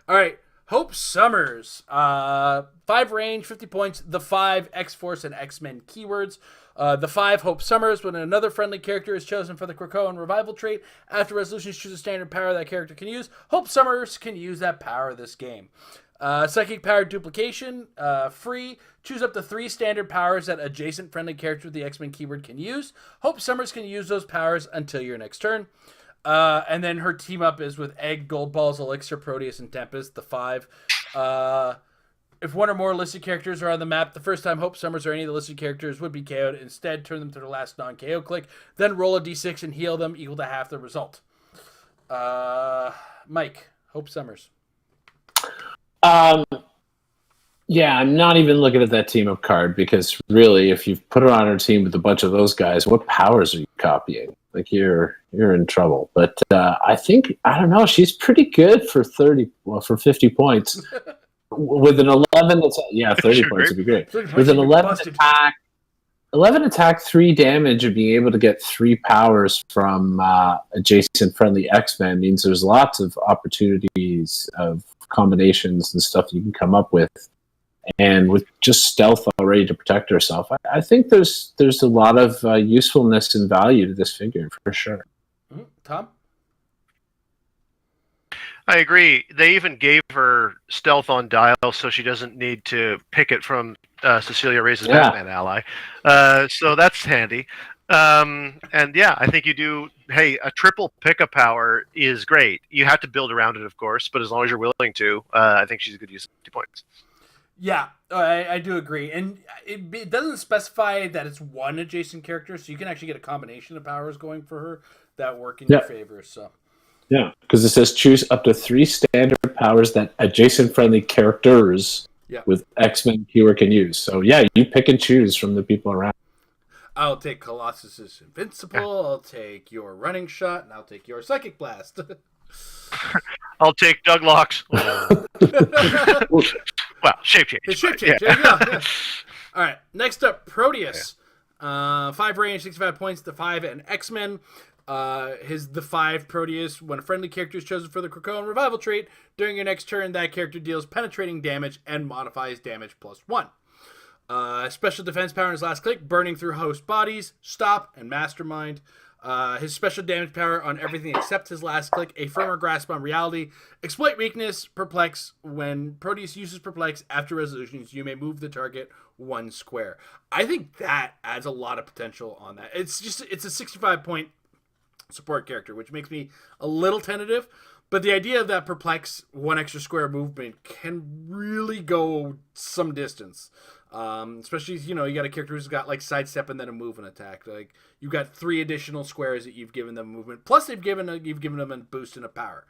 S3: All right. Hope Summers. 5 range, 50 points. The 5 X-Force and X-Men keywords. The 5 Hope Summers. When another friendly character is chosen for the Krakoan revival trait, after resolutions, choose a standard power that character can use. Hope Summers can use that power this game. Psychic power duplication, free. Choose up to 3 standard powers that adjacent friendly character with the X-Men keyword can use. Hope Summers can use those powers until your next turn. And then her team up is with Egg, Gold Balls, Elixir, Proteus, and Tempest, the 5. If one or more listed characters are on the map, the first time Hope Summers or any of the listed characters would be KO'd. Instead, turn them to their last non-KO click. Then roll a d6 and heal them equal to half the result. Mike, Hope Summers.
S2: Yeah, I'm not even looking at that team up card because really, if you've put her on her team with a bunch of those guys, what powers are you copying? Like you're in trouble. But I think I don't know. She's pretty good for 50 points with an 11. 30 points would be great. With an 11 attack, 3 damage, and being able to get 3 powers from adjacent friendly X-Men means there's lots of opportunities of combinations and stuff you can come up with. And with just stealth already to protect herself, I think there's a lot of usefulness and value to this figure for sure.
S3: Tom?
S1: I agree. They even gave her stealth on dial so she doesn't need to pick it from Cecilia Reyes' Batman ally. So that's handy. And yeah, I think you do. Hey, a triple pickup power is great. You have to build around it, of course, but as long as you're willing to, I think she's a good use of 50 points.
S3: Yeah, I do agree. And it doesn't specify that it's one adjacent character, so you can actually get a combination of powers going for her that work in your favor. So.
S2: Yeah, because it says choose up to 3 standard powers that adjacent friendly characters with X-Men keyword can use. So yeah, you pick and choose from the people around.
S3: I'll take Colossus's Invincible, I'll take your Running Shot, and I'll take your Psychic Blast.
S1: I'll take Douglock's. Well, shape change.
S3: The shape change. There you go. Yeah. All right. Next up, Proteus. 5 range, 65 points to 5 and X-Men. The 5 Proteus. When a friendly character is chosen for the Krakoan revival trait, during your next turn, that character deals penetrating damage and modifies damage +1. Special defense power in his last click, burning through host bodies, stop, and mastermind. His special damage power on everything except his last click, a firmer grasp on reality, exploit weakness, perplex. When Proteus uses perplex after resolutions, you may move the target 1 square. I think that adds a lot of potential on that. It's a 65-point support character, which makes me a little tentative. But the idea of that perplex 1 extra square movement can really go some distance. Especially, you got a character who's got like sidestep and then a move and attack. Like you've got 3 additional squares that you've given them movement. Plus you've given them a boost and a power.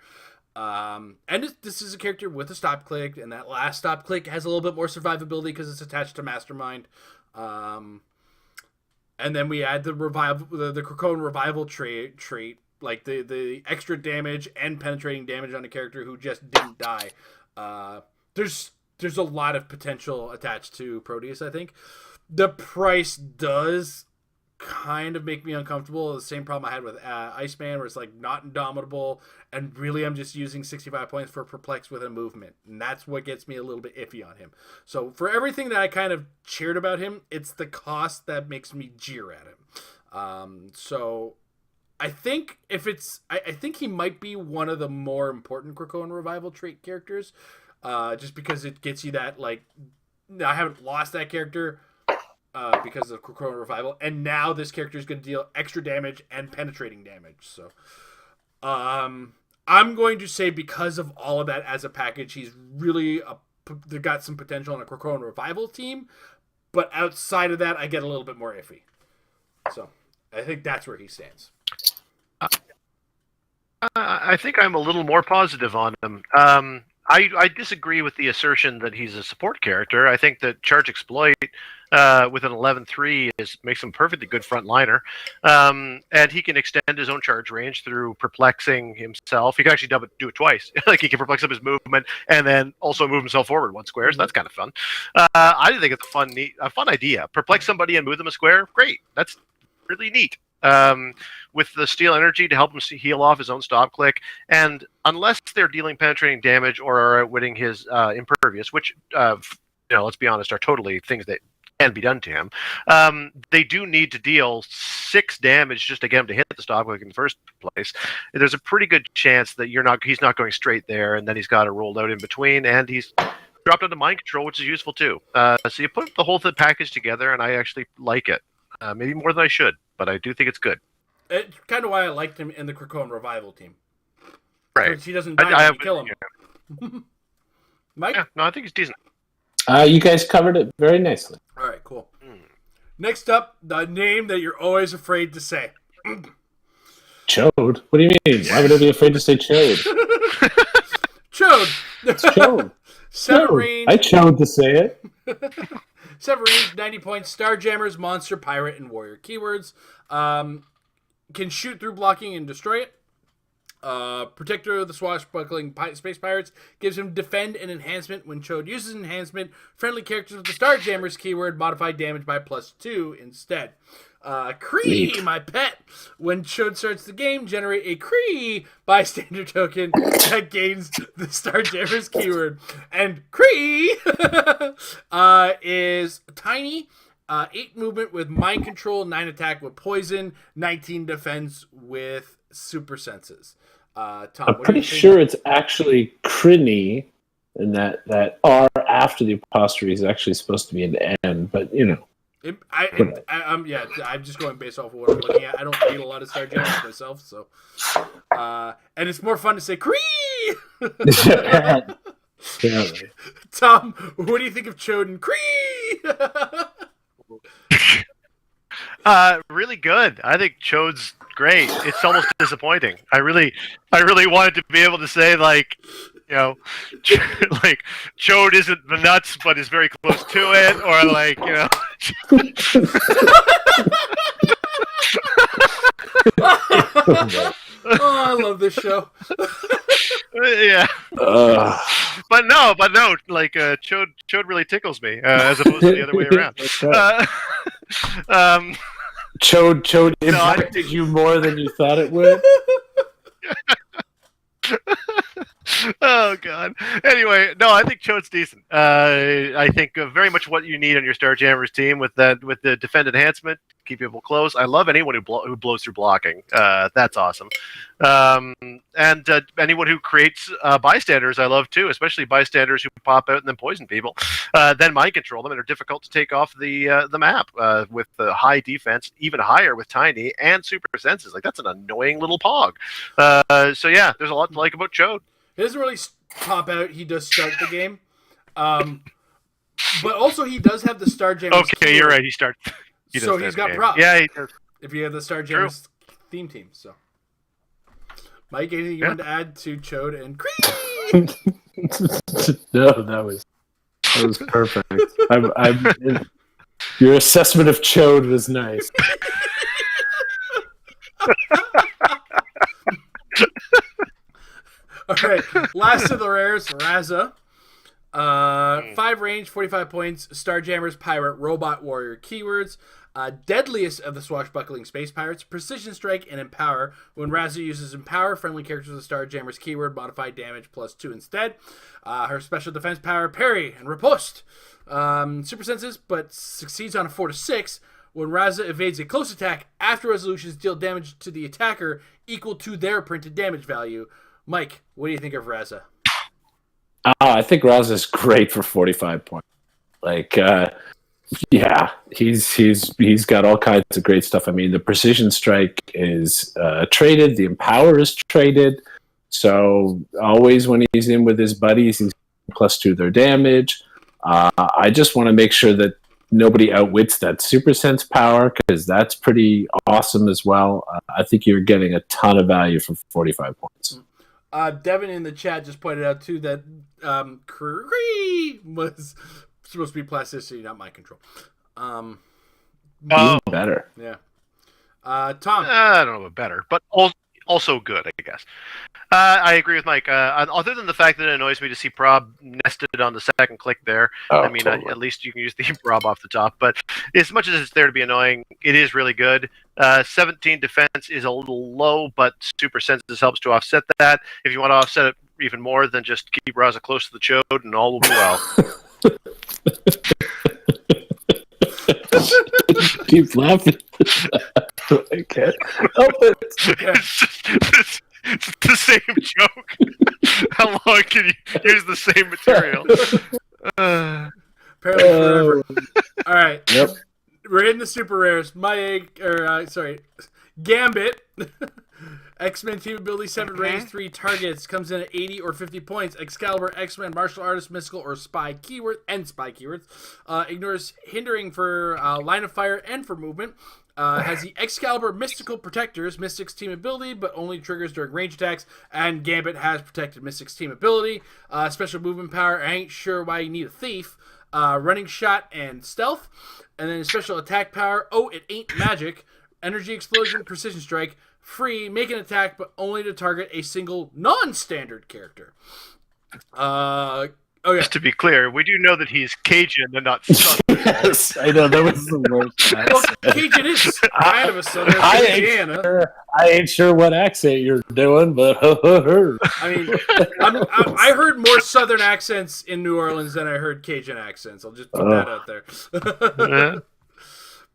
S3: And this is a character with a stop click, and that last stop click has a little bit more survivability because it's attached to Mastermind. And then we add the Krakoan revival trait, like the extra damage and penetrating damage on a character who just didn't die. There's a lot of potential attached to Proteus, I think. The price does kind of make me uncomfortable. The same problem I had with Iceman, where it's like not indomitable, and really I'm just using 65 points for perplex with a movement. And that's what gets me a little bit iffy on him. So for everything that I kind of cheered about him, it's the cost that makes me jeer at him. So I think I think he might be one of the more important Krakoan revival trait characters. Just because it gets you that, like, I haven't lost that character because of Krakoan Revival, and now this character is going to deal extra damage and penetrating damage. So, I'm going to say because of all of that as a package, he's really got some potential on a Krakoan Revival team, but outside of that, I get a little bit more iffy. So, I think that's where he stands.
S1: I think I'm a little more positive on him. I disagree with the assertion that he's a support character. I think that Charge Exploit with an 11-3 makes him perfectly good frontliner. And he can extend his own charge range through perplexing himself. He can actually do it twice. Like he can perplex up his movement and then also move himself forward 1 square. So that's kind of fun. I think it's a fun idea. Perplex somebody and move them a square. Great. That's really neat. With the steel energy to help him heal off his own stop click, and unless they're dealing penetrating damage or are outwitting his impervious, which let's be honest, are totally things that can be done to him, they do need to deal 6 damage just to get him to hit the stop click in the first place. There's a pretty good chance that he's not going straight there, and then he's got it rolled out in between, and he's dropped into mind control, which is useful too. So you put the whole package together, and I actually like it. Maybe more than I should, but I do think it's good.
S3: It's kind of why I liked him in the Krakoan Revival team.
S1: Right.
S3: Because he doesn't die when you kill him. Yeah. Mike?
S1: Yeah, no, I think it's decent.
S2: You guys covered it very nicely.
S3: All right, cool. Next up, the name that you're always afraid to say.
S2: Ch'od? What do you mean? Why would I be afraid to say Ch'od?
S3: Ch'od.
S2: It's Ch'od.
S3: Seven
S2: I chose to say it.
S3: 7 range, 90 points, Starjammers, Monster, Pirate, and Warrior keywords. Can shoot through blocking and destroy it. Protector of the swashbuckling space pirates gives him defend and enhancement. When Ch'od uses enhancement, friendly characters with the Starjammers keyword modify damage by +2 instead. Cree, my pet. When Ch'od starts the game, generate a Cree bystander token that gains the Starjammers keyword. And Cree is tiny, 8 movement with mind control, 9 attack with poison, 19 defense with super senses. Tom,
S2: I'm pretty sure it's actually Crinny, and that R after the apostrophe is actually supposed to be an N, but
S3: I'm just going based off of what I'm looking at. I don't read a lot of Starjammers myself, so and it's more fun to say Cree. Tom, what do you think of Ch'od and Cree?
S1: Really good. I think Ch'od's great. It's almost disappointing. I really wanted to be able to say like Ch'od isn't the nuts, but is very close to it, or like
S3: Oh, I love this show.
S1: Yeah. But no, like Ch'od really tickles me, as opposed to the other way around.
S2: Ch'od impacted you more than you thought it would.
S1: Oh god. Anyway, no, I think Ch'od's decent. I think very much what you need on your Starjammers team with the defend enhancement, keep people close. I love anyone who blows through blocking. That's awesome. And anyone who creates bystanders, I love too, especially bystanders who pop out and then poison people. Then mind control them and are difficult to take off the map with the high defense, even higher with tiny and super senses. Like that's an annoying little pog. So yeah, there's a lot to like about Ch'od.
S3: He doesn't really pop out. He does start the game. But also he does have the Starjammers.
S1: Okay, you're right. He starts.
S3: He's got props.
S1: Yeah, he does.
S3: If you have the Starjammers theme team. So, Mike, anything you want to add to Ch'od and Cree?
S2: No, that was perfect. Your assessment of Ch'od was nice.
S3: All right, last of the rares, Razza. 5 range, 45 points, Starjammers, Pirate, Robot, Warrior keywords. Deadliest of the swashbuckling space pirates, Precision Strike and Empower. When Razza uses Empower, friendly characters with Starjammers keyword modify damage +2 instead. Her special defense power, Parry and Riposte. Super senses, but succeeds on a 4-6. When Razza evades a close attack, after resolutions deal damage to the attacker equal to their printed damage value. Mike, what do you think of Razza?
S2: I think Razza is great for 45 points. Like, yeah, he's got all kinds of great stuff. I mean, the Precision Strike is traded. The Empower is traded. So always when he's in with his buddies, he's +2 their damage. I just want to make sure that nobody outwits that Super Sense power because that's pretty awesome as well. I think you're getting a ton of value for 45 points.
S3: Devin in the chat just pointed out too that Cree was supposed to be plasticity, not mind control.
S2: Even better.
S3: Yeah. Tom.
S1: I don't know about better, but also good, I guess. I agree with Mike. Other than the fact that it annoys me to see Prob nested on the second click there. I mean, totally. At least you can use the Prob off the top. But as much as it's there to be annoying, it is really good. 17 defense is a little low, but Super Senses helps to offset that. If you want to offset it even more, then just keep Razza close to the Ch'od and all will be well.
S2: Keep laughing. I can't help it.
S1: It's the same joke. How long can you use the same material?
S3: Apparently forever. All right.
S2: Yep.
S3: We're in the super rares. Gambit. X-Men team ability, 7 range, 3 targets. Comes in at 80 or 50 points. Excalibur, X-Men, Martial Artist, Mystical, or Spy keyword and Spy keywords. Ignores hindering for line of fire and for movement. Has the Excalibur Mystical Protectors, Mystic's team ability, but only triggers during range attacks. And Gambit has protected Mystic's team ability. Special movement power, I ain't sure why you need a thief. Running shot and stealth. And then special attack power, it ain't magic. Energy explosion, precision strike. Free, make an attack, but only to target a single non-standard character.
S1: Just to be clear, we do know that he's Cajun and not Southern.
S2: Yes, I know, that was the worst.
S3: Well, Cajun is kind of a Southern.
S2: I ain't sure what accent you're doing, but
S3: I mean, I heard more Southern accents in New Orleans than I heard Cajun accents. I'll just put that out there.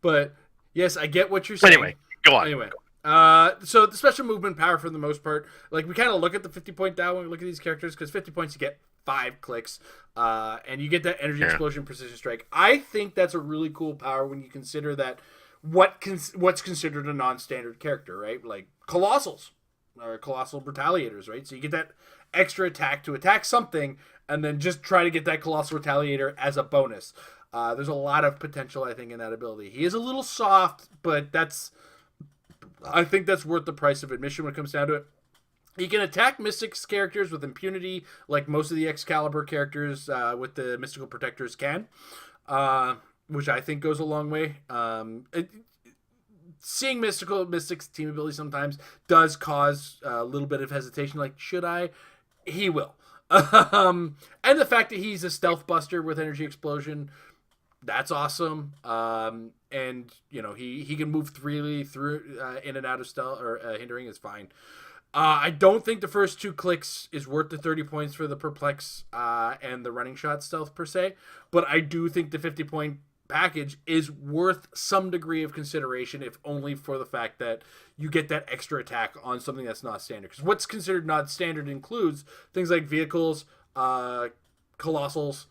S3: But yes, I get what you're saying.
S1: Anyway, go on.
S3: Anyway. So the special movement power for the most part, like we kind of look at the 50 point down when we look at these characters because 50 points you get 5 clicks, and you get that energy explosion, precision strike. I think that's a really cool power when you consider that what's considered a non-standard character, right? Like colossals or colossal retaliators, right? So you get that extra attack to attack something, and then just try to get that colossal retaliator as a bonus. There's a lot of potential, I think, in that ability. He is a little soft, but I think that's worth the price of admission when it comes down to it. You can attack Mystic's characters with impunity, like most of the Excalibur characters with the Mystical Protectors can, which I think goes a long way. Seeing Mystic's team ability sometimes does cause a little bit of hesitation, like, should I? He will. And the fact that he's a stealth buster with energy explosion, That's awesome. And he can move freely through in and out of stealth or hindering is fine. I don't think the first 2 clicks is worth the 30 points for the perplex and the running shot stealth per se, but I do think the 50-point package is worth some degree of consideration, if only for the fact that you get that extra attack on something that's not standard. Because what's considered not standard includes things like vehicles, colossals,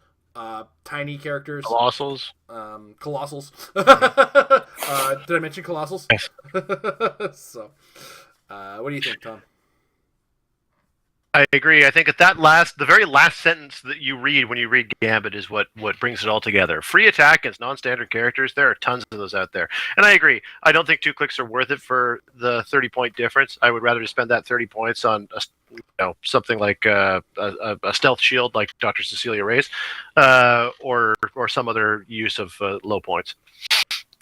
S3: tiny characters.
S1: Colossals.
S3: Colossals. Did I mention colossals?
S1: Yes.
S3: So, what do you think, Tom?
S1: I agree. I think at the very last sentence that you read when you read Gambit is what brings it all together. Free attack against non-standard characters. There are tons of those out there. And I agree. I don't think 2 clicks are worth it for the 30-point difference. I would rather just spend that 30 points on something like a stealth shield like Dr. Cecilia Reyes, or some other use of low points.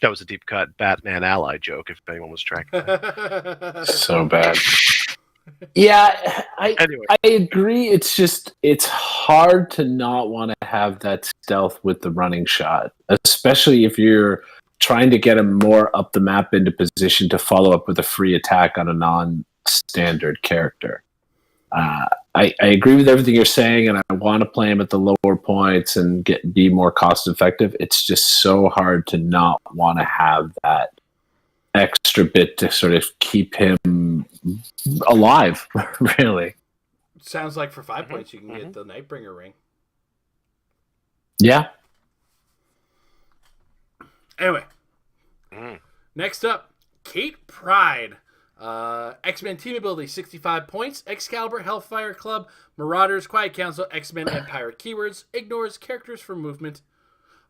S1: That was a deep cut Batman ally joke, if anyone was tracking that.
S2: So bad. Yeah, I agree. It's hard to not want to have that stealth with the running shot, especially if you're trying to get him more up the map into position to follow up with a free attack on a non-standard character. I agree with everything you're saying, and I want to play him at the lower points and be more cost effective. It's just so hard to not want to have that extra bit to sort of keep him alive, really.
S3: Sounds like for 5 points you can get the Nightbringer ring.
S2: Yeah.
S3: Anyway. Next up, Kate Pryde. X-Men team ability, 65 points. Excalibur, Hellfire Club, Marauders, Quiet Council, X-Men, and Pirate keywords. Ignores characters for movement.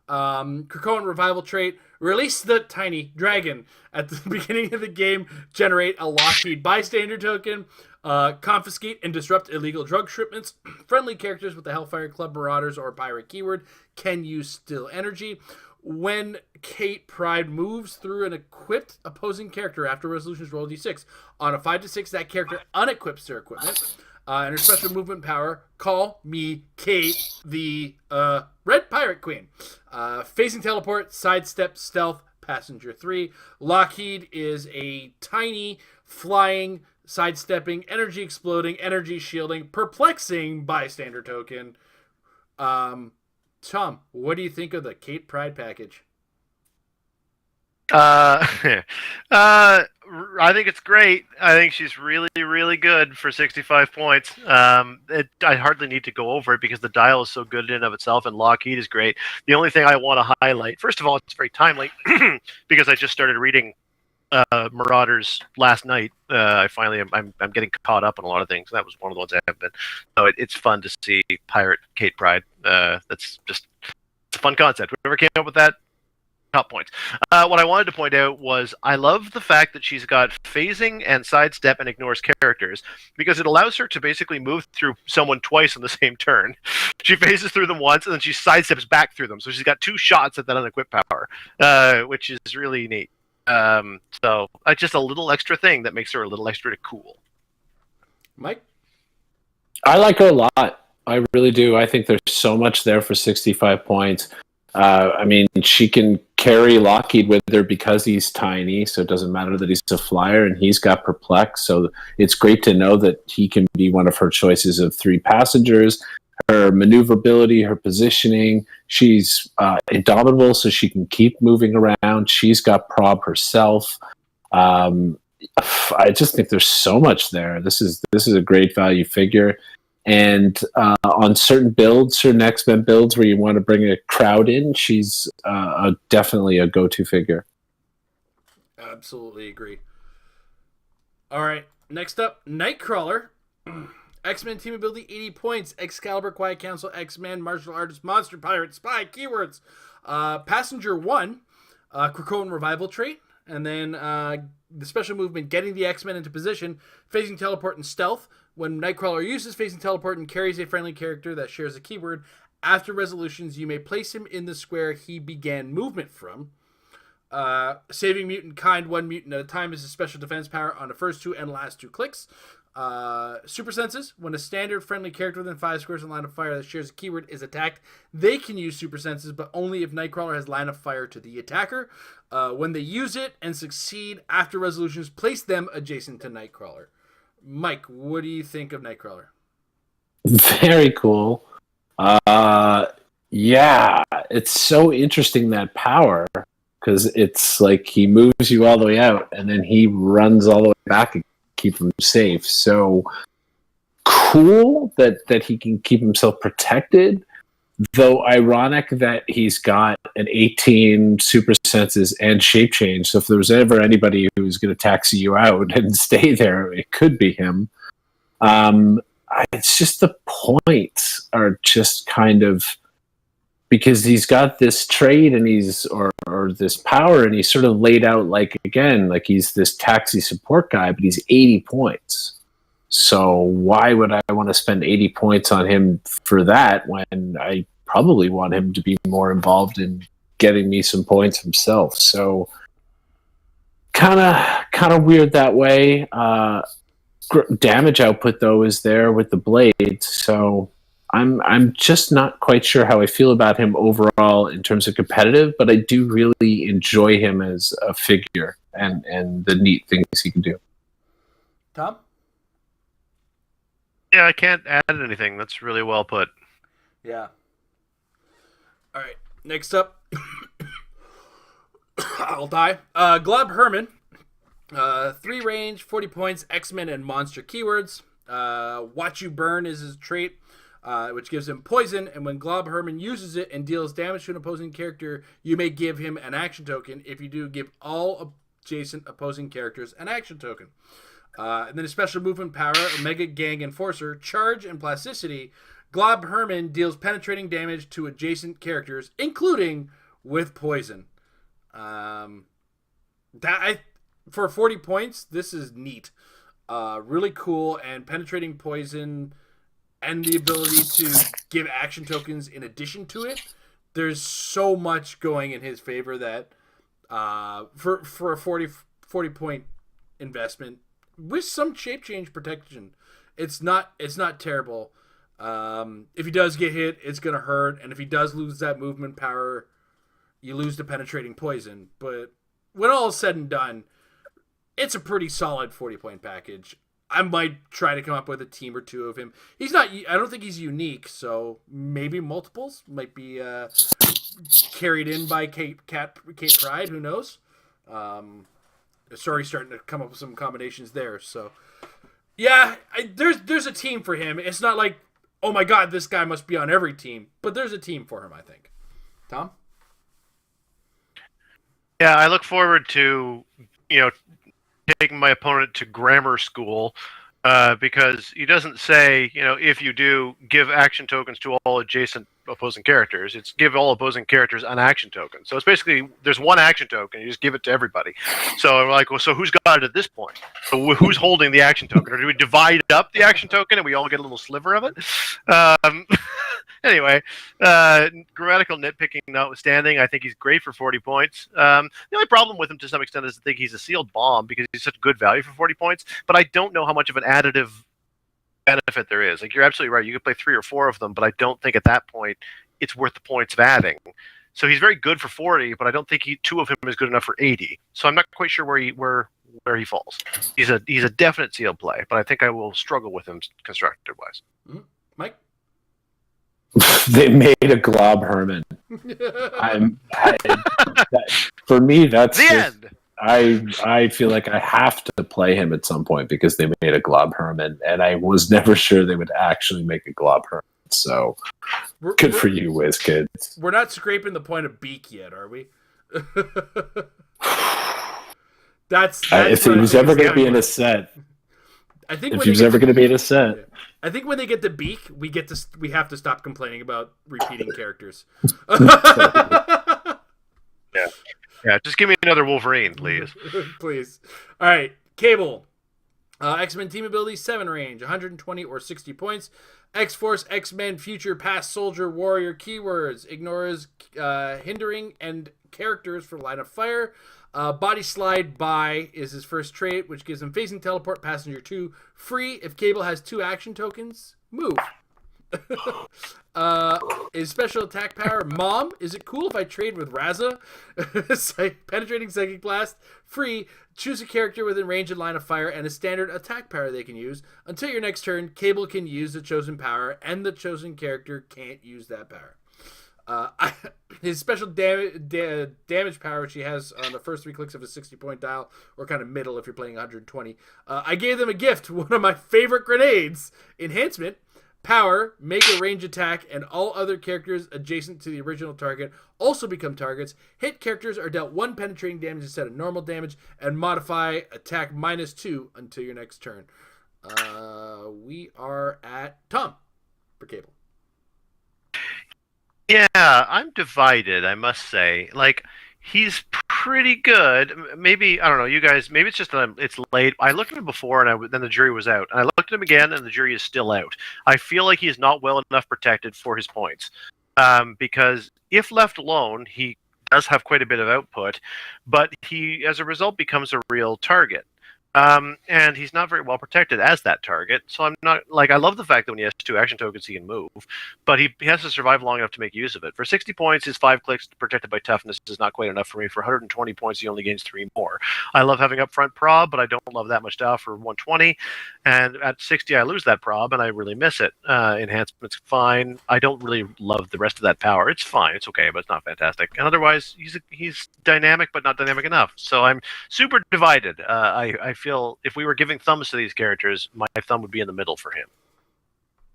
S3: Krakoan revival trait, release the tiny dragon at the beginning of the game, generate a Lockheed bystander token, confiscate and disrupt illegal drug shipments. Friendly characters with the Hellfire Club, Marauders, or Pirate keyword can use still energy. When Kate Pryde moves through an equipped opposing character after resolutions roll d6, on a 5-6 that character unequips their equipment. And her special movement power, call me Kate, the Red Pirate Queen. Phasing teleport, sidestep, stealth, passenger 3. Lockheed is a tiny, flying, sidestepping, energy exploding, energy shielding, perplexing bystander token. Tom, what do you think of the Kate Pryde package?
S1: I think it's great. I think she's really, really good for 65 points. I hardly need to go over it because the dial is so good in and of itself, and Lockheed is great. The only thing I want to highlight, first of all, it's very timely because I just started reading Marauders last night. I'm getting caught up on a lot of things. That was one of the ones I have been. So it's fun to see Pirate Kate Pryde. That's just it's a fun concept. Whoever came up with that, top points. What I wanted to point out was I love the fact that she's got phasing and sidestep and ignores characters because it allows her to basically move through someone twice on the same turn. She phases through them once and then she sidesteps back through them. So she's got 2 shots at that unequipped power, which is really neat. So just a little extra thing that makes her a little extra cool.
S3: Mike?
S2: I like her a lot. I really do. I think there's so much there for 65 points. I mean, she can carry Lockheed with her because he's tiny, so it doesn't matter that he's a flyer, and he's got Perplex, so it's great to know that he can be one of her choices of 3 passengers. Her maneuverability, her positioning, she's indomitable, so she can keep moving around. She's got prob herself. I just think there's so much there. This is a great value figure. And on certain builds, certain X-Men builds where you want to bring a crowd in, she's definitely a go-to figure.
S3: Absolutely agree. All right, next up, Nightcrawler. X-Men team ability, 80 points. Excalibur, Quiet Council, X-Men, Martial Artist, Monster, Pirate, Spy, keywords. Passenger 1, Krakoan revival trait. And then the special movement, getting the X-Men into position, phasing teleport and stealth. When Nightcrawler uses phasing teleport and carries a friendly character that shares a keyword, after resolutions, you may place him in the square he began movement from. Saving mutant kind, 1 mutant at a time is a special defense power on the first 2 and last 2 clicks. Super senses. When a standard friendly character within 5 squares in line of fire that shares a keyword is attacked, they can use super senses, but only if Nightcrawler has line of fire to the attacker. When they use it and succeed after resolutions, place them adjacent to Nightcrawler. Mike, what do you think of Nightcrawler?
S2: Very cool. Yeah, it's so interesting, that power, because it's like he moves you all the way out and then he runs all the way back and keep him safe. So cool that he can keep himself protected, though ironic that he's got an 18 super senses and shape change. So if there was ever anybody who was going to taxi you out and stay there, it could be him. It's just the points are just kind of, because he's got this trait and or this power, and he's sort of laid out like he's this taxi support guy, but he's 80 points. So why would I want to spend 80 points on him for that when I probably want him to be more involved in getting me some points himself? So kind of weird that way. Damage output though is there with the blade, so I'm just not quite sure how I feel about him overall in terms of competitive, but I do really enjoy him as a figure and the neat things he can do.
S3: Tom?
S1: Yeah, I can't add anything. That's really well put.
S3: Yeah. All right. Next up, I'll die. Glob Herman. 3 range, 40 points, X-Men and monster keywords. Watch You Burn is his trait, which gives him poison, and when Glob Herman uses it and deals damage to an opposing character, you may give him an action token. If you do, give all adjacent opposing characters an action token. And then a special movement power, Omega Gang Enforcer, Charge and Plasticity. Glob Herman deals penetrating damage to adjacent characters, including with poison. For 40 points, this is neat. Really cool, and penetrating poison and the ability to give action tokens in addition to it. There's so much going in his favor that for a 40 point investment with some shape change protection, it's not terrible. If he does get hit, it's gonna hurt, and if he does lose that movement power, you lose the penetrating poison. But when all is said and done, it's a pretty solid 40-point package. I might try to come up with a team or two of him. I don't think he's unique, so maybe multiples might be carried in by Kate Pride. Who knows? Starting to come up with some combinations there. So, yeah, there's a team for him. It's not like, oh my god, this guy must be on every team, but there's a team for him, I think. Tom?
S1: Yeah, I look forward to, taking my opponent to grammar school, because he doesn't say, if you do, give action tokens to all adjacent opposing characters. It's give all opposing characters an action token. So it's basically, there's one action token, you just give it to everybody. So I'm like, well, so who's got it at this point? So who's holding the action token? Or do we divide up the action token and we all get a little sliver of it? Anyway, grammatical nitpicking notwithstanding, I think he's great for 40 points. The only problem with him to some extent is I think he's a sealed bomb because he's such good value for 40 points, but I don't know how much of an additive benefit there is. Like, you're absolutely right. You could play 3 or 4 of them, but I don't think at that point it's worth the points of adding. So he's very good for 40, but I don't think 2 of him is good enough for 80. So I'm not quite sure where he falls. He's a definite sealed play, but I think I will struggle with him constructed-wise.
S3: Mm-hmm. Mike?
S2: They made a Glob Herman. For me, that's
S1: the end.
S2: I feel like I have to play him at some point because they made a Glob Herman, and I was never sure they would actually make a Glob Herman. So good for you, WizKids.
S3: We're not scraping the point of beak yet, are we? That's
S2: if he was ever going to be in a set.
S3: I think
S2: if he was ever going to be in a set.
S3: Yeah. I think when they get the beak, we have to stop complaining about repeating characters.
S1: Yeah, just give me another Wolverine, please.
S3: Please. All right, Cable. X-Men team ability, 7 range, 120 or 60 points. X-Force, X-Men, Future, Past, Soldier, Warrior keywords. Ignores hindering and characters for line of fire. Body Slide by is his first trait, which gives him phasing teleport, passenger 2, free. If Cable has 2 action tokens, move. His special attack power, Mom. Is it cool if I trade with Razza? Penetrating Psychic Blast, free. Choose a character within range and line of fire and a standard attack power they can use. Until your next turn, Cable can use the chosen power, and the chosen character can't use that power. His special damage power, which he has on the first 3 clicks of a 60-point dial, or kind of middle if you're playing 120. I gave them a gift, one of my favorite grenades. Enhancement. Power, make a range attack, and all other characters adjacent to the original target also become targets. Hit characters are dealt 1 penetrating damage instead of normal damage, and modify attack -2 until your next turn. We are at Tom for Cable.
S1: Yeah, I'm divided, I must say. Like, he's pretty good. Maybe, I don't know, you guys, maybe it's just that it's late. I looked at him before, and then the jury was out. And I looked at him again, and the jury is still out. I feel like he is not well enough protected for his points. Because if left alone, he does have quite a bit of output, but he, as a result, becomes a real target. And he's not very well protected as that target, so I'm not, like, I love the fact that when he has 2 action tokens he can move, but he has to survive long enough to make use of it. For 60 points, his 5 clicks protected by toughness is not quite enough for me. For 120 points, he only gains 3 more. I love having upfront prob, but I don't love that much dial for 120, and at 60 I lose that prob, and I really miss it. Enhancement's fine. I don't really love the rest of that power. It's fine, it's okay, but it's not fantastic. And otherwise, he's dynamic, but not dynamic enough. So I'm super divided. I feel if we were giving thumbs to these characters, my thumb would be in the middle for him.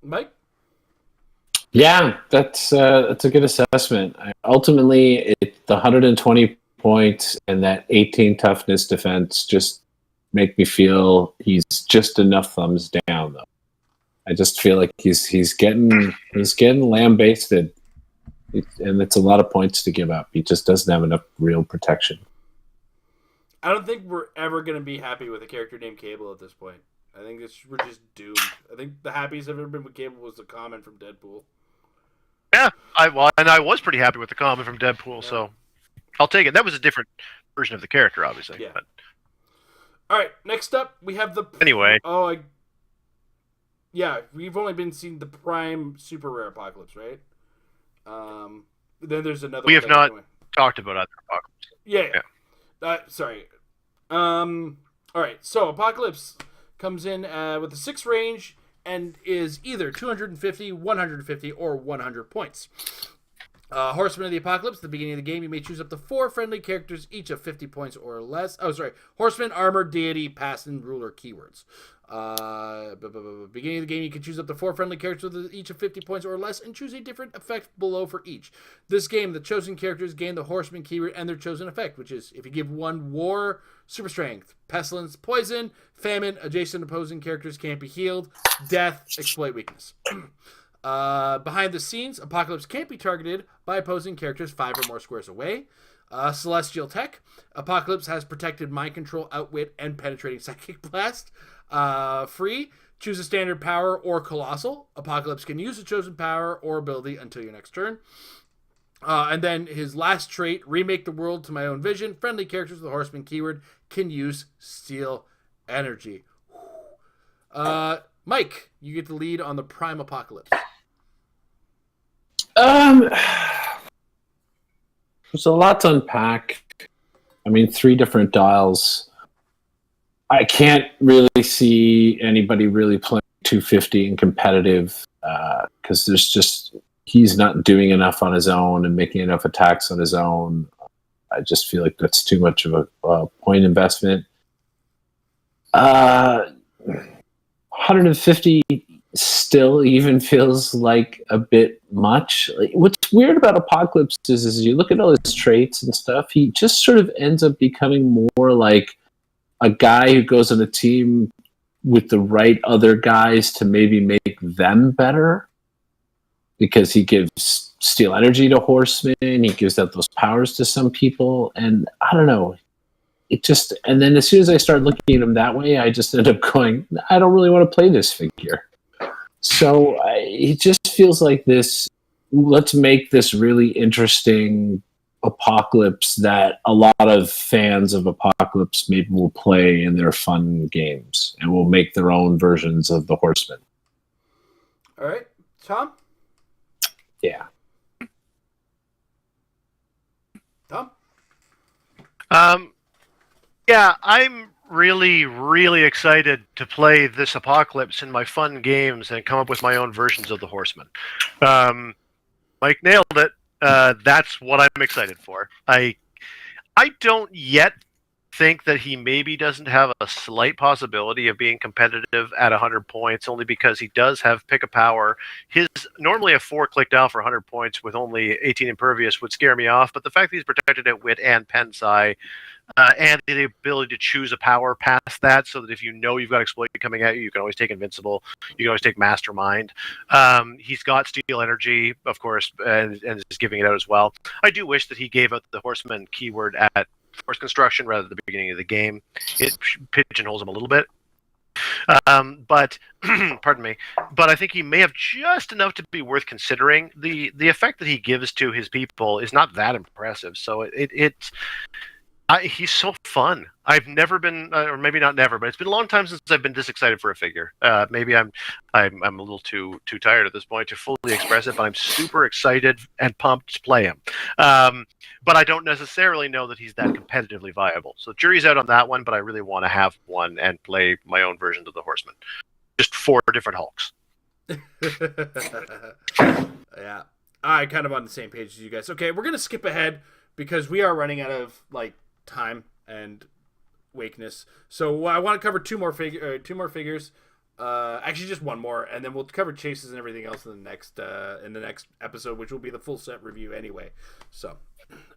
S3: Mike?
S2: Yeah, that's a good assessment. Ultimately, the 120 points and that 18 toughness defense just make me feel he's just enough thumbs down, though. I just feel like he's getting lambasted, and it's a lot of points to give up. He just doesn't have enough real protection.
S3: I don't think we're ever going to be happy with a character named Cable at this point. I think we're just doomed. I think the happiest I've ever been with Cable was the comment from Deadpool.
S1: Yeah, I was pretty happy with the comment from Deadpool, so I'll take it. That was a different version of the character, obviously.
S3: Yeah.
S1: But...
S3: All right, next up, we have the...
S1: Anyway.
S3: Yeah, we've only been seeing the Prime Super Rare Apocalypse, right? Then there's another
S1: We have not talked about other Apocalypse.
S3: Yeah. Sorry. All right, so Apocalypse comes in with a 6 range and is either 250, 150, or 100 points. Horseman of the Apocalypse, at the beginning of the game, you may choose up to 4 friendly characters, each of 50 points or less. Oh, sorry. Horseman, Armor, Deity, Pass, and Ruler keywords. Beginning of the game, you can choose up to 4 friendly characters with each of 50 points or less and choose a different effect below for each. This game, the chosen characters gain the Horseman keyword and their chosen effect, which is if you give 1 War, Super Strength, Pestilence, Poison, Famine, adjacent opposing characters can't be healed, Death, Exploit Weakness. Behind the scenes, Apocalypse can't be targeted by opposing characters 5 or more squares away. Celestial Tech. Apocalypse has protected Mind Control, Outwit, and Penetrating Psychic Blast. Free. Choose a standard power or colossal. Apocalypse can use a chosen power or ability until your next turn. And then his last trait, remake the world to my own vision. Friendly characters with the Horseman keyword can use Steel Energy. Mike, you get the lead on the Prime Apocalypse.
S2: There's a lot to unpack. I mean, 3 different dials. I can't really see anybody really playing 250 in competitive because he's not doing enough on his own and making enough attacks on his own. I just feel like that's too much of a point investment. 150 still even feels like a bit much. Like, what's weird about Apocalypse is you look at all his traits and stuff, he just sort of ends up becoming more like a guy who goes on a team with the right other guys to maybe make them better, because he gives Steel Energy to Horseman, he gives out those powers to some people, and I don't know. And then as soon as I start looking at him that way, I just end up going, I don't really want to play this figure. So it just feels like this, let's make this really interesting Apocalypse that a lot of fans of Apocalypse maybe will play in their fun games and will make their own versions of the Horseman.
S3: All right, Tom?
S2: Yeah.
S3: Tom?
S1: Yeah, I'm really, really excited to play this Apocalypse in my fun games and come up with my own versions of the Horseman. Mike nailed it. That's what I'm excited for. I don't yet think that he maybe doesn't have a slight possibility of being competitive at 100 points, only because he does have pick a power. His normally a 4-click down for 100 points with only 18 impervious would scare me off, but the fact that he's protected at wit and pensai, and the ability to choose a power past that, so that if you know you've got exploit coming at you, you can always take invincible, you can always take mastermind. He's got steel energy, of course, and is giving it out as well. I do wish that he gave out the horseman keyword at force construction rather than the beginning of the game. It pigeonholes him a little bit. But pardon me, but I think he may have just enough to be worth considering. The effect that he gives to his people is not that impressive, so he's so fun. I've never been, or maybe not never, but it's been a long time since I've been this excited for a figure. Maybe I'm a little too tired at this point to fully express it, but I'm super excited and pumped to play him. But I don't necessarily know that he's that competitively viable. So jury's out on that one, but I really want to have one and play my own version of the Horseman. Just 4 different Hulks.
S3: Yeah, I'm kind of on the same page as you guys. Okay, we're gonna skip ahead because we are running out of time and wakeness. So I want to cover 2 more figures. Actually, just 1 more, and then we'll cover chases and everything else in the next episode, which will be the full set review anyway. So,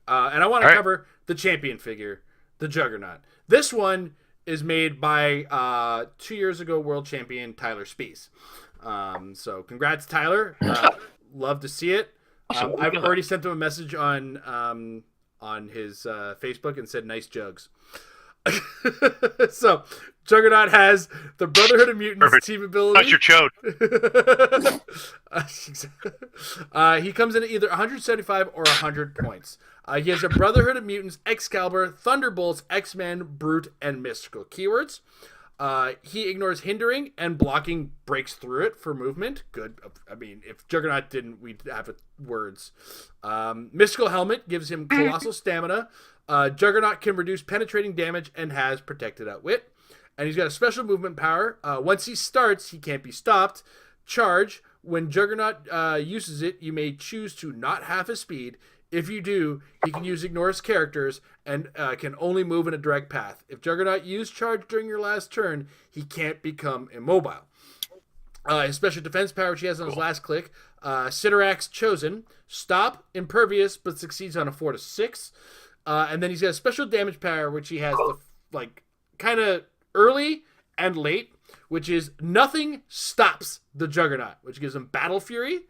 S3: and I want to cover the champion figure, the Juggernaut. This one is made by 2 years ago world champion Tyler Spees. So congrats, Tyler. Love to see it. I've already sent him a message on his Facebook and said nice jugs. So Juggernaut has the Brotherhood of Mutants team ability.
S1: That's your chode.
S3: He comes in at either 175 or 100 points. He has a Brotherhood of Mutants, Excalibur, Thunderbolts, X-Men, Brute, and Mystical keywords. He ignores hindering, and blocking breaks through it for movement. Good. I mean, if Juggernaut didn't, we'd have words. Mystical Helmet gives him colossal stamina. Juggernaut can reduce penetrating damage and has protected outwit. And he's got a special movement power. Once he starts, he can't be stopped. Charge. When Juggernaut uses it, you may choose to not half his speed. If you do, he can use ignore his characters and can only move in a direct path. If Juggernaut used charge during your last turn, he can't become immobile. His special defense power, which he has on his last click, Siderax Chosen, Stop, Impervious, but succeeds on a 4 to 6. And then he's got a special damage power, which he has kind of early and late, which is Nothing Stops the Juggernaut, which gives him Battle Fury.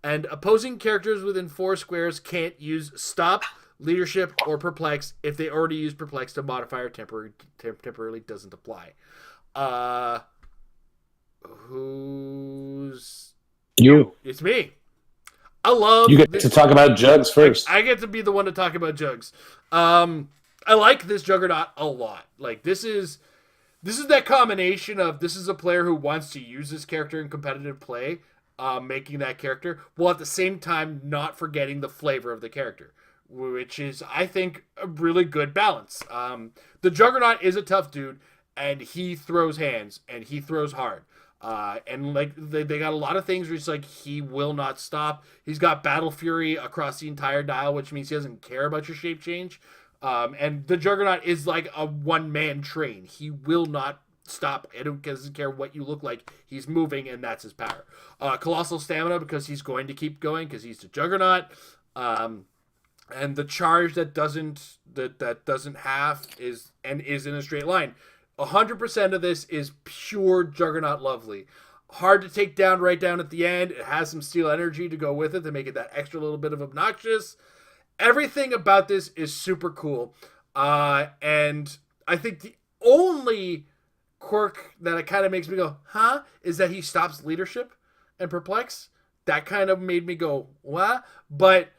S3: And opposing characters within 4 squares can't use Stop, Leadership, or Perplex. If they already use Perplex, the modifier temporarily doesn't apply. Who's...
S2: You.
S3: It's me. I love...
S2: You get to talk about Jugs first.
S3: I get to be the one to talk about Jugs. I like this Juggernaut a lot. This is that combination of this is a player who wants to use this character in competitive play, making that character, while at the same time not forgetting the flavor of the character, which is, I think, a really good balance. The Juggernaut is a tough dude, and he throws hands, and he throws hard. And they got a lot of things where it's he will not stop. He's got Battle Fury across the entire dial, which means he doesn't care about your shape change. And the Juggernaut is like a one-man train. He will not stop. It doesn't care what you look like. He's moving, and that's his power. Colossal stamina, because he's going to keep going because he's the Juggernaut. And the charge that doesn't half is in a straight line. 100% of this is pure Juggernaut lovely. Hard to take down right down at the end. It has some steel energy to go with it to make it that extra little bit of obnoxious. Everything about this is super cool. And I think the only quirk that it kind of makes me go, huh, is that he stops leadership and perplex. That kind of made me go, what? But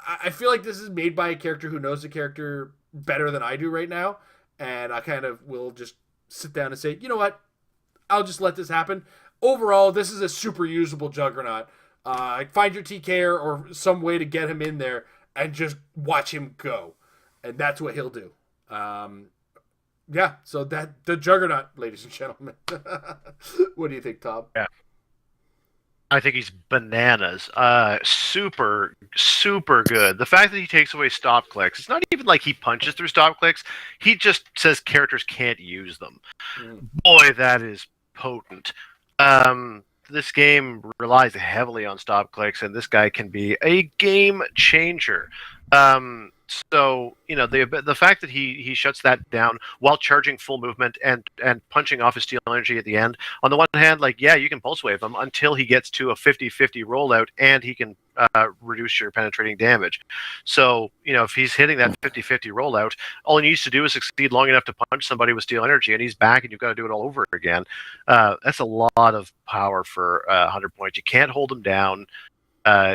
S3: I feel like this is made by a character who knows the character better than I do right now, and I kind of will just sit down and say, you know what, I'll just let this happen. Overall, this is a super usable Juggernaut. Find your TKer or some way to get him in there and just watch him go, and that's what he'll do. Yeah, so that the Juggernaut, ladies and gentlemen. What do you think, Tom?
S1: Yeah. I think he's bananas. Super, super good. The fact that he takes away stop clicks, it's not even like he punches through stop clicks. He just says characters can't use them. Boy, that is potent. This game relies heavily on stop clicks, and this guy can be a game changer. So, you know, the fact that he shuts that down while charging full movement and punching off his steel energy at the end, on the one hand, like, yeah, you can pulse wave him until he gets to a 50-50 rollout, and he can reduce your penetrating damage. So, you know, if he's hitting that 50-50 rollout, all he needs to do is succeed long enough to punch somebody with steel energy, and he's back, and you've got to do it all over again. That's a lot of power for 100 points. You can't hold him down.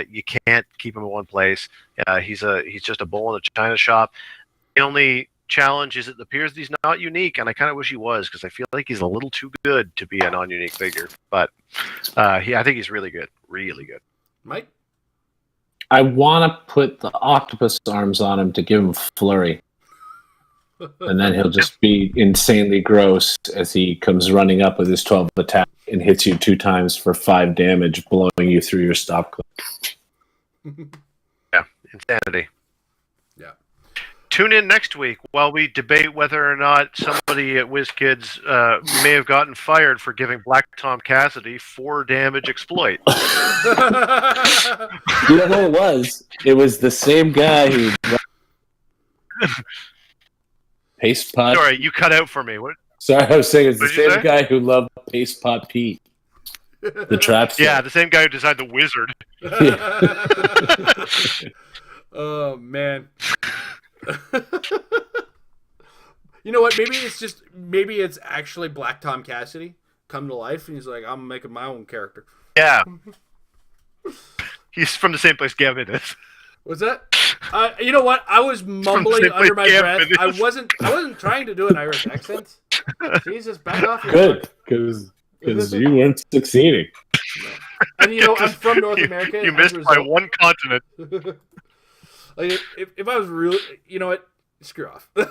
S1: You can't keep him in one place. He's just a bull in a china shop. The only challenge is it appears that he's not unique, and I kind of wish he was, because I feel like he's a little too good to be a non-unique figure. But I think he's really good, really good.
S3: Mike?
S2: I want to put the octopus arms on him to give him flurry. And then he'll just be insanely gross as he comes running up with his 12 attack and hits you 2 times for 5 damage, blowing you through your stop click.
S1: Yeah, insanity.
S3: Yeah.
S1: Tune in next week while we debate whether or not somebody at WizKids may have gotten fired for giving Black Tom Cassidy 4 damage exploit.
S2: You know who it was? It was the same guy who... Paste Pot.
S1: Sorry, you cut out for me. What?
S2: Sorry, I was saying it's the
S1: What'd you
S2: same
S1: say?
S2: guy who loved Paste Pot Pete. The trap set.
S1: Yeah, the same guy who designed the wizard.
S3: Oh, man. You know what? Maybe it's actually Black Tom Cassidy come to life, and he's like, I'm making my own character.
S1: Yeah. He's from the same place Gambit is.
S3: What's that? You know what? I was mumbling under my breath. I wasn't trying to do an Irish accent. Jesus, back off your
S2: Good, because you weren't succeeding.
S3: And you know, I'm from North America.
S1: You missed by one continent.
S3: Like, if I was really, you know what? Screw off.
S1: That's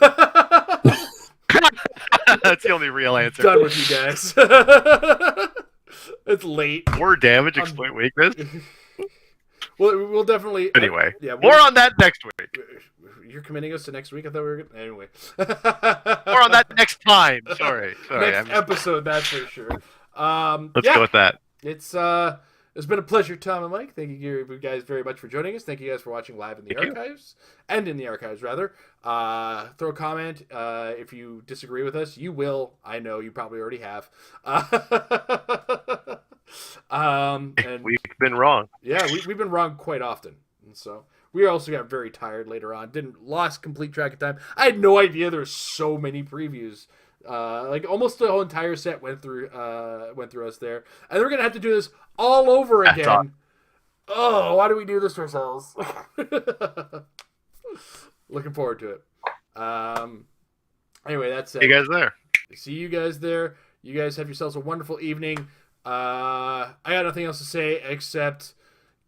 S1: the only real answer.
S3: Done with you guys. It's late.
S1: 4 damage, exploit weakness.
S3: Well, we'll definitely.
S1: Anyway,
S3: yeah,
S1: more on that next week.
S3: You're committing us to next week? I thought we were gonna... Anyway.
S1: More on that next time. Sorry.
S3: Next episode, that's for sure.
S1: Let's go with that.
S3: It's been a pleasure, Tom and Mike. Thank you guys very much for joining us. Thank you guys for watching live in the archives. And in the archives, rather. Throw a comment if you disagree with us. You will. I know you probably already have. And
S1: We've been wrong.
S3: Yeah, we've been wrong quite often. And so we also got very tired later on. Lost complete track of time. I had no idea there were so many previews. Like almost the whole entire set went through us there, and we're gonna have to do this all over again. Oh, why do we do this to ourselves? Looking forward to it. Anyway, that's it.
S1: See you guys there.
S3: See you guys there. You guys have yourselves a wonderful evening. I got nothing else to say except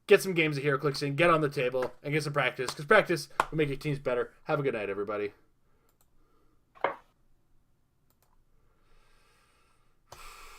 S3: get some games of Heroclix in, get on the table, and get some practice, because practice will make your teams better. Have a good night, everybody.